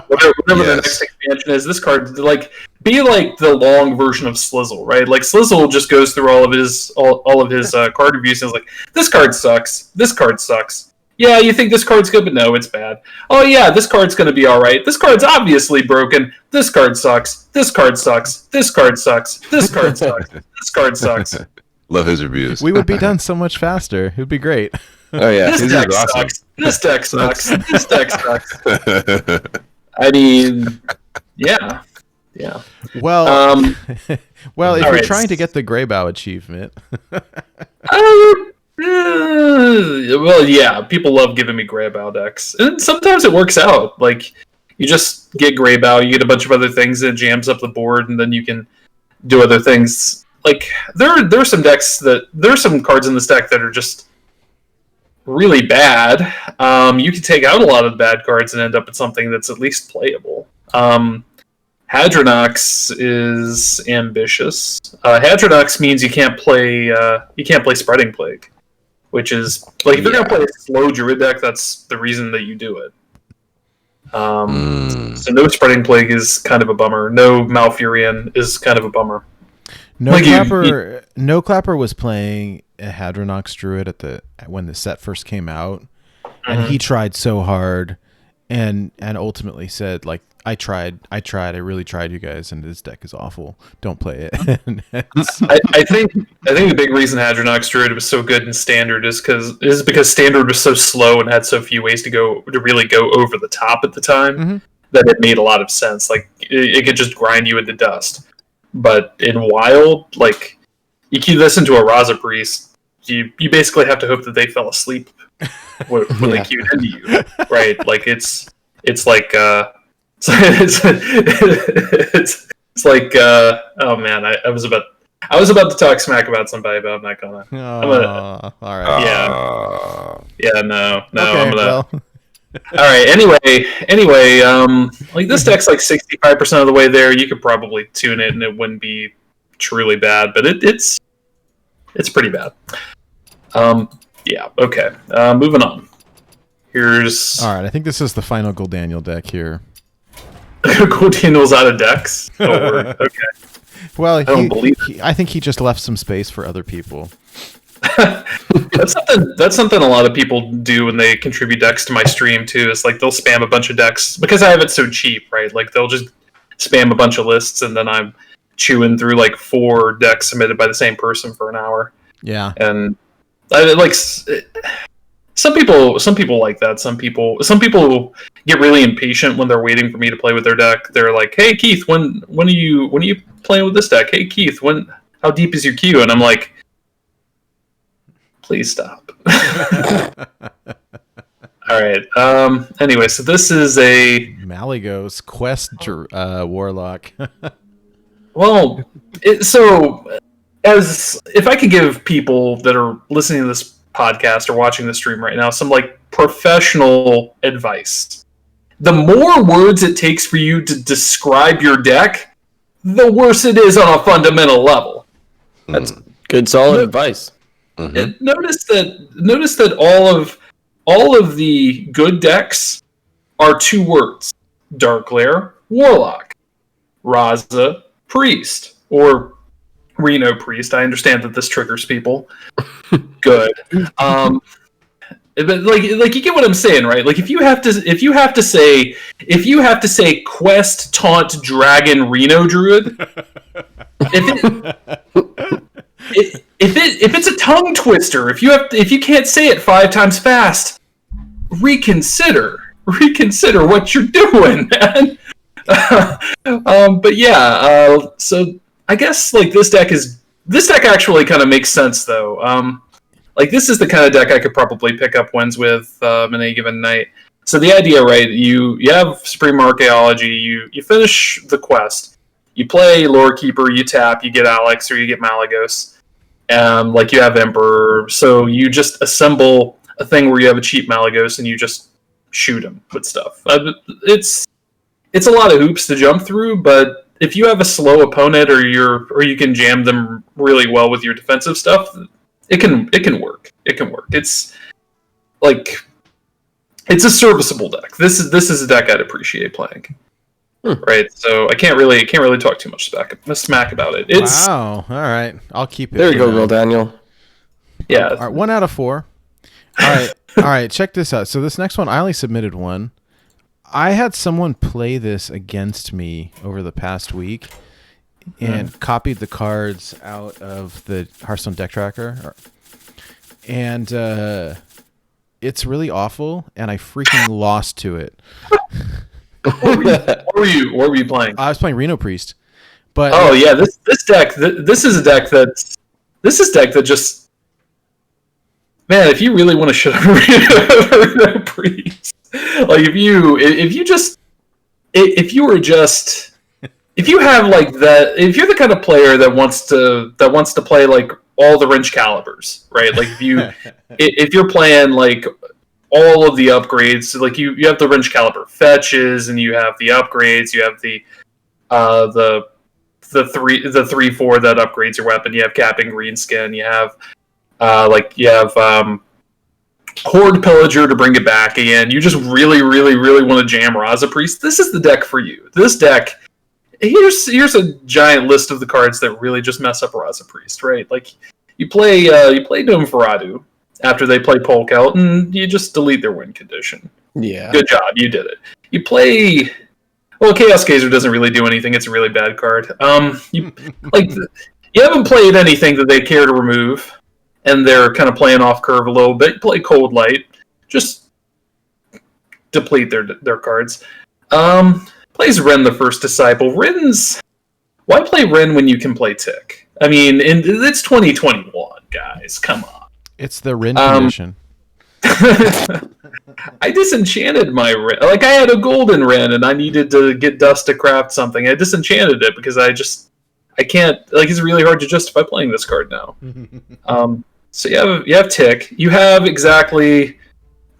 Speaker 6: whatever the next expansion is, this card, like, be like the long version of Slizzle, right? Like, Slizzle just goes through all of his card reviews and is like, this card sucks. This card sucks. Yeah, you think this card's good, but no, it's bad. Oh yeah, this card's going to be all right. This card's obviously broken. This card sucks. This card sucks. This card sucks. This card sucks. This card sucks.
Speaker 4: Love his reviews.
Speaker 3: We would be done so much faster. It would be great.
Speaker 4: Oh yeah,
Speaker 6: this deck sucks. This deck sucks. This deck sucks. I mean, yeah.
Speaker 3: Well, if you're trying to get the Greybow achievement.
Speaker 6: Well, yeah, people love giving me Greybow decks, and sometimes it works out. Like, you just get Greybow, you get a bunch of other things, and it jams up the board, and then you can do other things. Like, there are some cards in this deck that are just really bad. You can take out a lot of the bad cards and end up with something that's at least playable. Hadronox is ambitious. Hadronox means you can't play Spreading Plague, which is like if you're gonna play a slow Druid deck, that's the reason that you do it. So no Spreading Plague is kind of a bummer. No Malfurion is kind of a bummer.
Speaker 3: No Clapper was playing a Hadronox Druid when the set first came out, and he tried so hard, and ultimately said, like, I really tried, you guys, and this deck is awful. Don't play it.
Speaker 6: I think the big reason Hadronox Druid was so good in Standard is because Standard was so slow and had so few ways to really go over the top at the time that it made a lot of sense. Like, it could just grind you into dust. But in Wild, like, you can listen to a Raza Priest, you basically have to hope that they fell asleep when they queued into you, right? Like, it's like oh man, I was about to talk smack about somebody, but I'm not gonna.
Speaker 3: All right.
Speaker 6: No.
Speaker 3: Okay,
Speaker 6: I'm gonna.
Speaker 3: well.
Speaker 6: All right. Anyway, like, this deck's like 65% of the way there. You could probably tune it, and it wouldn't be truly bad, but it's pretty bad. Yeah. Okay. Moving on. Here's.
Speaker 3: All right. I think this is the final Goldaniel deck here.
Speaker 6: Goldaniel's out of decks. Oh, word. Okay.
Speaker 3: Well,
Speaker 6: I don't believe it.
Speaker 3: I think he just left some space for other people.
Speaker 6: That's something a lot of people do when they contribute decks to my stream too. It's like they'll spam a bunch of decks because I have it so cheap, right? Like, they'll just spam a bunch of lists, and then I'm chewing through like 4 decks submitted by the same person for an hour.
Speaker 3: Yeah,
Speaker 6: and some people like that. Some people get really impatient when they're waiting for me to play with their deck. They're like, "Hey Keith, when are you playing with this deck? Hey Keith, how deep is your queue?" And I'm like, please stop. All right. Anyway, so this is a
Speaker 3: Malygos Quest Warlock.
Speaker 6: Well, so as if I could give people that are listening to this podcast or watching the stream right now some like professional advice, the more words it takes for you to describe your deck, the worse it is on a fundamental level.
Speaker 5: That's good, solid advice.
Speaker 6: And notice that all of the good decks are 2 words: Darkglare, Warlock, Raza, Priest, or Reno Priest. I understand that this triggers people. Good. But like you get what I'm saying, right? Like if you have to say quest taunt dragon Reno druid, if it's a tongue twister, if you can't say it 5 times fast, reconsider what you're doing, man. But yeah, so I guess like this deck actually kind of makes sense though. Like this is the kind of deck I could probably pick up wins with in any given night. So the idea, right? You have Supreme Archaeology, you finish the quest, you play Lore Keeper, you tap, you get Alex or you get Malagos. Like you have Emperor, so you just assemble a thing where you have a cheap Malagos and you just shoot him with stuff. It's a lot of hoops to jump through, but if you have a slow opponent or you can jam them really well with your defensive stuff, it can work. It can work. It's like it's a serviceable deck. This is a deck I'd appreciate playing. Right, so I can't really talk too much smack about it. It's
Speaker 3: wow. All right, I'll keep it.
Speaker 5: There you go, Will Daniel.
Speaker 6: Yeah.
Speaker 3: All right, 1 out of 4. All right. Check this out. So this next one, I only submitted one. I had someone play this against me over the past week and copied the cards out of the Hearthstone deck tracker, and it's really awful. And I freaking lost to it.
Speaker 6: What were you playing?
Speaker 3: I was playing Reno Priest, but
Speaker 6: yeah, this deck is a deck that just, man, if you really want to shut up Reno Priest, like if you have like that, if you're the kind of player that wants to play like all the wrench calibers, right? Like if you're playing like all of the upgrades, like you have the wrench caliber fetches, and you have the upgrades, you have the 3/4 that upgrades your weapon, you have capping green skin, you have Horde Pillager to bring it back again. You just really want to jam Raza Priest. This is the deck for you. This deck, here's a giant list of the cards that really just mess up Raza Priest, right? Like you play Doom Faradu after they play Polk out, and you just delete their win condition.
Speaker 5: Yeah.
Speaker 6: Good job, you did it. You play... Well, Chaos Gazer doesn't really do anything. It's a really bad card. You haven't played anything that they care to remove, and they're kind of playing off curve a little bit. You play Cold Light. Just deplete their cards. Plays Ren the First Disciple. Why play Ren when you can play Tick? I mean, it's 2021, guys. Come on.
Speaker 3: it's the Rin condition.
Speaker 6: I disenchanted my Ren. Like, I had a golden Ren, and I needed to get dust to craft something. I disenchanted it because I can't, like, it's really hard to justify playing this card now. So you have Tick. You have exactly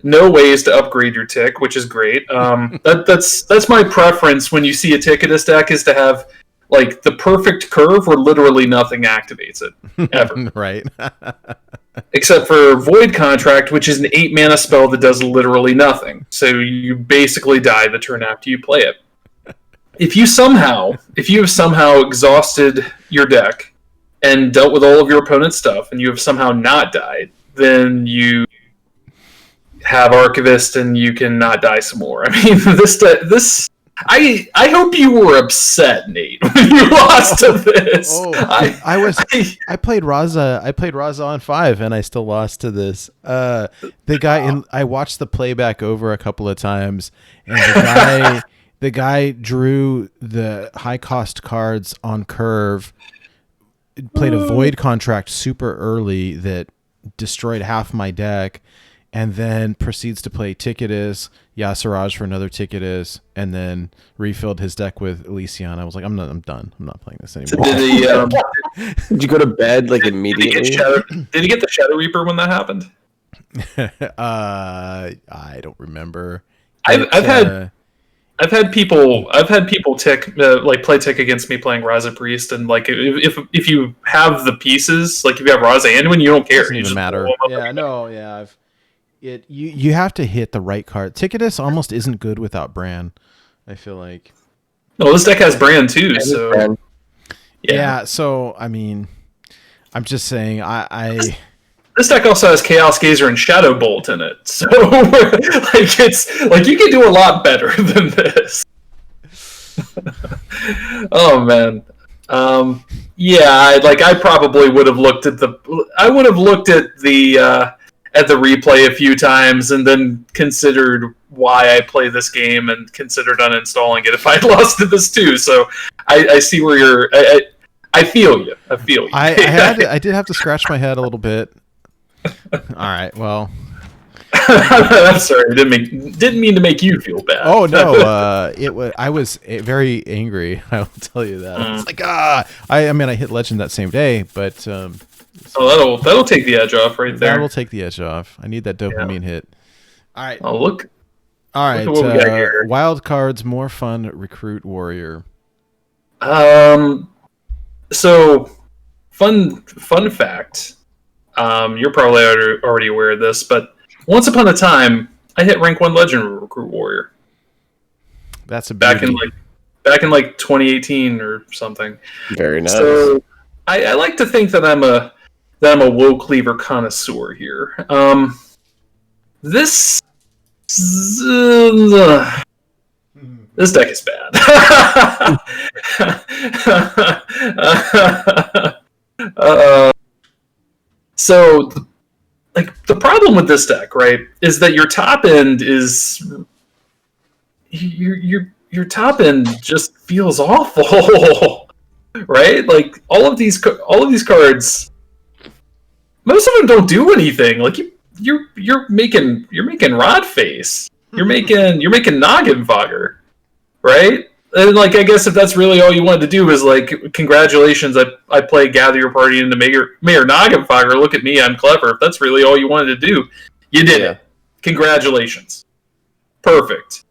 Speaker 6: no ways to upgrade your Tick, which is great. That's my preference when you see a Tick in this deck, is to have like the perfect curve where literally nothing activates it ever.
Speaker 3: Right.
Speaker 6: Except for Void Contract, which is an 8 mana spell that does literally nothing. So you basically die the turn after you play it. If you have somehow exhausted your deck and dealt with all of your opponent's stuff, and you have somehow not died, then you have Archivist and you can not die some more. I mean, I hope you were upset, Nate, when you lost to this.
Speaker 3: Oh, I played Raza. I played Raza on 5, and I still lost to this. I watched the playback over a couple of times, and the guy drew the high cost cards on curve, played a Void Contract super early that destroyed half my deck, and then proceeds to play Ticketus, Yasiraj for another Ticketus, and then refilled his deck with Elysian. I was like, I'm done. I'm not playing this anymore.
Speaker 5: So did you go to bed like immediately?
Speaker 6: Did he get the Shadow Reaper when that happened?
Speaker 3: I don't remember.
Speaker 6: I've had people tick play Tick against me playing Raza Priest, and like if you have the pieces, like if you have Raza Anduin, you don't care.
Speaker 3: Doesn't even matter. Yeah, no, yeah. You have to hit the right card. Ticketus almost isn't good without Bran, I feel like.
Speaker 6: No, this deck has Bran too, so
Speaker 3: yeah. So I mean, I'm just saying, I
Speaker 6: this deck also has Chaos Gazer and Shadow Bolt in it, so like it's like you can do a lot better than this. Oh man, yeah, I probably would have looked at the replay a few times and then considered why I play this game and considered uninstalling it if I'd lost to this too. So I see where you're. I feel you. I feel you.
Speaker 3: I did have to scratch my head a little bit. All right. Well,
Speaker 6: I'm sorry. Didn't mean to make you feel bad.
Speaker 3: Oh no. I was very angry. I will tell you that. It's like I mean, I hit legend that same day, but
Speaker 6: that'll take the edge off right there.
Speaker 3: That will take the edge off. I need that dopamine hit. All right.
Speaker 6: Oh look.
Speaker 3: All right.
Speaker 6: Look at what we got here.
Speaker 3: Wild cards, more fun. Recruit warrior.
Speaker 6: So fun fact. You're probably already aware of this, but once upon a time, I hit rank 1 Legendary Recruit Warrior.
Speaker 3: That's a beauty.
Speaker 6: back in like 2018 or something.
Speaker 5: Very nice.
Speaker 6: So I like to think that I'm a woe cleaver connoisseur here. This deck is bad. So, the problem with this deck, right, is that your top end is your top end just feels awful, right? Like all of these cards, most of them don't do anything. Like you're making Rod Face, you're making Noggin Fogger, right? And like, I guess if that's really all you wanted to do is like, congratulations, I play Gather Your Party into Mayor Noggin Fogger. Look at me, I'm clever. If that's really all you wanted to do, you did it. Congratulations. Perfect.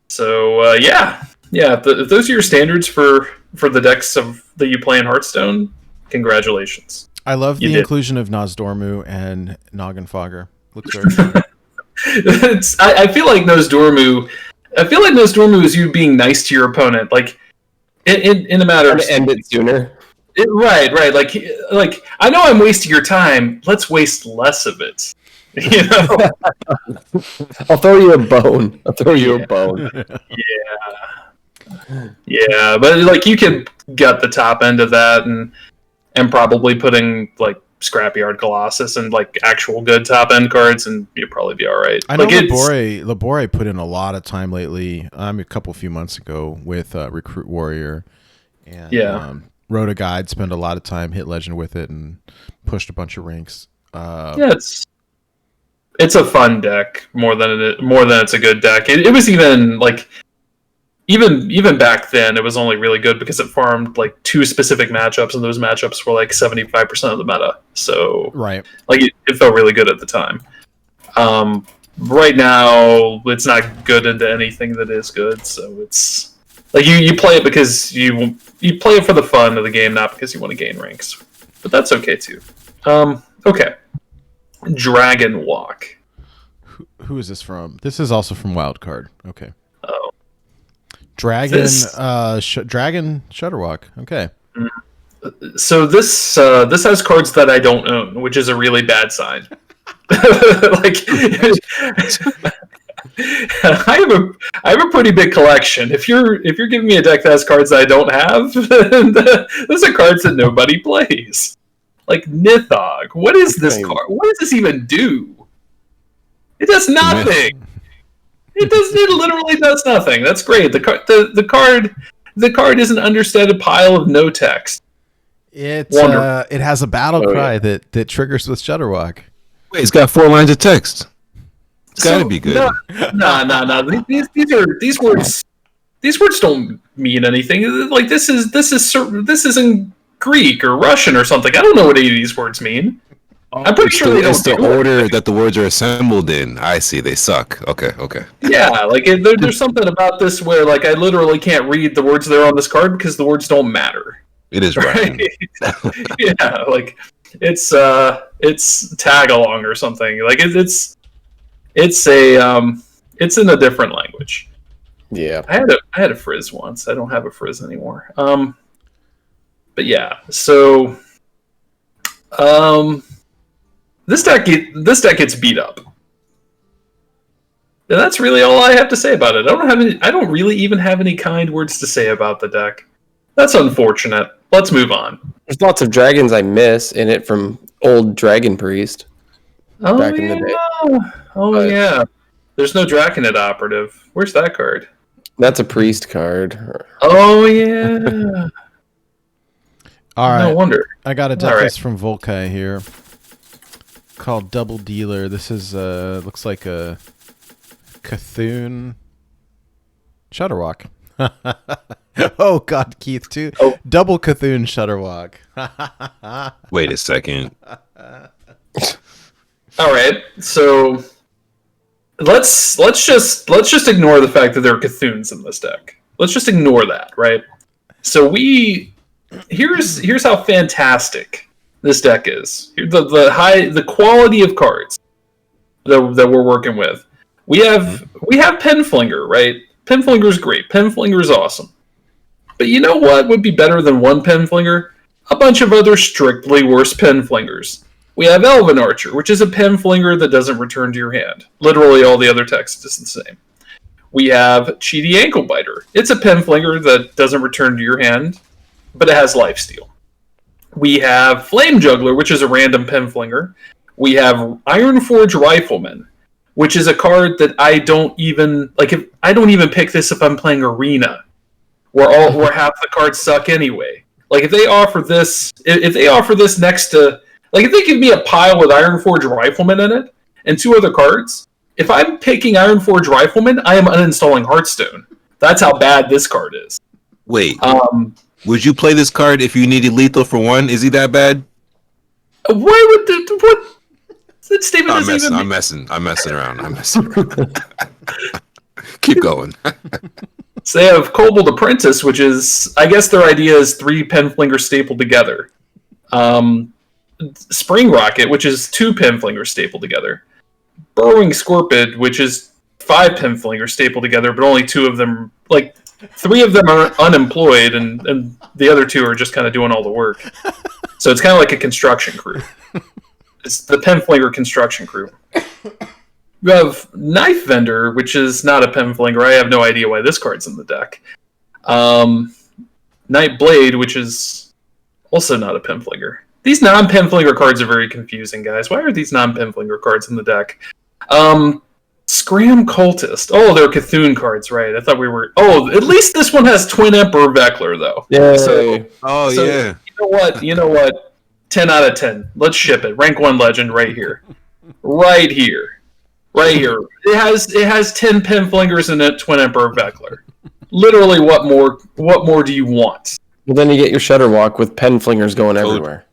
Speaker 6: So yeah. If those are your standards for the decks that you play in Hearthstone, congratulations.
Speaker 3: I love the inclusion of Nozdormu and Noggin Fogger. Looks very good.
Speaker 6: I feel like Nozdormu is you being nice to your opponent, like in a matter of
Speaker 5: end it sooner.
Speaker 6: Right. Like I know I'm wasting your time. Let's waste less of it. You know.
Speaker 5: I'll throw you a bone.
Speaker 6: Yeah, but like you could get the top end of that and probably putting like Scrapyard Colossus and like actual good top end cards, and you'd probably be all right.
Speaker 3: I know Labore put in a lot of time lately. A few months ago with Recruit Warrior, and wrote a guide, spent a lot of time, hit legend with it, and pushed a bunch of ranks.
Speaker 6: It's a fun deck more than it's a good deck. It was even like. Even back then, it was only really good because it farmed like 2 specific matchups, and those matchups were like 75% of the meta. So,
Speaker 3: right,
Speaker 6: like it felt really good at the time. Right now, it's not good into anything that is good. So it's like you play it because you play it for the fun of the game, not because you want to gain ranks. But that's okay too. Okay, Dragon Walk.
Speaker 3: Who is this from? This is also from Wildcard. Okay.
Speaker 6: Oh.
Speaker 3: Dragon Shutterwalk. Okay.
Speaker 6: So this has cards that I don't own, which is a really bad sign. Like, I have a pretty big collection. If you're giving me a deck that has cards that I don't have, those are cards that nobody plays. Like Nithog. What is this card? What does this even do? It does nothing. It literally does nothing. That's great. The card is an understated pile of no text.
Speaker 3: It has a battle cry that triggers with Shutterwalk.
Speaker 4: Wait, it's got 4 lines of text. It's got to be good.
Speaker 6: No. These words don't mean anything. Like this is in Greek or Russian or something. I don't know what any of these words mean. I'm pretty sure they don't.
Speaker 4: It's the order that the words are assembled in. I see. They suck. Okay.
Speaker 6: Yeah, like there's something about this where like I literally can't read the words that are on this card because the words don't matter.
Speaker 4: It is right.
Speaker 6: Yeah, like it's tag along or something. Like it's in a different language.
Speaker 5: Yeah.
Speaker 6: I had a frizz once. I don't have a frizz anymore. But yeah, so This deck gets beat up. And that's really all I have to say about it. I don't really even have any kind words to say about the deck. That's unfortunate. Let's move on.
Speaker 5: There's lots of dragons I miss in it from old Dragon Priest. Back in the day.
Speaker 6: Yeah. There's no Draconid operative. Where's that card?
Speaker 5: That's a priest card.
Speaker 6: Oh yeah.
Speaker 3: All right.
Speaker 6: No wonder.
Speaker 3: I got a deck
Speaker 6: All right.
Speaker 3: list from Volkai here called Double Dealer. This is looks like a Cthulhu Shutterwalk. Oh God, Keith too.
Speaker 6: Oh.
Speaker 3: Double Cthulhu Shutterwalk.
Speaker 4: Wait a second.
Speaker 6: All right. So let's just ignore the fact that there are Cthuns in this deck. Let's just ignore that, right? So here's how fantastic this deck is. The quality of cards that we're working with. We have Penflinger, right? Penflinger's great. Penflinger's awesome. But you know what would be better than one Penflinger? A bunch of other strictly worse Penflingers. We have Elven Archer, which is a Penflinger that doesn't return to your hand. Literally all the other text is the same. We have Cheaty Anklebiter. It's a Penflinger that doesn't return to your hand, but it has lifesteal. We have Flame Juggler, which is a random Penflinger. We have Ironforge Rifleman, which is a card that I don't even pick this if I'm playing Arena, where half the cards suck anyway. Like if they offer this next to, like if they give me a pile with Ironforge Rifleman in it and two other cards, if I'm picking Ironforge Rifleman, I am uninstalling Hearthstone. That's how bad this card is.
Speaker 4: Wait. Would you play this card if you needed lethal for one? Is he that bad?
Speaker 6: Why would what? That statement
Speaker 4: I'm
Speaker 6: doesn't
Speaker 4: messing.
Speaker 6: even.
Speaker 4: I'm messing around. Keep going.
Speaker 6: So they have Kobold Apprentice, which is, I guess their idea is 3 Penflingers stapled together. Spring Rocket, which is 2 Penflingers stapled together. Burrowing Scorpid, which is 5 Penflingers stapled together, but only 2 of them, 3 of them are unemployed, and the other 2 are just kind of doing all the work. So it's kind of like a construction crew. It's the Penflinger construction crew. You have Knife Vendor, which is not a Penflinger. I have no idea why this card's in the deck. Night Blade, which is also not a Penflinger. These non-Penflinger cards are very confusing, guys. Why are these non-Penflinger cards in the deck? Scram Cultist. Oh, they're Cthulhu cards, right? I thought we were... Oh, at least this one has Twin Emperor Vekler, though.
Speaker 5: Yeah.
Speaker 4: Yeah.
Speaker 6: You know what? 10 out of 10. Let's ship it. Rank 1 legend right here. Right here. It has 10 Penflingers in it, Twin Emperor Vekler. Literally, what more do you want?
Speaker 5: Well, then you get your Shutterwalk with Penflingers going everywhere.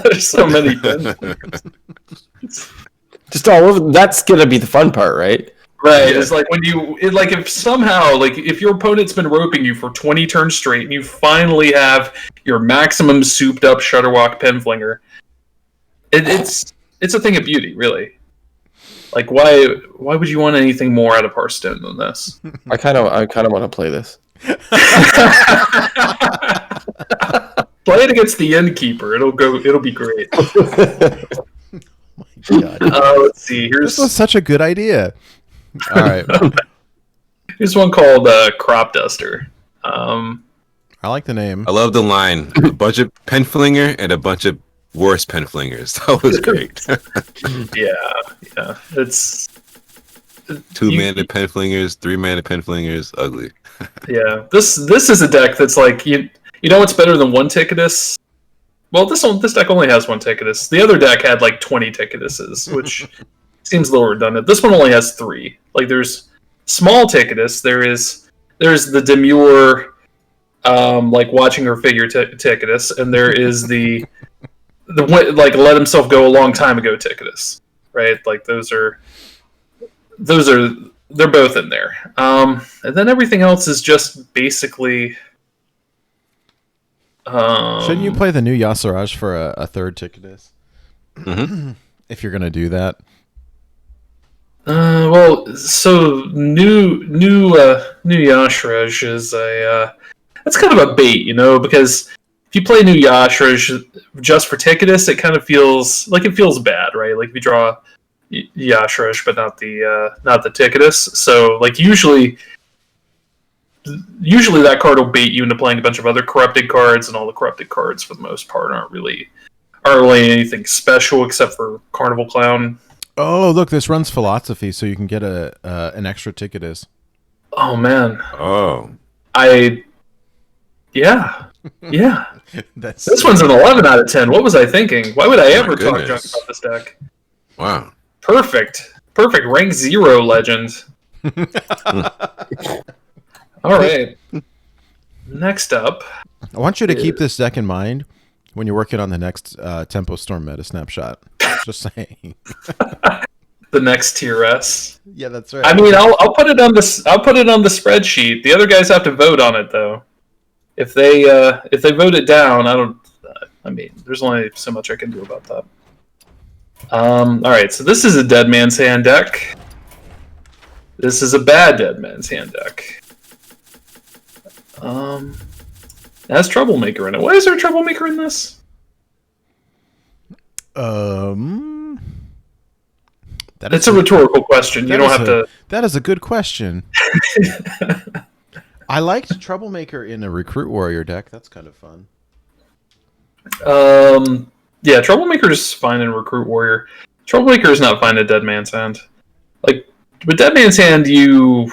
Speaker 6: There's so many Penflingers.
Speaker 5: Just all over. That's gonna be the fun part, right?
Speaker 6: Right. It's like when if somehow, if your opponent's been roping you for 20 turns straight and you finally have your maximum souped up Shutterwalk Penflinger, it's a thing of beauty, really. Like, why would you want anything more out of Hearthstone than this?
Speaker 5: I kind of want to play this.
Speaker 6: Play it against the Innkeeper. It'll be great.
Speaker 3: God.
Speaker 6: Let's see.
Speaker 3: This was such a good idea. All right.
Speaker 6: Here's one called Crop Duster.
Speaker 3: I like the name.
Speaker 4: I love the line. A bunch of Penflinger and a bunch of worse Penflingers. That was great.
Speaker 6: Yeah. It's
Speaker 4: 2-mana Penflingers, 3-mana Penflingers. Ugly.
Speaker 6: Yeah. This is a deck that's like you know what's better than one Ticketus? Well, this deck only has one Ticketus. The other deck had 20 Ticketuses, which seems a little redundant. This one only has 3. There's small Ticketus. There's the demure, watching her figure Ticketus, and there is the let himself go a long time ago Ticketus, right? They're both in there. And then everything else is just basically.
Speaker 3: Shouldn't you play the new Yasiraj for a third Ticketus?
Speaker 4: Mm-hmm.
Speaker 3: If you're gonna do that.
Speaker 6: So new Yasiraj is that's kind of a bait, because if you play new Yashra just for Ticketus, it kind of feels bad, right? Like if you draw Yashra but not the Ticketus. So like usually that card will bait you into playing a bunch of other corrupted cards, and all the corrupted cards for the most part aren't really anything special except for Carnival Clown.
Speaker 3: Oh, look, this runs philosophy, so you can get an extra Ticketus.
Speaker 6: Oh man.
Speaker 4: Oh.
Speaker 6: Yeah.
Speaker 3: That's
Speaker 6: This one's an 11 out of 10. What was I thinking? Why would I ever talk
Speaker 4: goodness.
Speaker 6: junk about this deck?
Speaker 4: Wow.
Speaker 6: Perfect. Rank 0 legend. All right. Next up.
Speaker 3: I want you to keep this deck in mind when you're working on the next Tempo Storm meta snapshot. Just saying.
Speaker 6: The next tier S.
Speaker 3: Yeah, that's right.
Speaker 6: I mean, I'll put it on this. I'll put it on the spreadsheet. The other guys have to vote on it, though. If they vote it down, I mean, there's only so much I can do about that. All right, so this is a Dead Man's Hand deck. This is a bad Dead Man's Hand deck. It has Troublemaker in it. Why is there a Troublemaker in this? It's a rhetorical question. You don't have to.
Speaker 3: That is a good question. I liked Troublemaker in a Recruit Warrior deck. That's kind of fun.
Speaker 6: Yeah, Troublemaker is fine in Recruit Warrior. Troublemaker is not fine in Dead Man's Hand. Like with Dead Man's Hand, you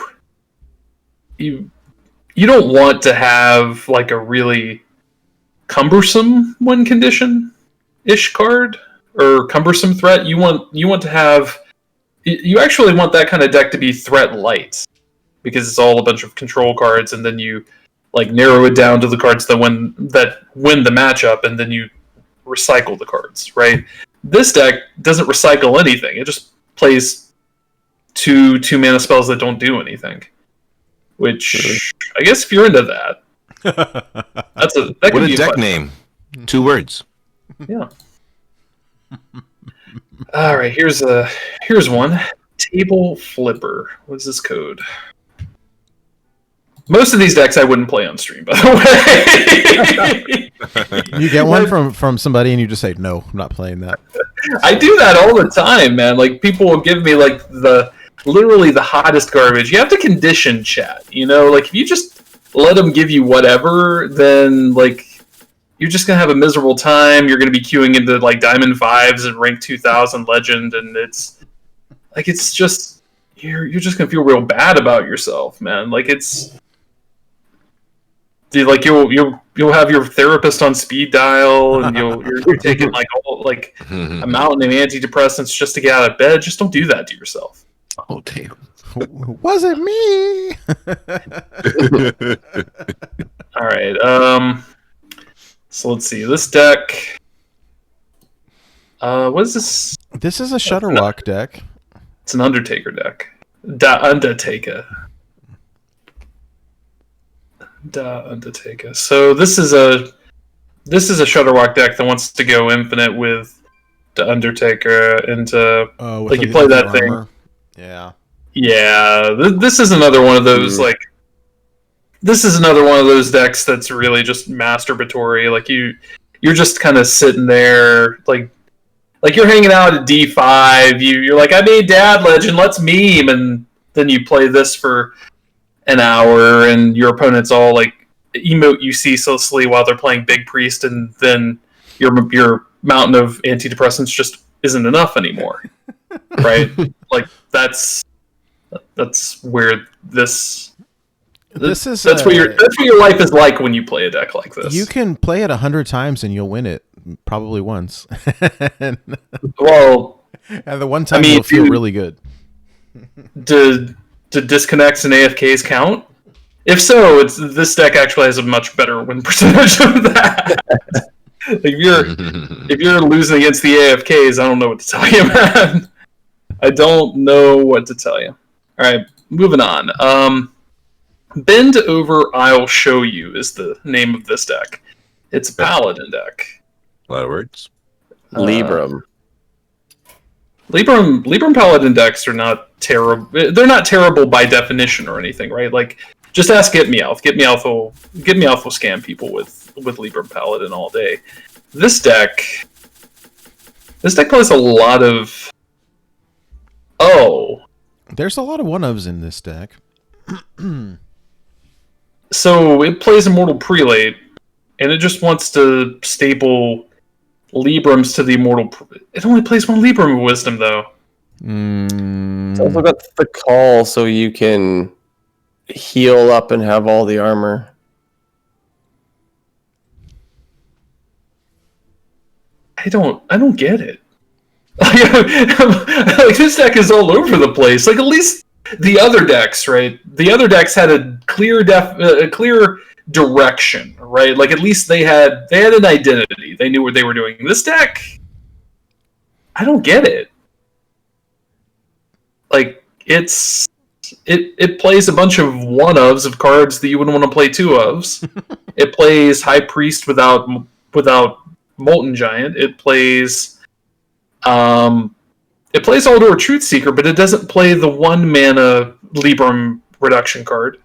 Speaker 6: don't want to have like a really cumbersome win condition ish card or cumbersome threat. You want to have. You actually want that kind of deck to be threat light, because it's all a bunch of control cards, and then you like narrow it down to the cards that win the matchup, and then you recycle the cards, right? This deck doesn't recycle anything. It just plays two mana spells that don't do anything. Which I guess if you're into that, that
Speaker 4: What
Speaker 6: could be
Speaker 4: a deck
Speaker 6: fun.
Speaker 4: name. 2 words.
Speaker 6: Yeah. All right, here's one. Table Flipper. What's this code? Most of these decks I wouldn't play on stream, by the way.
Speaker 3: You get one from somebody and you just say, no, I'm not playing that.
Speaker 6: I do that all the time, man. Like people will give me like literally the hottest garbage. You have to condition chat, you know? Like if you just let them give you whatever, then like you're just gonna have a miserable time. You're gonna be queuing into like Diamond 5s and rank 2000 Legend, and it's just you're just gonna feel real bad about yourself, man. Like you'll have your therapist on speed dial, and you're taking like a mountain of antidepressants just to get out of bed. Just don't do that to yourself.
Speaker 4: Oh, damn.
Speaker 3: Was it me?
Speaker 6: All right. So let's see. This deck. What is this?
Speaker 3: This is a Shutterwalk deck.
Speaker 6: It's an Undertaker deck. Undertaker. So this is a Shutterwalk deck that wants to go infinite with the Undertaker into like you play that thing.
Speaker 3: Armor. Yeah.
Speaker 6: Yeah. This is another one of those like. This is another one of those decks that's really just masturbatory. Like you're just kind of sitting there, like you're hanging out at D5. You're like, I made Dad Legend, let's meme, and then you play this for an hour, and your opponent's all like emote you ceaselessly while they're playing Big Priest, and then your mountain of antidepressants just isn't enough anymore, right? Like that's where that's what your life is like when you play a deck like this.
Speaker 3: You can play it 100 times and you'll win it probably once.
Speaker 6: Well,
Speaker 3: and the one time you'll feel really good.
Speaker 6: Do disconnects and AFKs count? If so, this deck actually has a much better win percentage of that. Like if you're losing against the AFKs, I don't know what to tell you, man. I don't know what to tell you. All right, moving on. Bend Over, I'll Show You is the name of this deck. It's a Paladin deck.
Speaker 4: A lot of words.
Speaker 5: Libram.
Speaker 6: Libram Paladin decks are not terrible. They're not terrible by definition or anything, right? Like Just ask Get Meowth. Get Meowth will scam people with Libram Paladin all day. This deck plays a lot of. Oh,
Speaker 3: There's a lot of one-ofs in this deck.
Speaker 6: so it plays Immortal Prelate, and it just wants to staple Librams to the Immortal. It only plays one Libram of Wisdom, though.
Speaker 5: It's also got the call, so you can heal up and have all the armor.
Speaker 6: I don't get it. Like, this deck is all over the place. Like, at least the other decks, right? The other decks had a clear direction, right? Like, at least they had an identity. They knew what they were doing. This deck, I don't get it. Like, it plays a bunch of one-ofs of cards that you wouldn't want to play two ofs. It plays High Priest without Molten Giant. It plays Eldor Truthseeker, but it doesn't play the 1-mana Libram reduction card.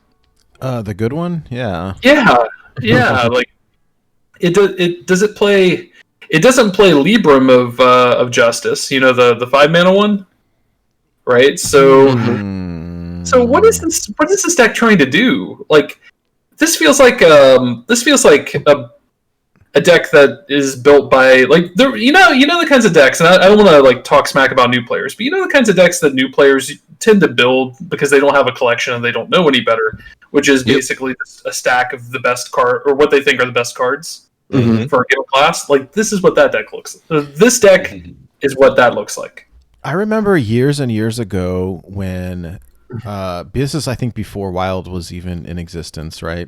Speaker 3: The good one? Yeah.
Speaker 6: Yeah. Like, it doesn't play Libram of Justice. You know, the 5-mana one, right? So what is this? What is this deck trying to do? Like, this feels like a deck that is built by, like, you know the kinds of decks, and I don't want to like talk smack about new players, but you know the kinds of decks that new players tend to build because they don't have a collection and they don't know any better, which is basically a stack of the best card, or what they think are the best cards for a given class. Like, this is what that deck looks like. This deck is what that looks like.
Speaker 3: I remember years and years ago when this is, I think, before Wild was even in existence, right?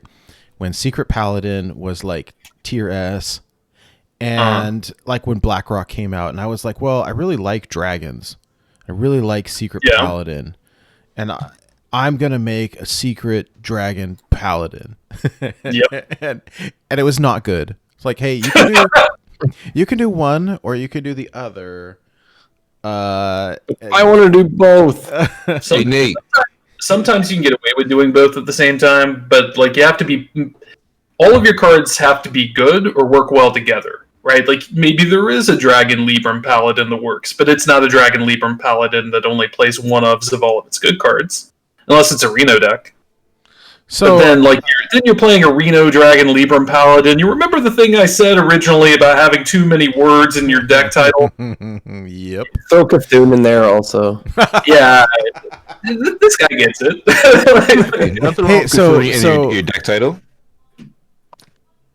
Speaker 3: When Secret Paladin was like tier S, and like when BlackRock came out, and I was like, well, I really like dragons. I really like Secret Paladin, and I'm gonna make a Secret Dragon Paladin. and it was not good. It's like, hey, you can do one, or you can do the other.
Speaker 5: I want to do both.
Speaker 4: Hey, Nate.
Speaker 6: Sometimes you can get away with doing both at the same time, but like, you have to be. All of your cards have to be good or work well together, right? Like, maybe there is a Dragon Libram Paladin that works, but it's not a Dragon Libram Paladin that only plays one-ofs of all of its good cards, unless it's a Reno deck. So, but then, like, you're playing a Reno Dragon Libram Paladin. You remember the thing I said originally about having too many words in your deck title?
Speaker 3: Yep.
Speaker 5: Throw Cthulhu in there also.
Speaker 6: Yeah, this guy gets it.
Speaker 4: Nothing wrong with your deck title.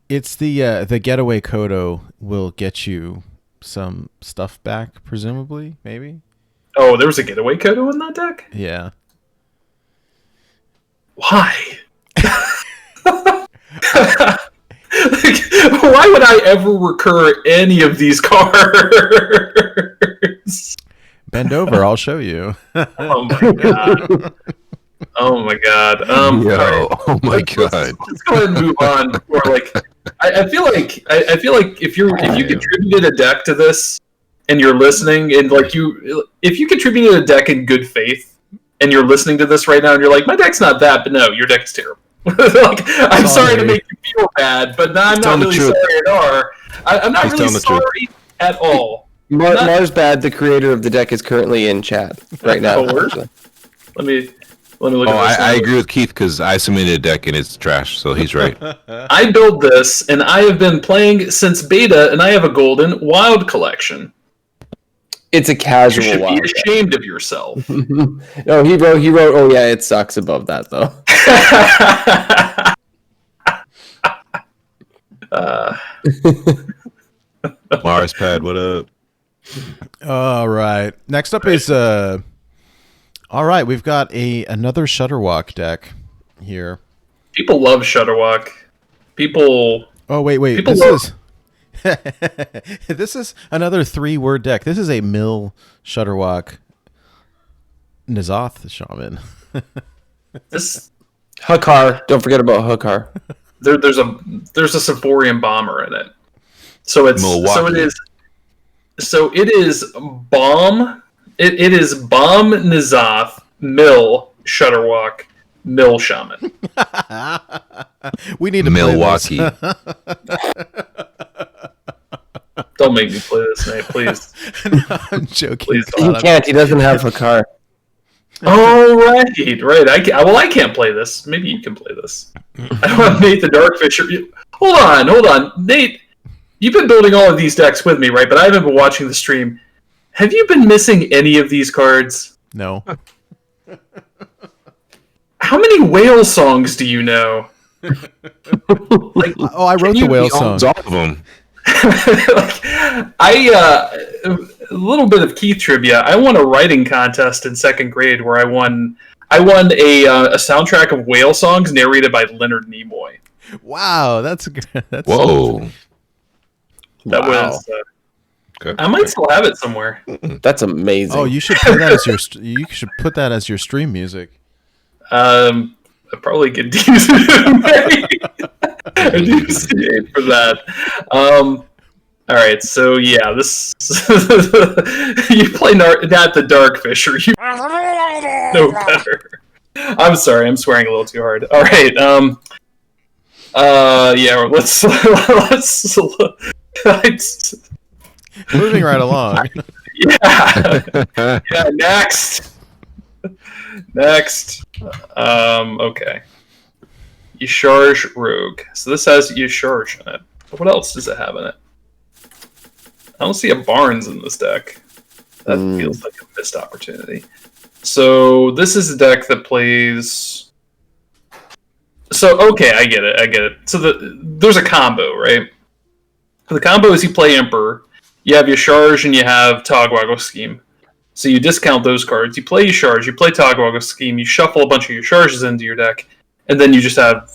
Speaker 3: It's the Getaway Kodo will get you some stuff back, presumably, maybe.
Speaker 6: Oh, there was a Getaway Kodo in that deck?
Speaker 3: Yeah.
Speaker 6: Why? Like, why would I ever recur any of these cards?
Speaker 3: Bend over, I'll show you.
Speaker 6: Oh my god. Oh my god.
Speaker 4: Yo, oh my god.
Speaker 6: Let's go ahead and move on. Or like, I feel like if you contributed a deck to this and you're listening, and like if you contributed a deck in good faith and you're listening to this right now and you're like, my deck's not that, but no, your deck's terrible. Like, I'm sorry to make you feel bad, but I'm not really sorry at all. I'm not really sorry at all.
Speaker 5: Mars Bad, the creator of the deck, is currently in chat right now.
Speaker 6: Let me look at this.
Speaker 4: I agree with Keith because I submitted a deck and it's trash, so he's right.
Speaker 6: I built this, and I have been playing since beta, and I have a golden Wild collection.
Speaker 5: It's a casual
Speaker 6: You should
Speaker 5: Wild.
Speaker 6: be ashamed of yourself.
Speaker 5: No, he wrote, oh yeah, it sucks above that, though.
Speaker 4: Mars Pad, what up?
Speaker 3: All right. Next up is all right, we've got another Shutterwalk deck here.
Speaker 6: People love Shutterwalk.
Speaker 3: Oh wait. This is another 3-word deck. This is a Mill Shutterwalk N'Zoth Shaman.
Speaker 6: This
Speaker 5: Hukar. Don't forget about Hukar.
Speaker 6: there's a Symphorian Bomber in it. So it is Bomb. It is Bomb N'Zoth Mill Shutterwalk Mill Shaman.
Speaker 3: We need to
Speaker 4: Milwaukee.
Speaker 3: play this.
Speaker 6: Don't make me play this, Nate, please.
Speaker 3: No, I'm joking.
Speaker 6: Please
Speaker 5: He
Speaker 6: don't.
Speaker 5: can't. He doesn't have a car.
Speaker 6: Oh, right. I can't play this. Maybe you can play this. I don't have Nate the Darkfisher. Hold on. Nate, you've been building all of these decks with me, right? But I haven't been watching the stream. Have you been missing any of these cards?
Speaker 3: No.
Speaker 6: How many whale songs do you know? Like,
Speaker 3: Oh, I wrote the whale song.
Speaker 4: All of them.
Speaker 6: like, a little bit of Keith trivia. I won a writing contest in second grade where I won a soundtrack of whale songs narrated by Leonard Nimoy.
Speaker 3: Wow, that's good. That's
Speaker 4: Whoa.
Speaker 6: That
Speaker 5: Wow.
Speaker 6: was.
Speaker 4: Okay.
Speaker 6: I might still have it somewhere.
Speaker 5: That's amazing.
Speaker 3: Oh, you should put that as your stream music.
Speaker 6: I probably could use it for that. All right, so yeah, this you play not the Darkfisher. You know better. I'm sorry, I'm swearing a little too hard. All right, yeah, let's
Speaker 3: Moving right along.
Speaker 6: yeah, next. Okay. Yasharj Rogue. So this has Yasharj in it. What else does it have in it? I don't see a Barnes in this deck. That feels like a missed opportunity. So this is a deck that plays. So okay, I get it. So there's a combo, right? The combo is you play Emperor, you have Yasharj, and you have Togwaggle Scheme. So you discount those cards. You play Yasharj, you play Togwaggle Scheme, you shuffle a bunch of Yasharjes into your deck, and then you just have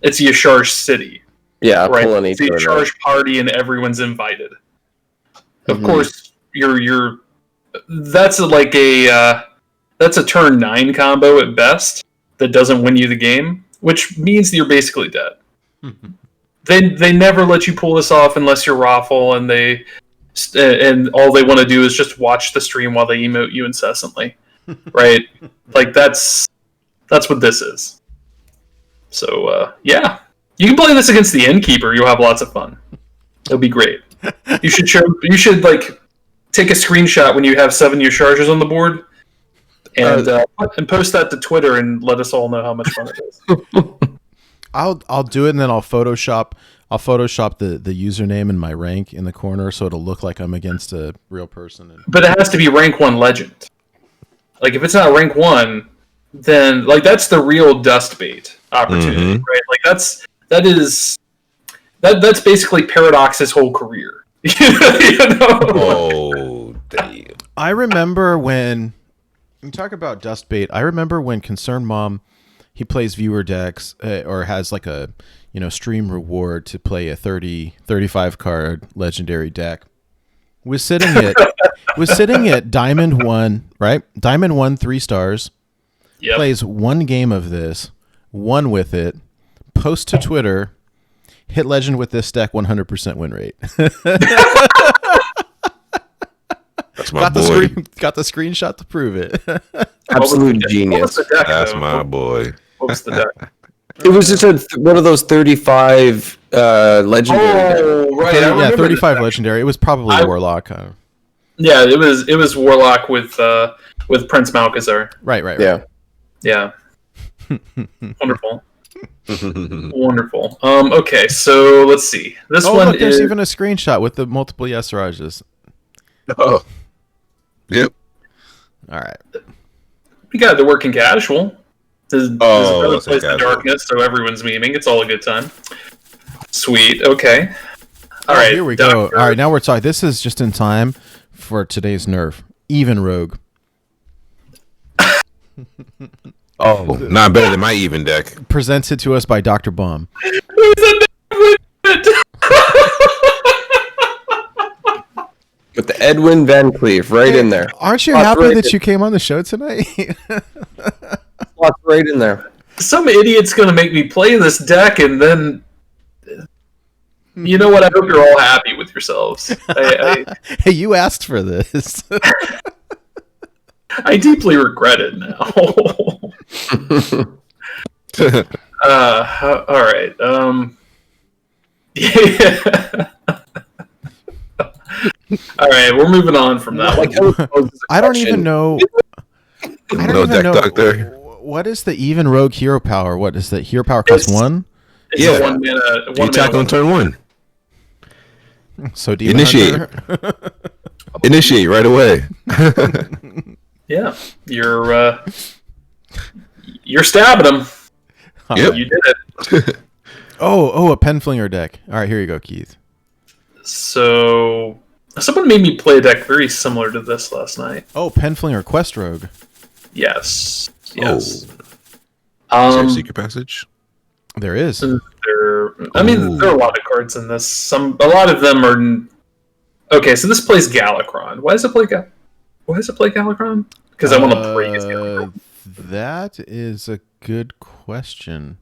Speaker 6: it's Yasharj City.
Speaker 5: Yeah,
Speaker 6: Right.
Speaker 5: pull any
Speaker 6: It's a
Speaker 5: card out.
Speaker 6: Yasharj party, and everyone's invited. Of course, you're that's a turn 9 combo at best that doesn't win you the game, which means you're basically dead. They never let you pull this off unless you're Raffle, and all they want to do is just watch the stream while they emote you incessantly, right? Like that's what this is. So yeah, you can play this against the Innkeeper. You'll have lots of fun. It'll be great. You should take a screenshot when you have 7 of your charges on the board, and post that to Twitter and let us all know how much fun it is.
Speaker 3: I'll do it, and then I'll Photoshop the username and my rank in the corner, so it'll look like I'm against a real person.
Speaker 6: But it has to be rank 1 legend. Like if it's not rank 1, then like that's the real dust bait opportunity, right? Like that's basically Paradox's whole career. You know?
Speaker 4: Oh, damn.
Speaker 3: I remember when you talk about dust bait. I remember when Concerned Mom, he plays viewer decks or has like a stream reward to play a 35 card legendary deck. Was sitting at Diamond 1, right? Diamond 1 3 stars.
Speaker 6: Yep.
Speaker 3: Plays one game of this, won with it, post to Twitter, hit legend with this deck 100% win rate.
Speaker 4: That's my boy.
Speaker 3: Got the screenshot to prove it.
Speaker 5: Absolute
Speaker 6: What was
Speaker 5: genius.
Speaker 6: the deck,
Speaker 4: That's
Speaker 6: though?
Speaker 4: my boy.
Speaker 6: What was the deck?
Speaker 5: It was just one of those 35 legendary.
Speaker 6: Oh, right. I
Speaker 3: Yeah,
Speaker 6: remember
Speaker 3: 35
Speaker 6: this.
Speaker 3: legendary. It was probably Warlock.
Speaker 6: Yeah, it was Warlock with Prince Malchazar.
Speaker 3: Right.
Speaker 5: Yeah.
Speaker 6: Wonderful. Wonderful. Okay, so let's see. This one
Speaker 3: Look, there's
Speaker 6: is
Speaker 3: even a screenshot with the multiple Yasarajas.
Speaker 4: Oh. Yep.
Speaker 3: All right.
Speaker 6: we got the working casual. This
Speaker 4: Oh,
Speaker 6: is plays the
Speaker 4: casual.
Speaker 6: darkness, so everyone's memeing. It's all a good time. Sweet. Okay. All right.
Speaker 3: Here we go.
Speaker 6: Doctor.
Speaker 3: All right, now we're talking. This is just in time for today's nerf. Even Rogue.
Speaker 4: Oh, not better than my even deck.
Speaker 3: Presented to us by Dr. Bomb.
Speaker 5: With the Edwin Van Cleef right in there.
Speaker 3: Aren't you
Speaker 5: Slots
Speaker 3: happy
Speaker 5: right
Speaker 3: that
Speaker 5: in-
Speaker 3: you came on the show tonight?
Speaker 5: Slots right in there.
Speaker 6: Some idiot's going to make me play this deck, and then you know what? I hope you're all happy with yourselves.
Speaker 3: Hey, you asked for this.
Speaker 6: I deeply regret it now. All right. Yeah. All right, we're moving on from that.
Speaker 3: I don't even know. I don't
Speaker 4: No
Speaker 3: even
Speaker 4: deck
Speaker 3: know.
Speaker 4: doctor.
Speaker 3: What is the even rogue hero power? What is the hero power cost
Speaker 6: It's-
Speaker 3: 1?
Speaker 6: It's
Speaker 4: Yeah.
Speaker 6: a one mana.
Speaker 4: You attack on turn 1.
Speaker 3: So Demon
Speaker 4: Initiate.
Speaker 3: Hunter?
Speaker 4: Initiate right away.
Speaker 6: Yeah, you're stabbing them.
Speaker 4: Yep.
Speaker 6: You did it.
Speaker 3: Oh, a Penflinger deck. All right, here you go, Keith.
Speaker 6: So someone made me play a deck very similar to this last night.
Speaker 3: Oh, Penflinger Quest Rogue.
Speaker 6: Yes.
Speaker 4: Is there a secret passage?
Speaker 3: There is.
Speaker 6: There are a lot of cards in this. A lot of them are. Okay, so this plays Galakron. Why does it play Galakron? Because I want to play Galakron.
Speaker 3: That is a good question.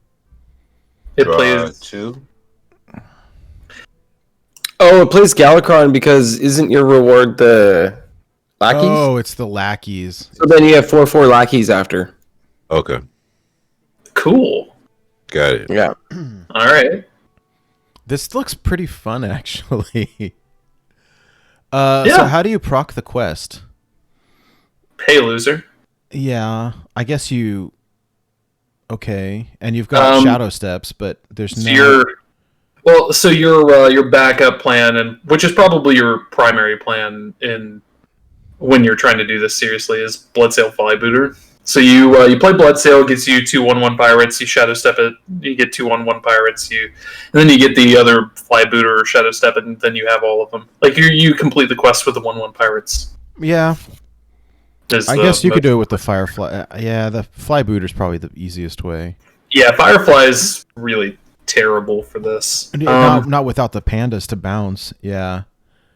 Speaker 6: It plays
Speaker 4: 2.
Speaker 5: Oh, it plays Galakron because isn't your reward the lackeys?
Speaker 3: Oh, it's the lackeys.
Speaker 5: So then you have 4/4 lackeys after.
Speaker 4: Okay.
Speaker 6: cool.
Speaker 4: Got it.
Speaker 5: Yeah.
Speaker 6: All right.
Speaker 3: This looks pretty fun, actually.
Speaker 6: Yeah.
Speaker 3: So how do you proc the quest?
Speaker 6: Hey, loser.
Speaker 3: Yeah, I guess you... Okay, and you've got Shadow Steps, but there's no...
Speaker 6: So your backup plan, and which is probably your primary plan in when you're trying to do this seriously, is Bloodsail Flybooter. So you play Bloodsail, gets you 2/1/1 pirates. You Shadow Step it, you get 2/1/1 pirates. And then you get the other Flybooter or Shadow Step, and then you have all of them. Like you complete the quest with the 1/1 pirates.
Speaker 3: Yeah, I guess you could do it with the Firefly. Yeah, the Flybooter's probably the easiest way.
Speaker 6: Yeah, Firefly is really terrible for this.
Speaker 3: Not without the pandas to bounce. Yeah.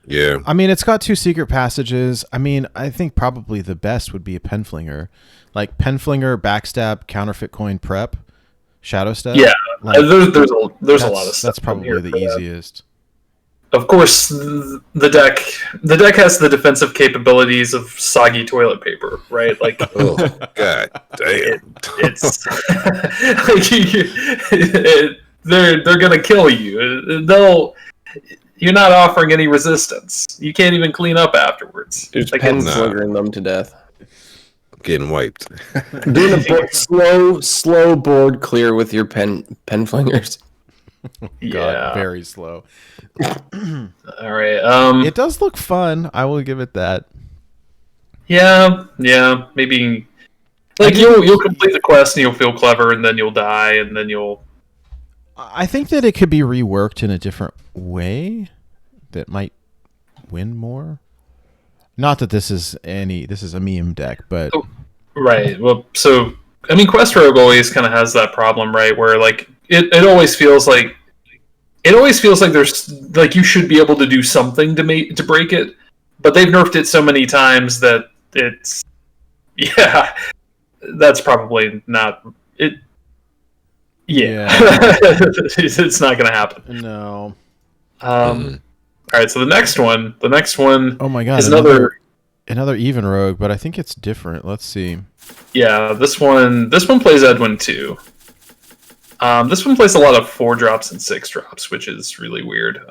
Speaker 4: Yeah.
Speaker 3: I mean, it's got 2 secret passages. I mean, I think probably the best would be a Penflinger. Like Penflinger, Backstab, Counterfeit Coin, Prep, Shadow Step.
Speaker 6: Yeah,
Speaker 3: like,
Speaker 6: there's a lot of stuff.
Speaker 3: That's probably the easiest.
Speaker 6: Of course, the deck has the defensive capabilities of soggy toilet paper, right? Like,
Speaker 4: Oh, God damn.
Speaker 6: it's they're gonna kill you. You're not offering any resistance. You can't even clean up afterwards.
Speaker 5: There's
Speaker 6: Like,
Speaker 5: pen
Speaker 6: it's-
Speaker 5: slingering them to death.
Speaker 4: Getting wiped.
Speaker 5: Doing a slow board clear with your pen flingers.
Speaker 3: God,
Speaker 6: yeah.
Speaker 3: very slow.
Speaker 6: All right.
Speaker 3: It does look fun. I will give it that.
Speaker 6: Yeah. Maybe. Like you'll complete the quest and you'll feel clever, and then you'll die, and then you'll.
Speaker 3: I think that it could be reworked in a different way that might win more. Not that this is a meme deck, but
Speaker 6: Right. Well, so I mean, Quest Rogue always kind of has that problem, right? Where like it always feels like there's like you should be able to do something to break it, but they've nerfed it so many times that it's that's probably not it. Yeah, it's not going to happen.
Speaker 3: no.
Speaker 6: All right, so the next one.
Speaker 3: Oh my God!
Speaker 6: is
Speaker 3: Another even rogue, but I think it's different. Let's see.
Speaker 6: Yeah, this one plays Edwin too. This one plays a lot of 4-drops and 6-drops, which is really weird.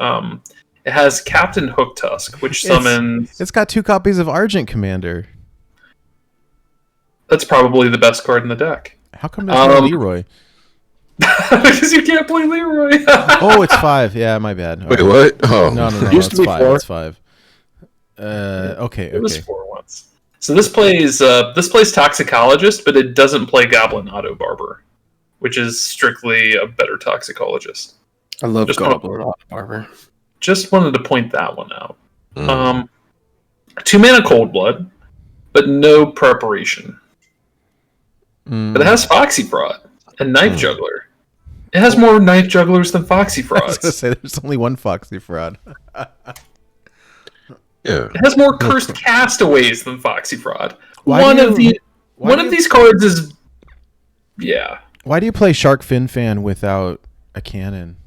Speaker 6: It has Captain Hooktusk, which summons.
Speaker 3: It's got 2 copies of Argent Commander.
Speaker 6: That's probably the best card in the deck.
Speaker 3: How come there's no Leroy?
Speaker 6: Because you can't play Leroy.
Speaker 3: Oh, it's 5. Yeah, my bad.
Speaker 4: Wait, what? Oh.
Speaker 3: No.
Speaker 5: Used
Speaker 3: It's
Speaker 5: to be
Speaker 3: 5.
Speaker 5: 4.
Speaker 3: It's 5. Okay.
Speaker 6: It was 4 once. So this plays Toxicologist, but it doesn't play Goblin Auto Barber, which is strictly a better Toxicologist.
Speaker 5: I love
Speaker 6: Just
Speaker 5: Goblin Barber.
Speaker 6: Just wanted to point that one out. 2 mana Cold Blood, but no preparation. But it has Foxy Fraud and Knife Juggler. It has more Knife Jugglers than Foxy
Speaker 3: I was
Speaker 6: Frauds.
Speaker 3: gonna say there's only one Foxy Fraud.
Speaker 4: Yeah.
Speaker 6: It has more Cursed Castaways than Foxy Fraud.
Speaker 3: Why
Speaker 6: One
Speaker 3: do
Speaker 6: of
Speaker 3: you-
Speaker 6: these cards is, yeah,
Speaker 3: Why do you play Shark Fin Fan without a cannon?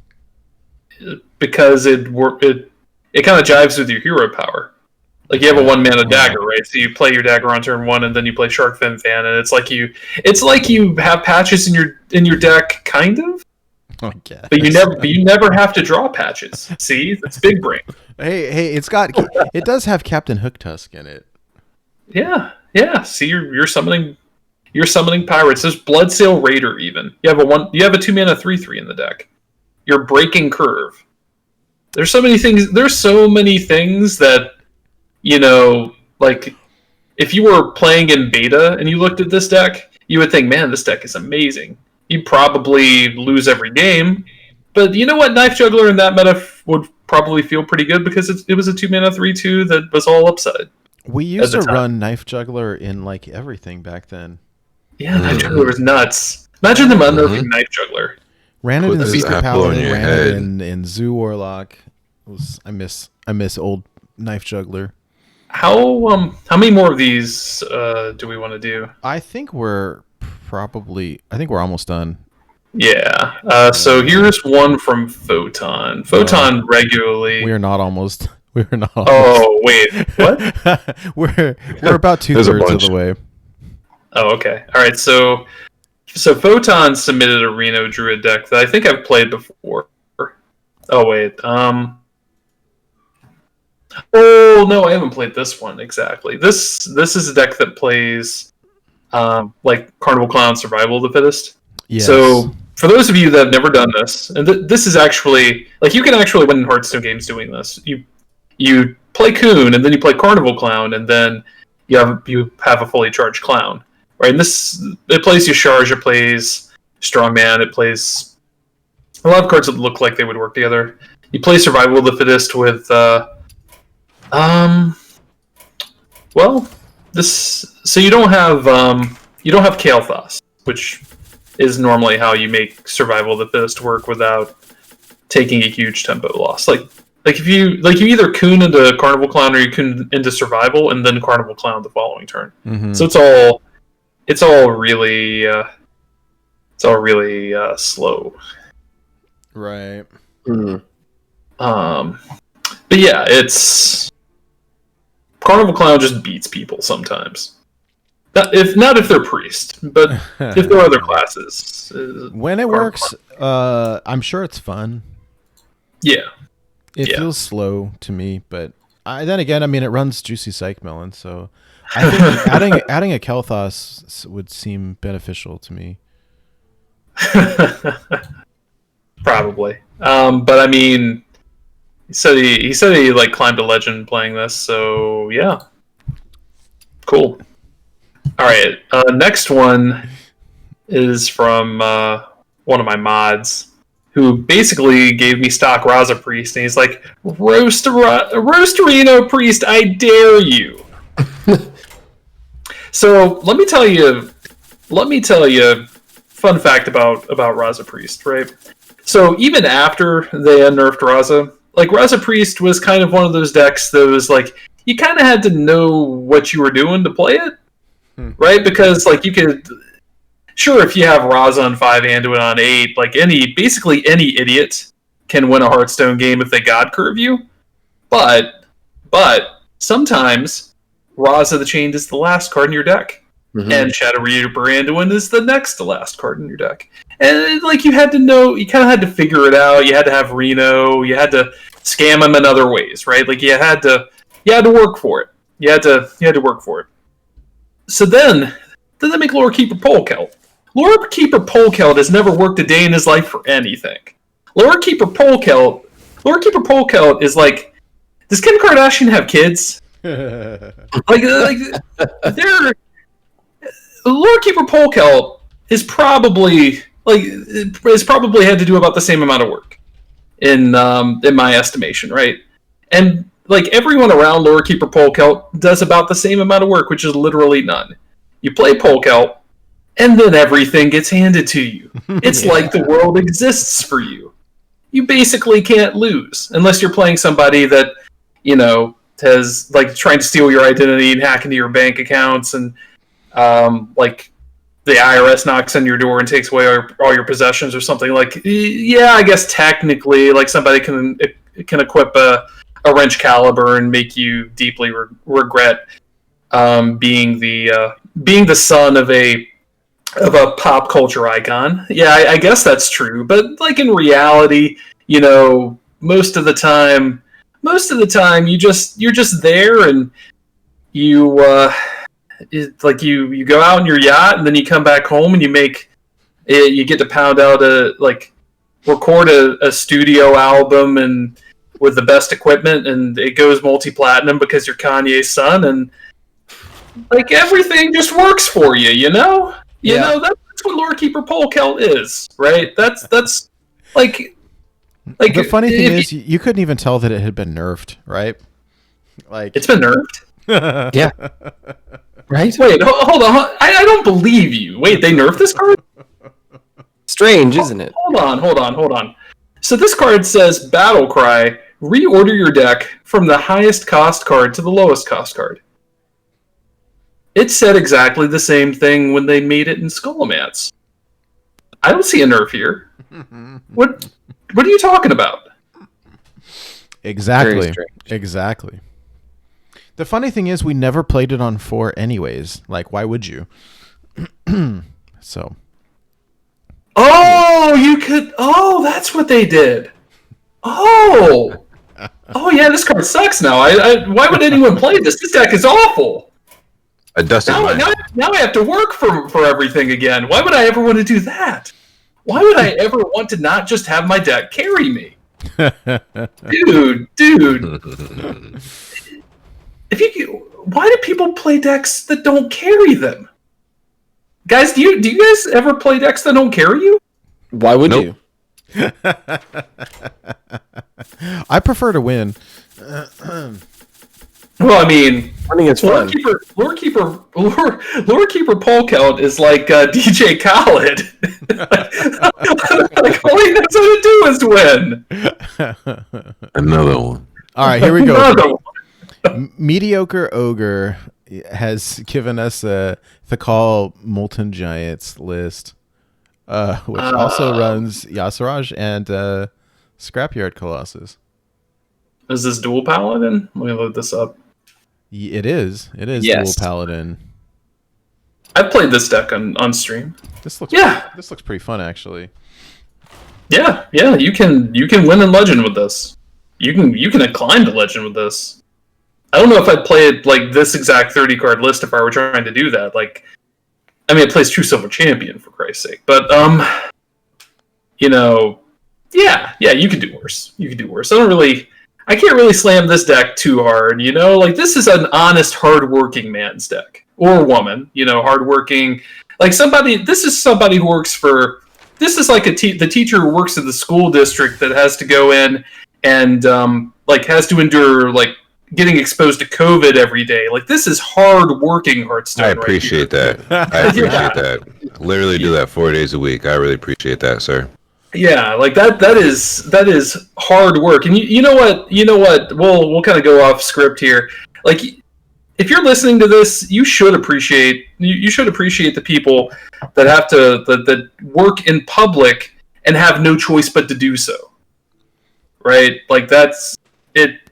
Speaker 6: because it kind of jives with your hero power. Like you have a 1-mana dagger, right? So you play your dagger on turn 1, and then you play Shark Fin Fan, and it's like you have patches in your deck, kind of.
Speaker 3: Oh, yeah.
Speaker 6: But you never have to draw patches. See, that's big brain.
Speaker 3: Hey, it does have Captain Hook Tusk in it.
Speaker 6: Yeah. See, you're summoning pirates. There's Bloodsail Raider even. You have a 2-mana 3/3 in the deck. You're breaking curve. There's so many things. There's so many things that, like if you were playing in beta and you looked at this deck, you would think, man, this deck is amazing. You'd probably lose every game, but you know what? Knife Juggler in that meta would probably feel pretty good because it was a 2-mana 3/2 that was all upside.
Speaker 3: We used to run Knife Juggler in like everything back then.
Speaker 6: Yeah, Knife Juggler was nuts. Imagine them unnerving Knife Juggler.
Speaker 3: Ran it in
Speaker 4: Put this
Speaker 3: Secret
Speaker 4: apple
Speaker 3: Paladin,
Speaker 4: in your
Speaker 3: ran
Speaker 4: head.
Speaker 3: it in Zoo Warlock. I miss old Knife Juggler.
Speaker 6: How many more of these do we want to do?
Speaker 3: I think we're almost done.
Speaker 6: Yeah. So here's one from Photon. Photon regularly.
Speaker 3: We are not almost. We are not.
Speaker 6: Oh wait, what?
Speaker 3: we're about 2/3 of the way.
Speaker 6: Oh, okay. All right. So Photon submitted a Reno Druid deck that I think I've played before. Oh wait. Oh no, I haven't played this one exactly. This is a deck that plays like Carnival Clown Survival of the Fittest.
Speaker 3: Yes.
Speaker 6: So for those of you that have never done this, and this is actually like you can actually win Hearthstone games doing this. You play Coon, and then you play Carnival Clown, and then you have a fully charged clown, right? And it plays Yasharj, it plays Strongman, it plays a lot of cards that look like they would work together. You play Survival of the Fittest with so you don't have Kael'thas, which is normally how you make Survival of the Fittest work without taking a huge tempo loss. Like if you either Coon into Carnival Clown or you Coon into Survival and then Carnival Clown the following turn.
Speaker 3: Mm-hmm.
Speaker 6: So it's all really slow.
Speaker 3: Right.
Speaker 5: Mm.
Speaker 6: But yeah, it's Carnival Clown just beats people sometimes. Not if they're priest, but if there are other classes.
Speaker 3: When it works, I'm sure it's fun.
Speaker 6: Yeah.
Speaker 3: It feels slow to me, but then again, I mean, it runs Juicy Psych Melon, so I think adding a Kael'thas would seem beneficial to me.
Speaker 6: Probably. But I mean, he said he like climbed a legend playing this, so yeah. Cool. All right. Next one is from one of my mods, who basically gave me stock Raza Priest, and he's like, roast Reno Priest, I dare you. So let me tell you, fun fact about Raza Priest, right? So even after they unnerfed Raza, like Raza Priest was kind of one of those decks that was like, you kind of had to know what you were doing to play it, right? Because like you could, sure, if you have Raza on 5 and do it on 8, like basically any idiot can win a Hearthstone game if they God curve you. But sometimes Raza the Chained is the last card in your deck. Mm-hmm. And Shadow Reaper Anduin is the next to last card in your deck. And like you had to know, you kind of had to figure it out. You had to have Reno. You had to scam him in other ways, right? Like you had to work for it. You had to work for it. So then they make Lore Keeper Polkelt. Lore Keeper Polkelt has never worked a day in his life for anything. Lore Keeper Polkelt is like, does Kim Kardashian have kids? like they're Lore Keeper Polkelt is probably had to do about the same amount of work in my estimation, right? And like everyone around Lore Keeper Polkelt does about the same amount of work, which is literally none. You play Polkelt, and then everything gets handed to you. It's like the world exists for you. You basically can't lose unless you're playing somebody that, has like trying to steal your identity and hack into your bank accounts, and like the IRS knocks on your door and takes away all your possessions or something. Like, yeah, I guess technically, like somebody can equip a a wrench caliber and make you deeply regret being the son of a pop culture icon. Yeah, I guess that's true. But like in reality, most of the time you're just there, and you you go out in your yacht, and then you come back home and you get to pound out record a studio album and with the best equipment, and it goes multi-platinum because you're Kanye's son, and like everything just works for you, that's what Lore Keeper Polkelt is, right? That's like
Speaker 3: the funny thing is you couldn't even tell that it had been nerfed, right? Like
Speaker 6: it's been nerfed.
Speaker 5: Yeah. Right?
Speaker 6: Wait, hold on. I don't believe you. Wait, they nerfed this card?
Speaker 5: Strange, isn't it?
Speaker 6: Hold on. So this card says Battle Cry, reorder your deck from the highest cost card to the lowest cost card. It said exactly the same thing when they made it in Skullomance. I don't see a nerf here. What are you talking about?
Speaker 3: Exactly. The funny thing is we never played it on 4 anyways. Like, why would you? So.
Speaker 6: Oh, you could. Oh, that's what they did. Oh, yeah. This card sucks now. Why would anyone play this? This deck is awful. Now I have to work for everything again. Why would I ever want to do that? Why would I ever want to not just have my deck carry me? Dude. Why do people play decks that don't carry them? Guys, do you guys ever play decks that don't carry you?
Speaker 5: Why would you?
Speaker 3: I prefer to win.
Speaker 6: Well, I mean,
Speaker 5: think it's fun.
Speaker 6: Lore Keeper Polkelt is like DJ Khaled. Like all he knows how to do is win.
Speaker 4: Another one.
Speaker 3: All right, here we go. Mediocre Ogre has given us the Call Molten Giants list, which also runs Yasiraj and Scrapyard Colossus.
Speaker 6: Is this Dual Paladin? Let me load this up.
Speaker 3: It is. Yes. Dual Paladin.
Speaker 6: I've played this deck on stream.
Speaker 3: This looks pretty fun, actually.
Speaker 6: Yeah. You can win in Legend with this. You can climb to Legend with this. I don't know if I'd play it like this exact 30 card list if I were trying to do that. Like, I mean, it plays True Silver Champion for Christ's sake, but yeah, you could do worse. I can't really slam this deck too hard. Like this is an honest, hardworking man's deck or woman. Hardworking, like somebody. This is somebody who works for. This is like the teacher who works in the school district that has to go in and has to endure getting exposed to COVID every day. Like this is hard-working Hearthstone.
Speaker 4: I appreciate that. that. Literally do that 4 days a week. I really appreciate that, sir.
Speaker 6: Yeah, like that is hard work. And you know what? We'll kind of go off script here. Like if you're listening to this, you should appreciate the people that have to that work in public and have no choice but to do so. Right? Like that's it.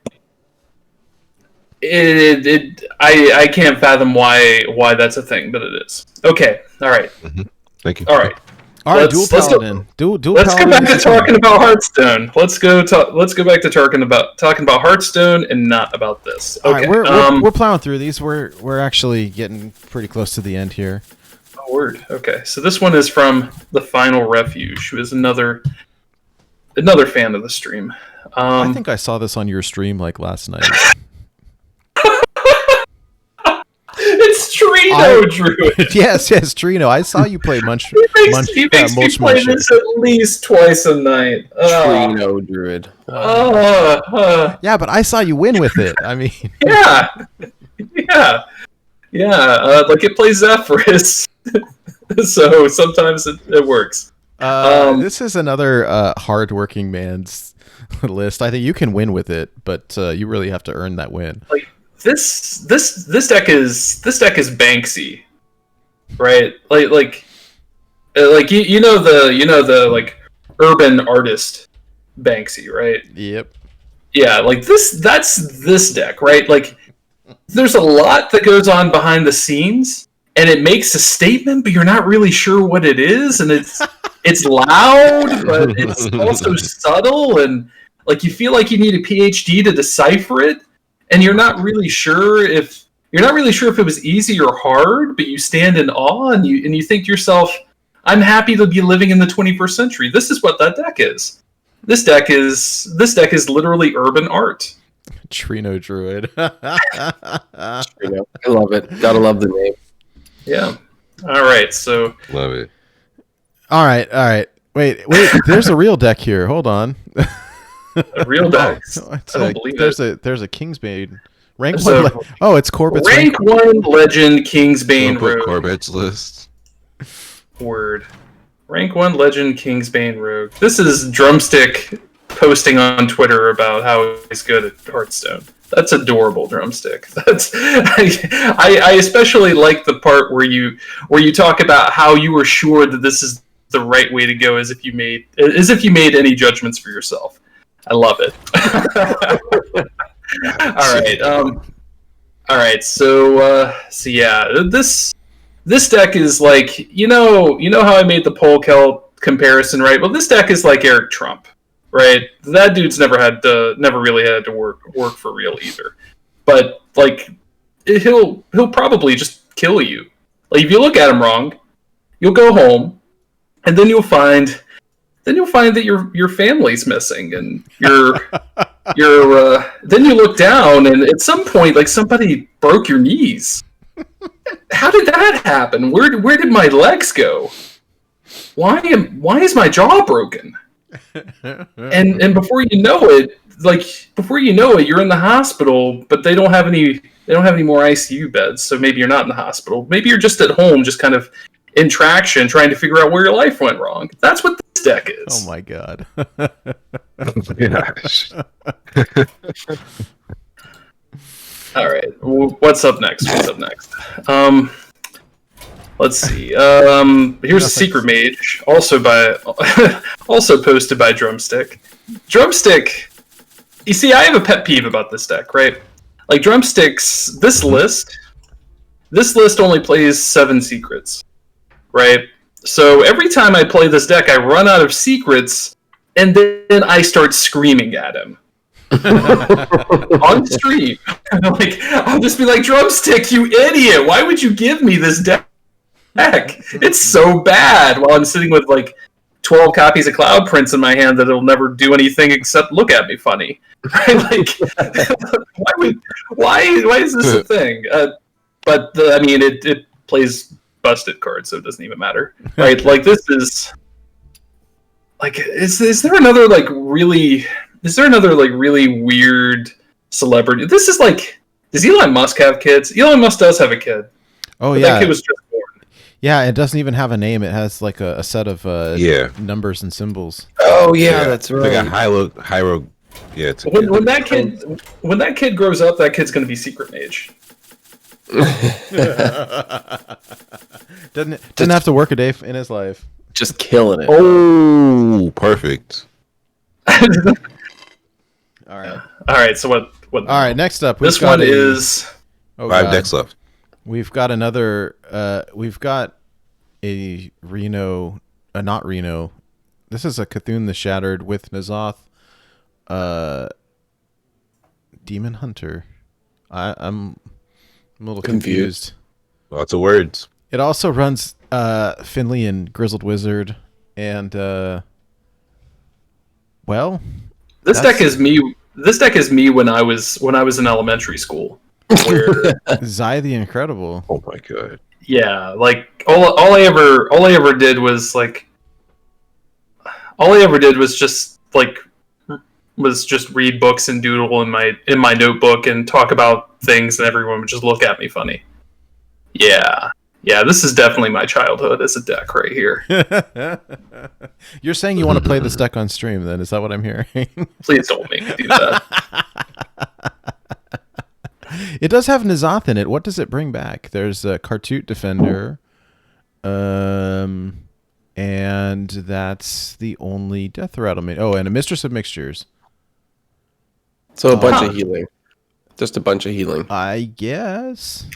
Speaker 6: I can't fathom why that's a thing, but it is. Okay. All right.
Speaker 4: Mm-hmm. Thank you.
Speaker 6: All right.
Speaker 3: Dual Paladin.
Speaker 6: Let's go back to talking about Hearthstone. Let's go back to talking about Hearthstone and not about this. Okay.
Speaker 3: All right, we're plowing through these. We're actually getting pretty close to the end here.
Speaker 6: Oh, word. Okay. So this one is from The Final Refuge, who is another fan of the stream.
Speaker 3: I think I saw this on your stream last night.
Speaker 6: It's Trino, Druid.
Speaker 3: Yes, Trino. I saw you play Munch.
Speaker 6: He makes me play this at least twice a night.
Speaker 5: Trino, Druid.
Speaker 3: Yeah, but I saw you win with it. I mean,
Speaker 6: yeah. Like it plays Zephyrus, so sometimes it works.
Speaker 3: This is another hard-working man's list. I think you can win with it, but you really have to earn that win.
Speaker 6: Like this deck is Banksy, right? Like you know the urban artist Banksy, right?
Speaker 3: Yep.
Speaker 6: Yeah, like that's this deck, right? Like there's a lot that goes on behind the scenes and it makes a statement, but you're not really sure what it is, and it's loud, but it's also subtle, and like you feel like you need a PhD to decipher it, and you're not really sure if it was easy or hard, but you stand in awe and you think to yourself, I'm happy to be living in the 21st century. This is what that deck is. This deck is literally urban art.
Speaker 3: Trino Druid.
Speaker 5: Trino. I love it. Gotta love the name.
Speaker 6: Yeah. All right. So
Speaker 4: Love it.
Speaker 3: All right. Wait. There's a real deck here. Hold on.
Speaker 6: a real deck. I don't believe
Speaker 3: there's
Speaker 6: it.
Speaker 3: There's a Kingsbane. Rank
Speaker 6: So,
Speaker 3: 1. It's Corbett's
Speaker 6: rank 1 legend Kingsbane
Speaker 4: Put
Speaker 6: Rogue.
Speaker 4: Corbett's list.
Speaker 6: Word. Rank 1 legend Kingsbane Rogue. This is Drumstick posting on Twitter about how he's good at Hearthstone. That's adorable, Drumstick. I especially like the part where you talk about how you were sure that this is the right way to go, as if you made any judgments for yourself. I love it. All right. So yeah, this deck is like, you know how I made the Polkelt comparison, right? Well, this deck is like Eric Trump, right? That dude's never really had to work for real either. But like, he'll probably just kill you. Like if you look at him wrong, you'll go home, and then you'll find that your family's missing, and then you look down, and at some point, like somebody broke your knees. How did that happen? Where did my legs go? Why is my jaw broken? And before you know it, you're in the hospital, but they don't have any more ICU beds, so maybe you're not in the hospital. Maybe you're just at home, just kind of in traction, trying to figure out where your life went wrong. That's what this deck is.
Speaker 3: Oh my god.
Speaker 4: Gosh.
Speaker 6: All right, what's up next? Let's see. Here's a Secret Mage, also posted by Drumstick. Drumstick. You see, I have a pet peeve about this deck, right? Like Drumstick's this list only plays 7 secrets, right? So every time I play this deck, I run out of secrets, and then I start screaming at him. On stream. Like, I'll just be like, Drumstick, you idiot! Why would you give me this deck? It's so bad, while I'm sitting with like 12 copies of Cloud Prince in my hand that'll never do anything except look at me funny. Right? Like, why is this a thing? I mean, it plays busted cards, so it doesn't even matter. Right? Like, this is like, is there another like really weird celebrity? This is like, does Elon Musk have kids? Elon Musk does have a kid.
Speaker 3: Oh,
Speaker 6: but
Speaker 3: yeah.
Speaker 6: That kid was just born.
Speaker 3: Yeah, it doesn't even have a name. It has like a set of numbers and symbols.
Speaker 5: Oh yeah, that's right.
Speaker 4: Like a high. Yeah. It's
Speaker 6: When that kid grows up, that kid's going to be Secret Mage.
Speaker 3: Doesn't have to work a day in his life.
Speaker 5: Just killing it.
Speaker 4: Oh, perfect.
Speaker 3: All right.
Speaker 6: All right. So what?
Speaker 3: All right. Next up,
Speaker 6: This one is
Speaker 4: 5 decks left.
Speaker 3: We've got another. We've got a Reno. Not Reno. This is a Cthulhu the Shattered with N'Zoth. Demon Hunter. I'm a little confused.
Speaker 4: Lots of words.
Speaker 3: It also runs Finley and Grizzled Wizard, and
Speaker 6: this deck is me. This deck is me when I was in elementary school. Where
Speaker 3: Zai the Incredible.
Speaker 4: Oh my god.
Speaker 6: Yeah, like all I ever did was just read books and doodle in my notebook and talk about things, and everyone would just look at me funny. Yeah, this is definitely my childhood as a deck right here.
Speaker 3: You're saying you want to play this deck on stream, then? Is that what I'm hearing?
Speaker 6: Please don't make me do that.
Speaker 3: It does have N'Zoth in it. What does it bring back? There's a Kartut Defender, and that's the only Death Rattle. Oh, and a Mistress of Mixtures.
Speaker 5: So a bunch of healing. Just a bunch of healing.
Speaker 3: I guess.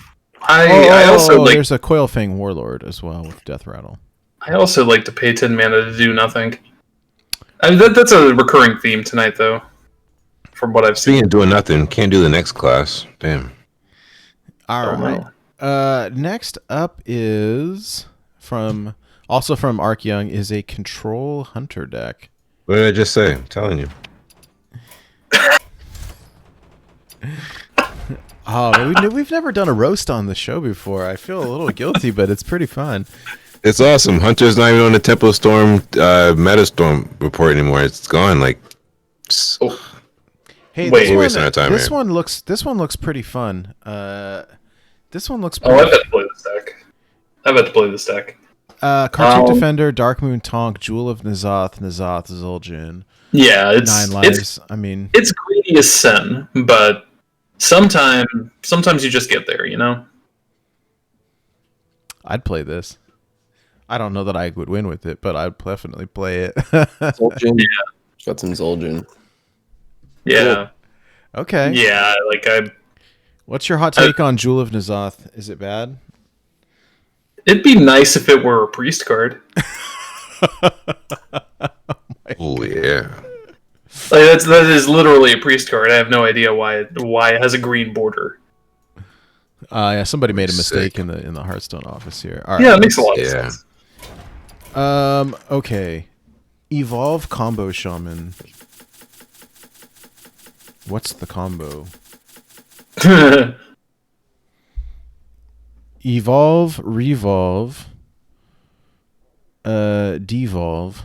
Speaker 6: I also like.
Speaker 3: There's a Coilfang Warlord as well with Death Rattle.
Speaker 6: I also like to pay 10 mana to do nothing. I mean, that's a recurring theme tonight, though. From what I've seen.
Speaker 4: Speaking of doing nothing, can't do the next class. Damn.
Speaker 3: All right. Next up is from Arc Young is a Control Hunter deck.
Speaker 4: What did I just say? I'm telling you.
Speaker 3: Oh, we've never done a roast on the show before. I feel a little guilty, but it's pretty fun.
Speaker 4: It's awesome. Hunter's not even on the Tempo Storm Metastorm report anymore. It's gone. Like,
Speaker 3: hey,
Speaker 6: Wait,
Speaker 4: we're wasting our time
Speaker 3: this
Speaker 4: here.
Speaker 3: one looks pretty fun. This one looks
Speaker 6: Oh, I
Speaker 3: pretty.
Speaker 6: bet to play this deck.
Speaker 3: Cartoon Defender, Dark Moon Tonk, Jewel of N'Zoth, Zul'jin.
Speaker 6: Yeah,
Speaker 3: 9 lives. I mean,
Speaker 6: it's greedy as sin, but sometimes you just get there, you know.
Speaker 3: I'd play this. I don't know that I would win with it, but I'd definitely play it.
Speaker 5: Zul'jin. Yeah. Got some Zul'jin.
Speaker 6: Yeah.
Speaker 3: Cool. Okay.
Speaker 6: Yeah, like
Speaker 3: What's your hot take on Jewel of N'Zoth? Is it bad?
Speaker 6: it'd be nice if it were a priest card.
Speaker 4: Oh yeah.
Speaker 6: Like that is literally a priest card. I have no idea why it has a green border.
Speaker 3: Yeah, somebody made a mistake
Speaker 4: Sick.
Speaker 3: in the Hearthstone office here. All right.
Speaker 6: Yeah, it makes a lot of
Speaker 4: Yeah.
Speaker 6: sense.
Speaker 3: Okay. Evolve Combo Shaman. What's the combo? Evolve, revolve, devolve.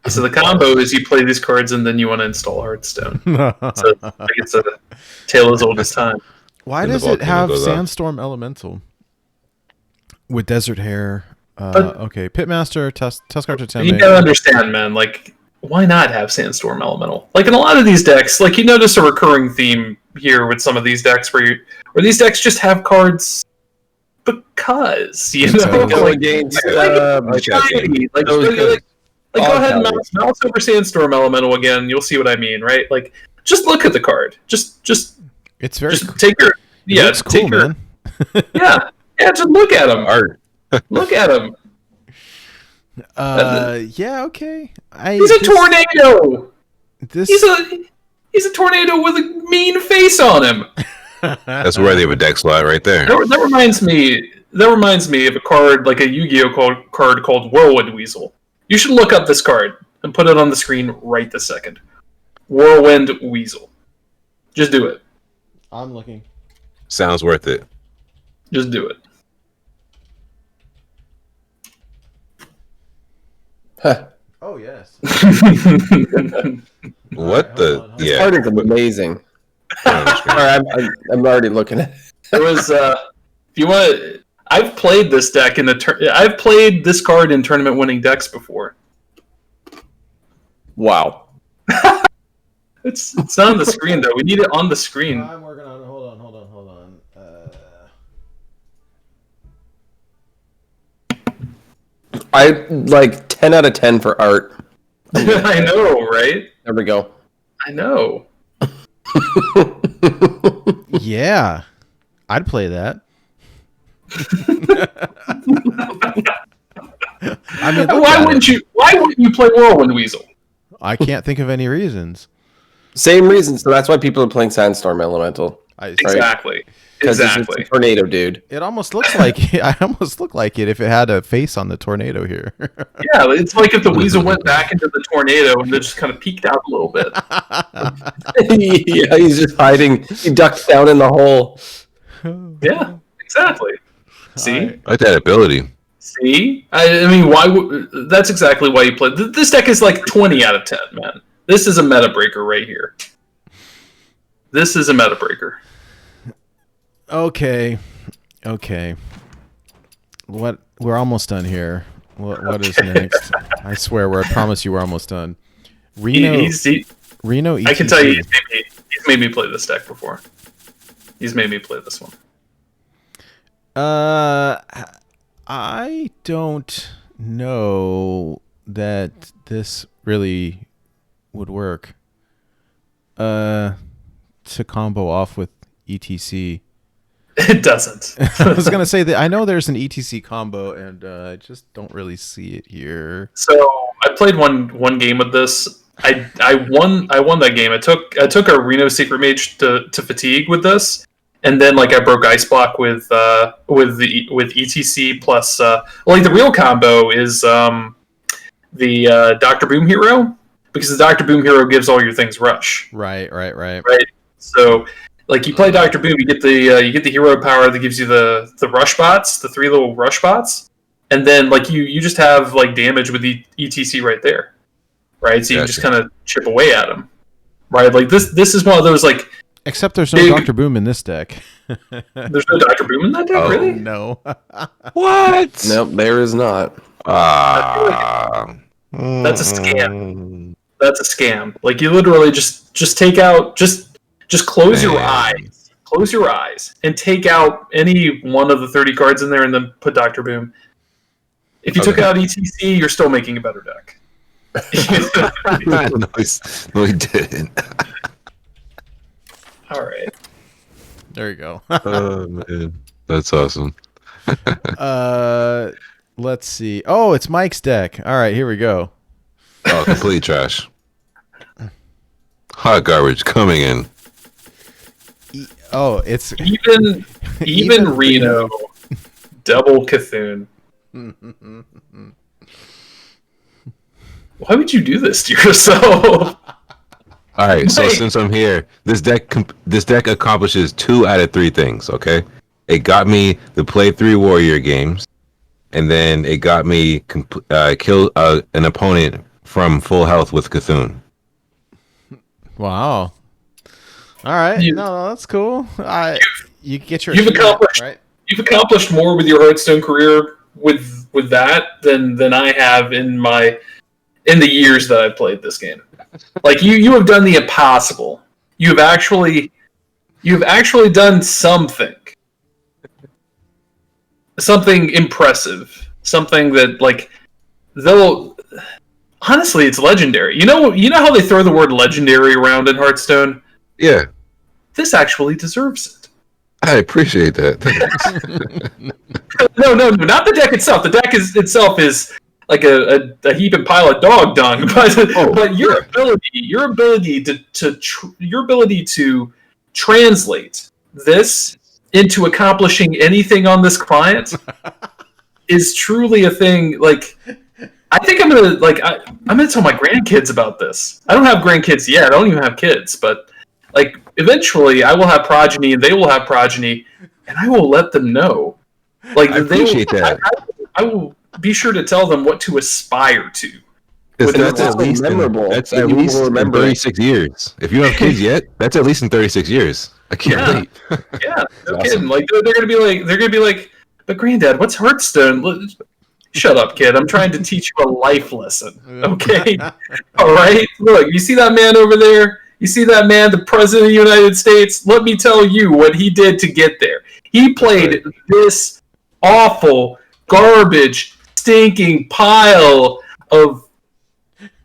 Speaker 6: So the combo is you play these cards and then you want to install Hearthstone. So like it's a tale as old as time.
Speaker 3: Why
Speaker 4: And the
Speaker 3: does it
Speaker 4: volcano
Speaker 3: have
Speaker 4: goes off.
Speaker 3: Sandstorm Elemental with Desert Hair? Okay, Pitmaster, Tuskar
Speaker 6: You
Speaker 3: Toteme.
Speaker 6: gotta understand, man. Like, why not have Sandstorm Elemental? Like in a lot of these decks, like you notice a recurring theme here with some of these decks where these decks just have cards because you know,
Speaker 5: Go
Speaker 6: like,
Speaker 5: against
Speaker 6: shiny. Like,
Speaker 5: those good.
Speaker 6: go
Speaker 5: All
Speaker 6: ahead and
Speaker 5: colors.
Speaker 6: mouse over Sandstorm Elemental again. You'll see what I mean, right? Like, just look at the card. Just
Speaker 3: It's very
Speaker 6: take your
Speaker 3: it looks cool,
Speaker 6: take your
Speaker 3: man.
Speaker 6: yeah. Just look at him.
Speaker 4: Art.
Speaker 6: Look at him.
Speaker 3: Yeah, okay.
Speaker 6: He's a tornado.
Speaker 3: This
Speaker 6: He's a tornado with a mean face on him.
Speaker 4: That's where they have a deck slot right there.
Speaker 6: That reminds me of a card like a Yu-Gi-Oh card called Whirlwind Weasel. You should look up this card and put it on the screen right this second. Whirlwind Weasel. Just do it.
Speaker 3: I'm looking.
Speaker 4: Sounds worth it.
Speaker 6: Just do it.
Speaker 3: Oh yes.
Speaker 4: What the?
Speaker 3: on.
Speaker 4: Yeah.
Speaker 5: Part of them amazing. Alright, I'm already looking at it.
Speaker 6: There was if you want, I've played this deck I've played this card in tournament-winning decks before.
Speaker 5: Wow.
Speaker 6: It's not on the screen though. We need it on the screen.
Speaker 3: I'm working on it. Hold on.
Speaker 5: I like 10 out of 10 for art.
Speaker 6: I know, right?
Speaker 5: There we go.
Speaker 6: I know.
Speaker 3: Yeah, I'd play that. I mean, look
Speaker 6: Why
Speaker 3: at
Speaker 6: wouldn't
Speaker 3: it.
Speaker 6: Why wouldn't you play Whirlwind Weasel?
Speaker 3: I can't think of any reasons.
Speaker 5: Same reason. So that's why people are playing Sandstorm Elemental.
Speaker 6: Exactly.
Speaker 5: Because it's
Speaker 6: Exactly.
Speaker 5: a tornado, dude.
Speaker 3: It almost looks like I almost look like it if it had a face on the tornado here.
Speaker 6: Yeah, it's like if the weasel went back into the tornado and then just kind of peeked out a little bit.
Speaker 5: Yeah, he's just hiding. He ducked down in the hole.
Speaker 6: Yeah, exactly. See?
Speaker 3: Alright.
Speaker 4: I like that ability.
Speaker 6: See? I mean, that's exactly why you play. This deck is like 20 out of 10, man. This is a meta breaker right here. This is a meta breaker.
Speaker 3: Okay. What? We're almost done here. What is next? I swear, I promise you, we're almost done. Reno. Reno.
Speaker 6: I can tell you, he's made me play this deck before. He's made me play this one.
Speaker 3: I don't know that this really would work. to combo off with ETC.
Speaker 6: It doesn't.
Speaker 3: I was gonna say that I know there's an ETC combo, and I just don't really see it here.
Speaker 6: So I played one game with this. I won that game. I took a Reno Secret Mage to fatigue with this, and then like I broke Ice Block with ETC plus like the real combo is the Dr. Boom Hero, because the Dr. Boom Hero gives all your things rush.
Speaker 3: Right.
Speaker 6: So like you play Dr. Boom, you get the hero power that gives you the rush bots, the 3 little rush bots, and then like you just have like damage with the ETC right there, right? So you can just kind of chip away at them, right? Like this is one of those like.
Speaker 3: Except there's no Dr. Boom in this deck.
Speaker 6: There's no Dr. Boom in that deck, really?
Speaker 3: No.
Speaker 4: What?
Speaker 5: Nope, there is not.
Speaker 6: That's a scam. That's a scam. Like you literally just take out just close your eyes. Close your eyes and take out any one of the 30 cards in there and then put Dr. Boom. If you took out ETC, you're still making a better deck.
Speaker 4: No, he didn't.
Speaker 6: All right.
Speaker 3: There you go.
Speaker 4: Oh man, that's awesome.
Speaker 3: Let's see. Oh, it's Mike's deck. All right, here we go.
Speaker 4: Oh, complete trash. Hot garbage coming in.
Speaker 3: It's
Speaker 6: even Reno double Cthulhu. Why would you do this to yourself?
Speaker 4: All right, so since I'm here, this deck accomplishes 2 out of 3 things. Okay, it got me to play 3 warrior games, and then it got me kill an opponent from full health with Cthulhu.
Speaker 3: Wow. All right, no, that's cool. You get your
Speaker 6: you've accomplished
Speaker 3: right?
Speaker 6: You've accomplished more with your Hearthstone career with that than I have in the years that I've played this game. Like you have done the impossible. You've actually done something impressive. Something that like honestly it's legendary. You know how they throw the word legendary around in Hearthstone?
Speaker 4: Yeah.
Speaker 6: This actually deserves it.
Speaker 4: I appreciate that.
Speaker 6: No, not the deck itself. The deck itself is like a heap and pile of dog dung, but your ability to translate this into accomplishing anything on this client is truly a thing. Like, I think I'm gonna tell my grandkids about this. I don't have grandkids yet. I don't even have kids, but like eventually I will have progeny and they will have progeny, and I will let them know. Like
Speaker 4: I appreciate that.
Speaker 6: I will be sure to tell them what to aspire to.
Speaker 4: That's at least memorable. That's at least in 36 years. If you don't have kids yet, that's at least in 36 years. I can't wait.
Speaker 6: Yeah, no kidding. Like they're gonna be like, but Granddad, what's Hearthstone? Shut up, kid. I'm trying to teach you a life lesson. Okay? All right? Look, you see that man over there? You see that man, the President of the United States? Let me tell you what he did to get there. He played this awful, garbage, stinking pile of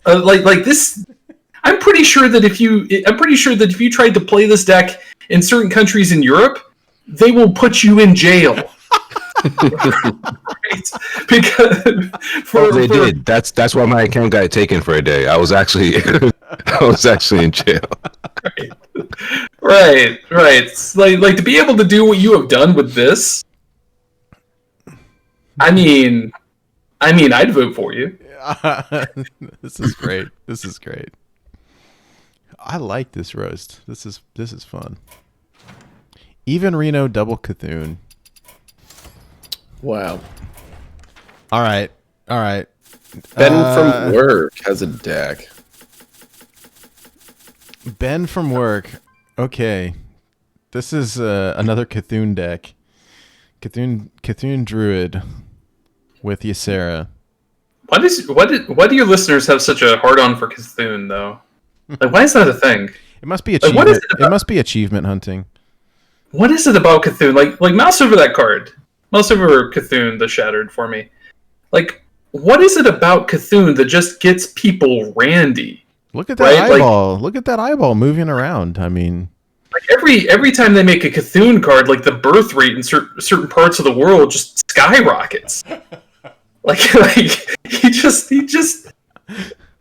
Speaker 6: like this. I'm pretty sure that if you tried to play this deck in certain countries in Europe, they will put you in jail. Right? Because
Speaker 4: they did. That's why my account got taken for a day. I was actually in jail.
Speaker 6: Right. It's like to be able to do what you have done with this. I mean, I'd vote for you.
Speaker 3: This is great. I like this roast. This is fun. Even Reno double Cthulhu.
Speaker 5: Wow.
Speaker 3: All right.
Speaker 5: Ben from work has a deck.
Speaker 3: Ben from work. Okay. This is another Cthulhu deck. Cthulhu Druid with Ysera.
Speaker 6: Why do your listeners have such a hard on for Cthulhu though? Like, why is that a thing?
Speaker 3: It must be achievement. It must be achievement hunting.
Speaker 6: What is it about Cthulhu? Like mouse over that card. Mouse over Cthulhu, the Shattered for me. Like, what is it about Cthulhu that just gets people randy?
Speaker 3: Look at that
Speaker 6: Right, like-
Speaker 3: eyeball. Look at that eyeball moving around. I mean,
Speaker 6: Like every time they make a Cthulhu card, like the birth rate in certain parts of the world just skyrockets. like he just.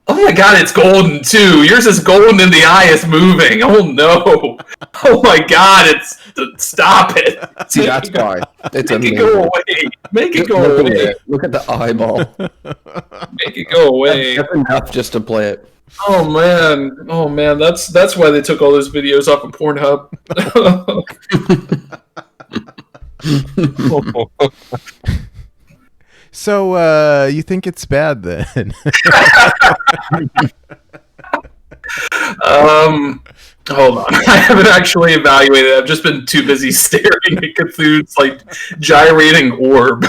Speaker 6: Oh my god, it's golden too. Yours is golden and the eye is moving. Oh no. Oh my god, stop it.
Speaker 5: See, that's why. It's
Speaker 6: Make it
Speaker 5: amazing.
Speaker 6: go away. Make it go
Speaker 5: Look at
Speaker 6: away.
Speaker 5: it. Look at the eyeball.
Speaker 6: Make it go away.
Speaker 5: That's enough just to play it.
Speaker 6: Oh man, that's why they took all those videos off of Pornhub.
Speaker 3: so you think it's bad then?
Speaker 6: Hold on. I haven't actually evaluated it. I've just been too busy staring at Cthulhu's like gyrating orb.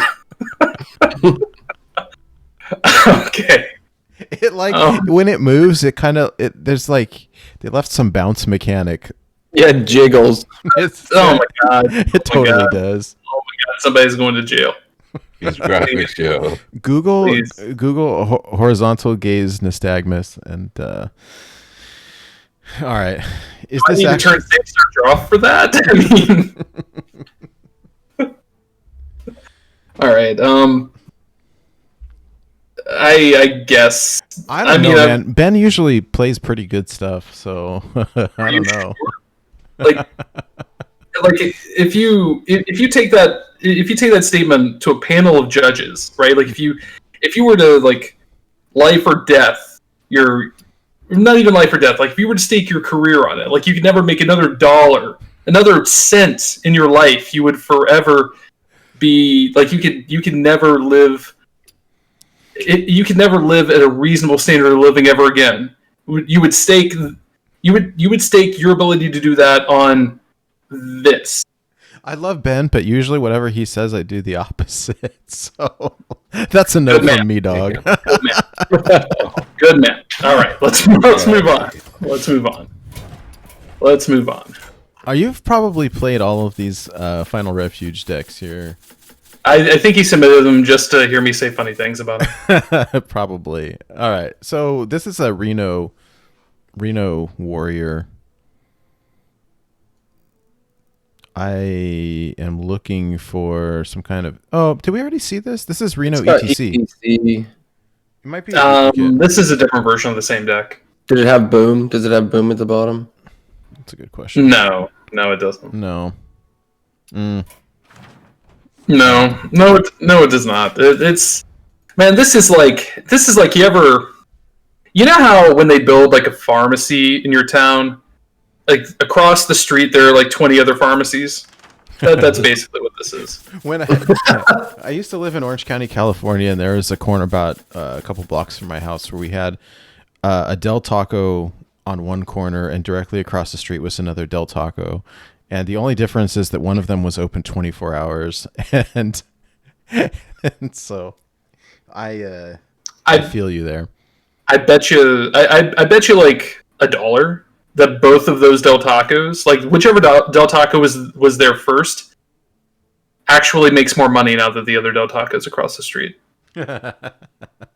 Speaker 6: Okay.
Speaker 3: It when it moves, it kind of there's like they left some bounce mechanic.
Speaker 5: Yeah, jiggles.
Speaker 6: Oh my god.
Speaker 3: It totally does.
Speaker 6: Oh my god, somebody's going to jail.
Speaker 4: These graphics, yo.
Speaker 3: Google
Speaker 6: Please.
Speaker 3: horizontal gaze nystagmus and all right. Is
Speaker 6: I
Speaker 3: this
Speaker 6: need to
Speaker 3: actually
Speaker 6: turn safe search off for that. I mean, all right. I guess.
Speaker 3: I don't know, man. Ben usually plays pretty good stuff, so I don't know.
Speaker 6: Like if you take that statement to a panel of judges, right? Like if you were to like life or death, you're not even life or death. Like if you were to stake your career on it, like you could never make another dollar, another cent in your life, you would forever be like you could never live. You could never live at a reasonable standard of living ever again. You would stake your ability to do that on this.
Speaker 3: I love Ben, but usually whatever he says, I do the opposite. So that's a no
Speaker 6: Good man.
Speaker 3: from me, dog.
Speaker 6: Good man. Good man. All right, let's move on. Let's move on.
Speaker 3: You've probably played all of these Final Refuge decks here.
Speaker 6: I think he submitted them just to hear me say funny things about him.
Speaker 3: Probably. All right. So this is a Reno Warrior. I am looking for some kind of. Oh, did we already see this? This is Reno ETC. It might be.
Speaker 6: This is a different version of the same deck.
Speaker 5: Did it have boom? Does it have boom at the bottom?
Speaker 3: That's a good question.
Speaker 6: No, it doesn't.
Speaker 3: No.
Speaker 6: No, it does not. It's man, this is like you know how when they build like a pharmacy in your town, like across the street there are like 20 other pharmacies. That's basically what this is.
Speaker 3: When I used to live in Orange County, California, and there was a corner about a couple blocks from my house where we had a Del Taco on one corner, and directly across the street was another Del Taco. And the only difference is that one of them was open 24 hours, and so I feel you there.
Speaker 6: I bet you like $1 that both of those Del Tacos, like whichever Del Taco was there first, actually makes more money now than the other Del Tacos across the street. That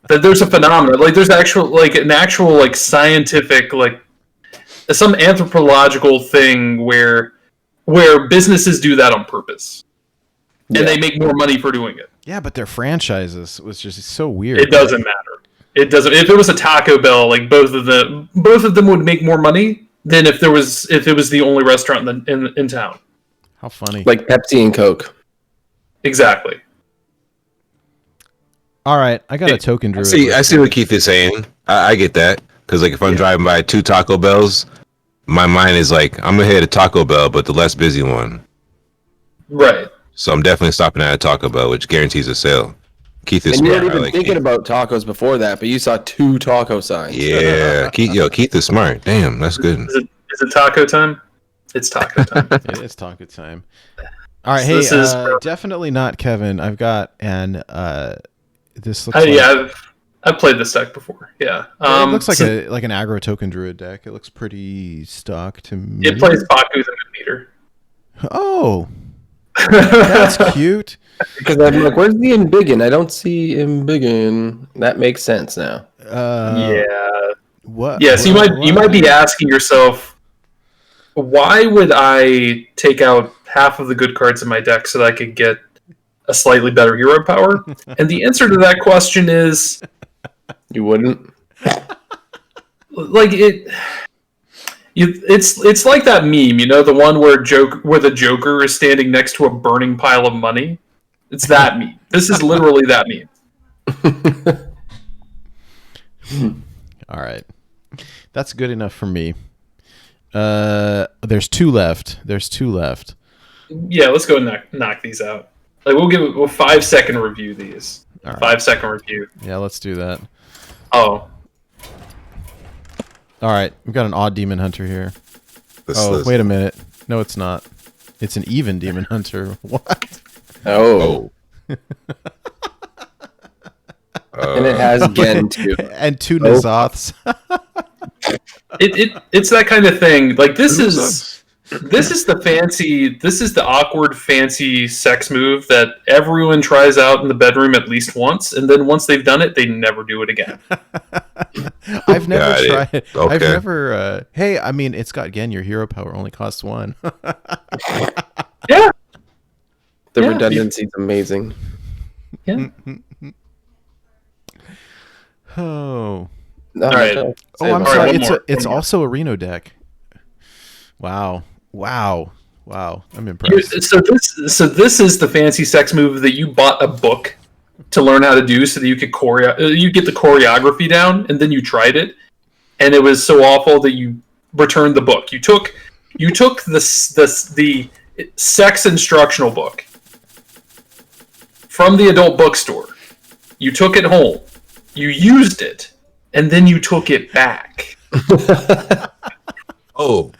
Speaker 6: there's a phenomenon, like there's an actual scientific, like some anthropological thing where businesses do that on purpose, and they make more money for doing it.
Speaker 3: Yeah, but their franchises was just so weird.
Speaker 6: It doesn't matter. It doesn't. If it was a Taco Bell, like both of them would make more money than if it was the only restaurant in town.
Speaker 3: How funny!
Speaker 5: Like Pepsi and Coke.
Speaker 6: Exactly.
Speaker 3: All right, I got a token druid.
Speaker 4: I see what Keith is saying. I get that, because like if I'm driving by 2 Taco Bells, my mind is like, I'm gonna hit a Taco Bell, but the less busy one.
Speaker 6: Right.
Speaker 4: So I'm definitely stopping at a Taco Bell, which guarantees a sale. Keith is
Speaker 5: And you
Speaker 4: smart.
Speaker 5: weren't even thinking about tacos before that, but you saw 2 taco signs.
Speaker 4: Yeah, Keith is smart. Damn, that's good.
Speaker 6: Is it taco time? It's taco time.
Speaker 3: It is taco time. All right,
Speaker 6: This is
Speaker 3: definitely not Kevin. I've got this looks
Speaker 6: I've played this deck before. Yeah.
Speaker 3: it looks like an aggro token druid deck. It looks pretty stock to me.
Speaker 6: It plays Baku the Meter.
Speaker 3: Oh, that's cute.
Speaker 5: Because I'm like, where's the Embiggen? I don't see Embiggen. That makes sense now.
Speaker 6: Yeah.
Speaker 3: What?
Speaker 6: Yes, you might be asking yourself, why would I take out half of the good cards in my deck so that I could get a slightly better hero power? And the answer to that question is,
Speaker 5: You wouldn't?
Speaker 6: like it's like that meme, you know, the one where the Joker is standing next to a burning pile of money. It's that meme. This is literally that meme.
Speaker 3: All right, that's good enough for me. There's two left.
Speaker 6: Yeah, let's go and knock these out. Like we'll 5-second review these.
Speaker 3: All right.
Speaker 6: 5-second review.
Speaker 3: Yeah, let's do that.
Speaker 6: Oh,
Speaker 3: All right, we've got an odd demon hunter here.
Speaker 4: This-
Speaker 3: Wait a minute. No, it's not. It's an even demon hunter. What?
Speaker 5: Oh.
Speaker 4: Oh.
Speaker 5: And it has Gen too.
Speaker 3: And two Nazoths.
Speaker 6: it's that kind of thing. Like this is the awkward fancy sex move that everyone tries out in the bedroom at least once, and then once they've done it, they never do it again.
Speaker 3: I've never tried it.
Speaker 4: Okay.
Speaker 3: I've never. Hey, I mean, it's got again. Your hero power only costs 1.
Speaker 6: Yeah,
Speaker 5: The
Speaker 6: Yeah.
Speaker 5: redundancy is amazing.
Speaker 6: yeah.
Speaker 3: Oh.
Speaker 5: No,
Speaker 6: All right.
Speaker 5: no.
Speaker 3: Oh, I'm
Speaker 6: All right,
Speaker 3: sorry.
Speaker 6: one
Speaker 3: It's
Speaker 6: more,
Speaker 3: it's
Speaker 6: one more.
Speaker 3: also a Reno deck. Wow. I'm impressed.
Speaker 6: So this is the fancy sex move that you bought a book to learn how to do, so that you could you get the choreography down, and then you tried it, and it was so awful that you returned the book. You took the sex instructional book from the adult bookstore. You took it home. You used it, and then you took it back.
Speaker 4: Oh.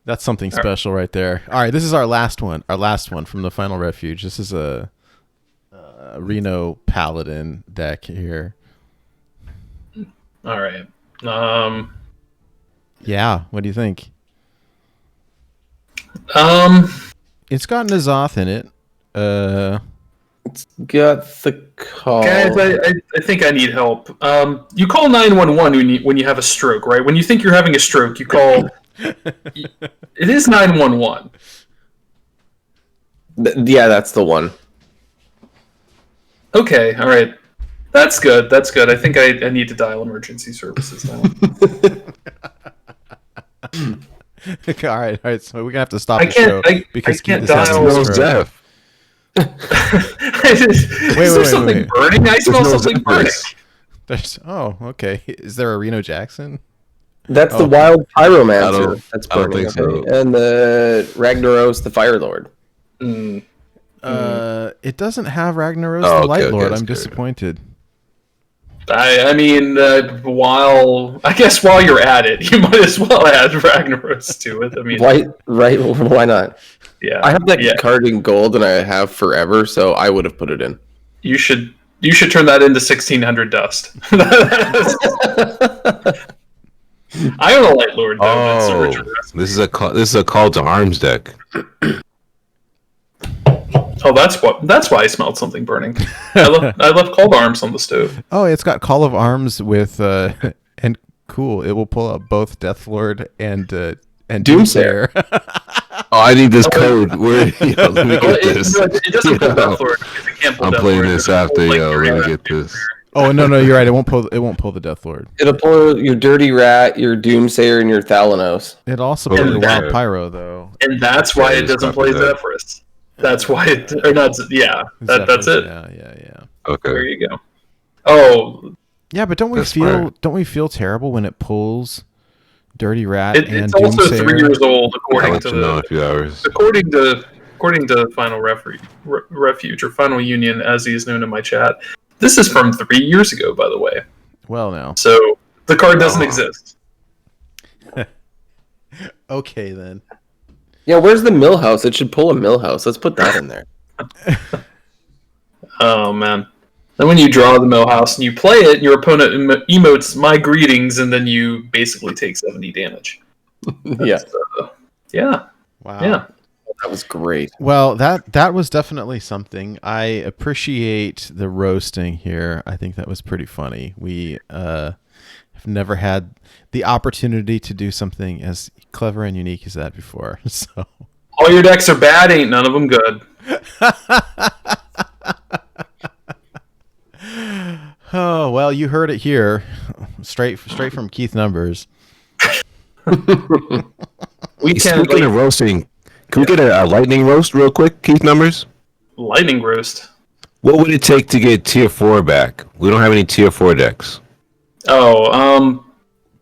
Speaker 3: That's something special right there. All right, this is our last one. Our last one from the Final Refuge. This is a Reno Paladin deck here.
Speaker 6: All right.
Speaker 3: Yeah, what do you think? It's got Nazoth in it.
Speaker 5: Got the call.
Speaker 6: Guys, I think I need help. You call 911 when you have a stroke, right? When you think you're having a stroke, you call. It is 911.
Speaker 5: Yeah, that's the one.
Speaker 6: Okay, all right. That's good. That's good. I think I need to dial emergency services now.
Speaker 3: All right. So we're gonna have to stop
Speaker 6: I
Speaker 3: the show
Speaker 6: can't.
Speaker 3: because
Speaker 6: I can't
Speaker 3: Keith is having
Speaker 6: dial.
Speaker 3: a stroke.
Speaker 4: Jeff.
Speaker 6: Is there something
Speaker 3: wait.
Speaker 6: burning? I smell
Speaker 4: no
Speaker 6: something burning.
Speaker 4: Zephyrs.
Speaker 3: Okay. Is there a Reno Jackson?
Speaker 5: That's
Speaker 3: Oh.
Speaker 5: the Wild Pyromancer. That's
Speaker 4: I don't
Speaker 5: burning.
Speaker 4: think so.
Speaker 5: And the Ragnaros, the Fire Lord.
Speaker 6: Mm.
Speaker 3: It doesn't have Ragnaros
Speaker 4: Oh,
Speaker 3: the Light
Speaker 4: okay,
Speaker 3: Lord.
Speaker 4: that's
Speaker 3: I'm
Speaker 4: good.
Speaker 3: disappointed.
Speaker 6: I mean, while you're at it, you might as well add Ragnaros to it. I mean,
Speaker 5: Right? Why not?
Speaker 6: yeah,
Speaker 5: I have that
Speaker 6: yeah.
Speaker 5: card in gold, and I have forever, so I would have put it in.
Speaker 6: You should turn that into 1600 dust. I own a Light Lord though. That's
Speaker 4: Oh,
Speaker 6: original recipe.
Speaker 4: this is a call to arms deck.
Speaker 6: Oh, that's why I smelled something burning. I left cold arms on the stove.
Speaker 3: Oh, it's got Call of Arms with and cool. It will pull up both Deathlord and
Speaker 5: Doomsayer.
Speaker 4: Oh, I need this code. Where? Yo, let me
Speaker 6: Well,
Speaker 4: get this.
Speaker 6: it doesn't pull
Speaker 4: Yo,
Speaker 6: Death Lord because it can't pull
Speaker 4: I'm
Speaker 6: Death
Speaker 4: playing
Speaker 6: Lord.
Speaker 4: this
Speaker 6: It
Speaker 4: after,
Speaker 6: pulls, like,
Speaker 4: yo.
Speaker 6: Dirty
Speaker 4: Let me
Speaker 6: Rat
Speaker 4: get
Speaker 6: Doomsayer.
Speaker 4: this.
Speaker 3: Oh no, you're right. It won't pull the Deathlord.
Speaker 5: It'll pull your Dirty Rat, your Doomsayer, and your Thalanos.
Speaker 3: It also
Speaker 4: Oh,
Speaker 3: pulls the
Speaker 6: yeah.
Speaker 3: Wild Pyro though.
Speaker 6: And that's why
Speaker 4: Yeah,
Speaker 6: it
Speaker 4: it's
Speaker 6: doesn't
Speaker 4: not
Speaker 6: play
Speaker 4: for that.
Speaker 6: Zephyrus. That's why it, or not. Yeah, that's it.
Speaker 3: Yeah.
Speaker 6: There
Speaker 4: Okay.
Speaker 6: you go. Oh,
Speaker 3: Yeah, but don't
Speaker 4: That's smart.
Speaker 3: we feel terrible when it pulls Dirty Rat and
Speaker 6: it's also
Speaker 3: Doomsayer?
Speaker 6: 3 years old
Speaker 4: I'll
Speaker 6: according
Speaker 4: let
Speaker 6: to
Speaker 4: you know in
Speaker 6: the
Speaker 4: a few hours.
Speaker 6: according to Final Refuge or Final Union, as he is known in my chat. This is from 3 years ago, by the way.
Speaker 3: Well, now.
Speaker 6: So the card doesn't
Speaker 4: Oh.
Speaker 6: exist.
Speaker 3: Okay then.
Speaker 5: Yeah, where's the Millhouse? It should pull a Millhouse. Let's put that in there.
Speaker 6: Oh man. Then when you draw the Millhouse and you play it, your opponent emotes "My greetings," and then you basically take 70 damage.
Speaker 5: Yeah.
Speaker 6: Yeah.
Speaker 3: Wow.
Speaker 6: Yeah.
Speaker 5: that was great.
Speaker 3: Well, that was definitely something. I appreciate the roasting here. I think that was pretty funny. We have never had the opportunity to do something as clever and unique as that before. So
Speaker 6: All your decks are bad, ain't none of them good.
Speaker 3: oh well, you heard it here, straight from Keith Numbers.
Speaker 4: Speaking of roasting, can we get a lightning roast real quick, Keith Numbers?
Speaker 6: Lightning roast.
Speaker 4: What would it take to get tier 4 back? We don't have any tier 4 decks.
Speaker 6: Oh,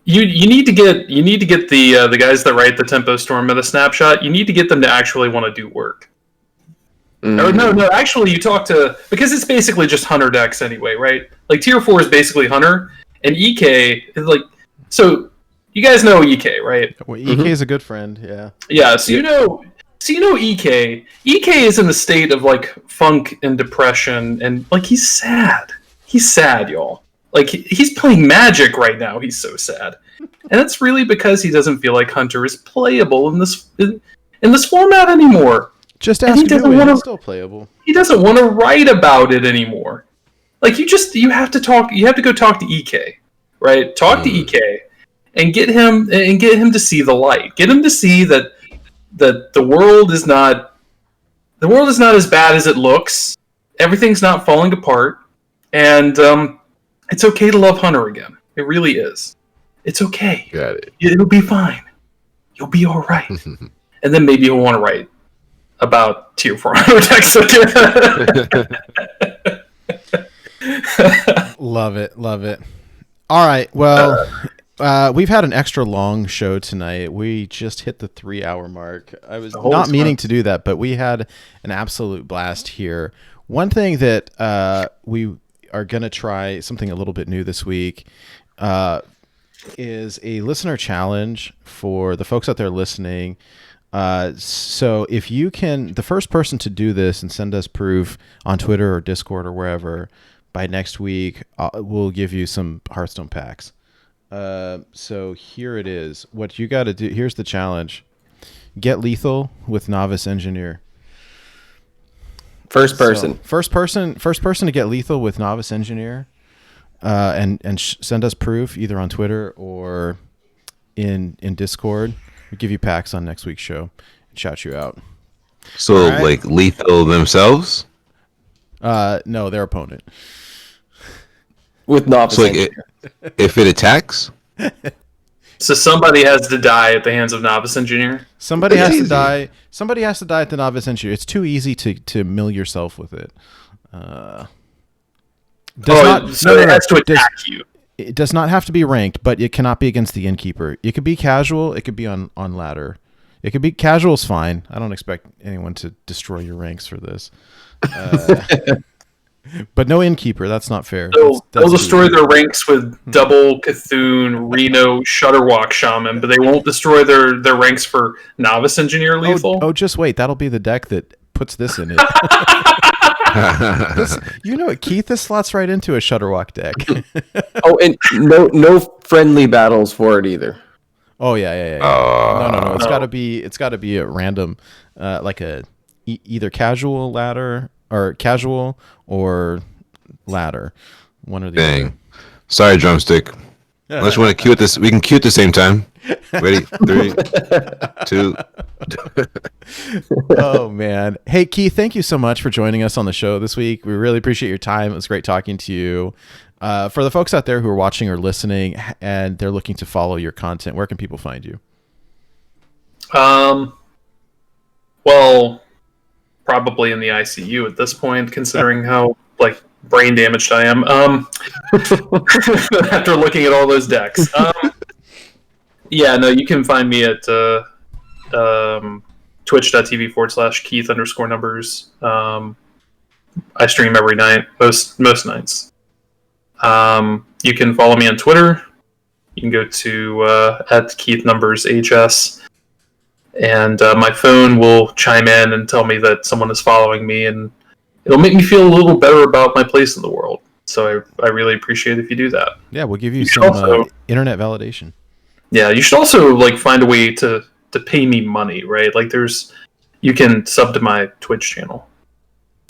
Speaker 6: you need to get the guys that write the Tempo Storm Meta Snapshot. You need to get them to actually want to do work. Or no, actually, you talk to, because it's basically just Hunter decks anyway, right? Like tier 4 is basically Hunter, and EK is like, so you guys know EK, right?
Speaker 3: Well, EK is a good friend. Yeah.
Speaker 6: Yeah. So you know EK. EK is in the state of like funk and depression, and like he's sad. He's sad, y'all. Like he's playing Magic right now. He's so sad, and that's really because he doesn't feel like Hunter is playable in this format anymore.
Speaker 3: Just ask Dewey. It's still playable.
Speaker 6: He doesn't want to write about it anymore. Like you have to talk. You have to go talk to EK, right? Talk to EK and get him to see the light. Get him to see that the world is not as bad as it looks. Everything's not falling apart, and it's okay to love Hunter again. It really is. It's okay.
Speaker 4: Got it.
Speaker 6: It'll be fine. You'll be all right. And then maybe you'll want to write about tier 4 Hunter decks again.
Speaker 3: Love it. All right. Well, we've had an extra long show tonight. We just hit the 3-hour mark. I was not meaning to do that, but we had an absolute blast here. One thing that we are going to try, something a little bit new this week, is a listener challenge for the folks out there listening. So if you can, the first person to do this and send us proof on Twitter or Discord or wherever by next week, we'll give you some Hearthstone packs. So here it is. What you got to do, here's the challenge. Get lethal with Novice Engineer.
Speaker 5: First person
Speaker 3: to get lethal with Novice Engineer, and send us proof either on Twitter or in Discord. We give you packs on next week's show and shout you out.
Speaker 4: So like lethal themselves?
Speaker 3: No, their opponent.
Speaker 5: With Novice Engineer.
Speaker 4: If it attacks?
Speaker 6: So somebody has to die at the hands of Novice Engineer?
Speaker 3: Somebody has to die. Somebody has to die at the Novice Engineer. It's too easy to mill yourself with it.
Speaker 6: It has to attack you.
Speaker 3: It does not have to be ranked, but it cannot be against the Innkeeper. It could be casual. It could be on ladder. It could be casual's fine. I don't expect anyone to destroy your ranks for this. But no Innkeeper. That's not fair.
Speaker 6: They'll destroy their ranks with double Cthulhu, Reno, Shutterwalk Shaman, but they won't destroy their ranks for Novice Engineer lethal.
Speaker 3: Oh, just wait. That'll be the deck that puts this in it. Keith, this slots right into a Shutterwalk deck.
Speaker 5: And no friendly battles for it either.
Speaker 3: Oh yeah. No. It's got to be a random, like either casual ladder or casual or ladder, one or the other.
Speaker 4: Sorry, drumstick. Unless you want to cue it this, we can cue it at the same time. Ready? 3, 2.
Speaker 3: Oh man. Hey Keith, thank you so much for joining us on the show this week. We really appreciate your time. It was great talking to you. For the folks out there who are watching or listening and they're looking to follow your content, where can people find you?
Speaker 6: Well, probably in the ICU at this point, considering how brain damaged I am. After looking at all those decks. Yeah, no, you can find me at twitch.tv/Keith_numbers. I stream every night, most nights. You can follow me on Twitter. You can go to at Keith Numbers HS, and my phone will chime in and tell me that someone is following me, and it'll make me feel a little better about my place in the world. So I really appreciate if you do that.
Speaker 3: Yeah, we'll give you some internet validation.
Speaker 6: Yeah, you should also find a way to pay me money, right? Like you you can sub to my Twitch channel.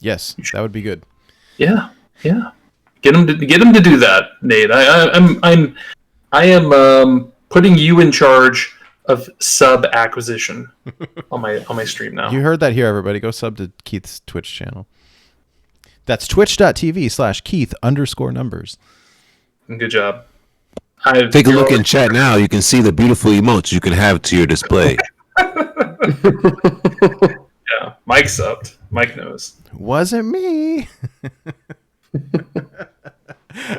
Speaker 3: Yes, that would be good.
Speaker 6: Yeah. Get him to do that, Nate. I am putting you in charge of sub acquisition on my stream now.
Speaker 3: You heard that here, everybody. Go sub to Keith's Twitch channel. That's twitch.tv/Keith_numbers.
Speaker 6: Good job.
Speaker 4: Take a look in chat now. You can see the beautiful emotes you can have to your display.
Speaker 6: Yeah, Mike subbed. Mike knows.
Speaker 3: Wasn't me.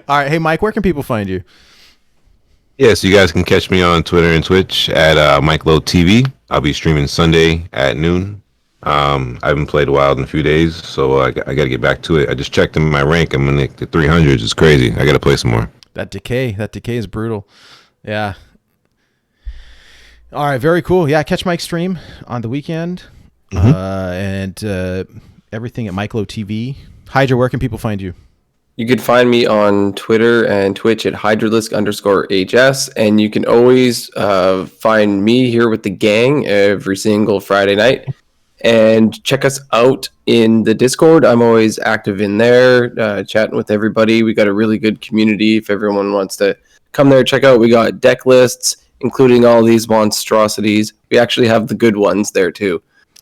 Speaker 3: All right. Hey, Mike, where can people find you?
Speaker 4: Yes, you guys can catch me on Twitter and Twitch at MikeLoTV. I'll be streaming Sunday at noon. I haven't played Wild in a few days, so I got to get back to it. I just checked in my rank. I'm in the 300s. It's crazy. I got to play some more.
Speaker 3: That decay is brutal. Yeah. All right, very cool. Yeah, catch Mike's stream on the weekend. And everything at MikeLoTV. Hydra, where can people find you?
Speaker 5: You can find me on Twitter and Twitch at Hydralisk_HS, and you can always find me here with the gang every single Friday night. And check us out in the Discord. I'm always active in there, chatting with everybody. We got a really good community. If everyone wants to come there, check out. We got deck lists, including all these monstrosities. We actually have the good ones there too.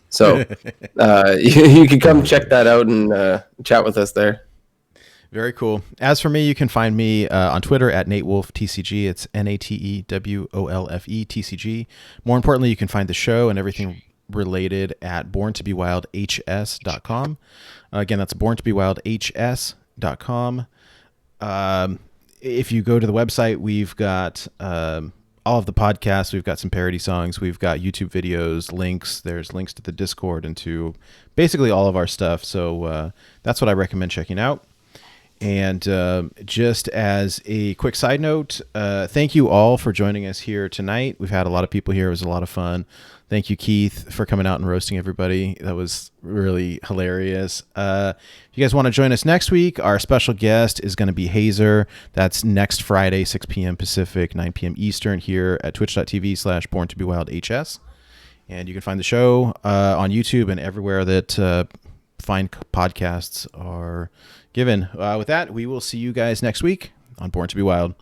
Speaker 5: So you can come check that out and chat with us there.
Speaker 3: Very cool. As for me, you can find me on Twitter at NateWolfTCG. It's NateWolfeTCG. More importantly, you can find the show and everything related at borntobewildhs.com. Again, that's borntobewildhs.com. If you go to the website, we've got all of the podcasts. We've got some parody songs. We've got YouTube videos, links. There's links to the Discord and to basically all of our stuff. So that's what I recommend checking out. And just as a quick side note, thank you all for joining us here tonight. We've had a lot of people here. It was a lot of fun. Thank you, Keith, for coming out and roasting everybody. That was really hilarious. If you guys want to join us next week, our special guest is going to be Hazer. That's next Friday, 6 p.m. Pacific, 9 p.m. Eastern here at twitch.tv/BornToBeWildHS. And you can find the show on YouTube and everywhere that fine podcasts are given. With that, we will see you guys next week on Born to Be Wild.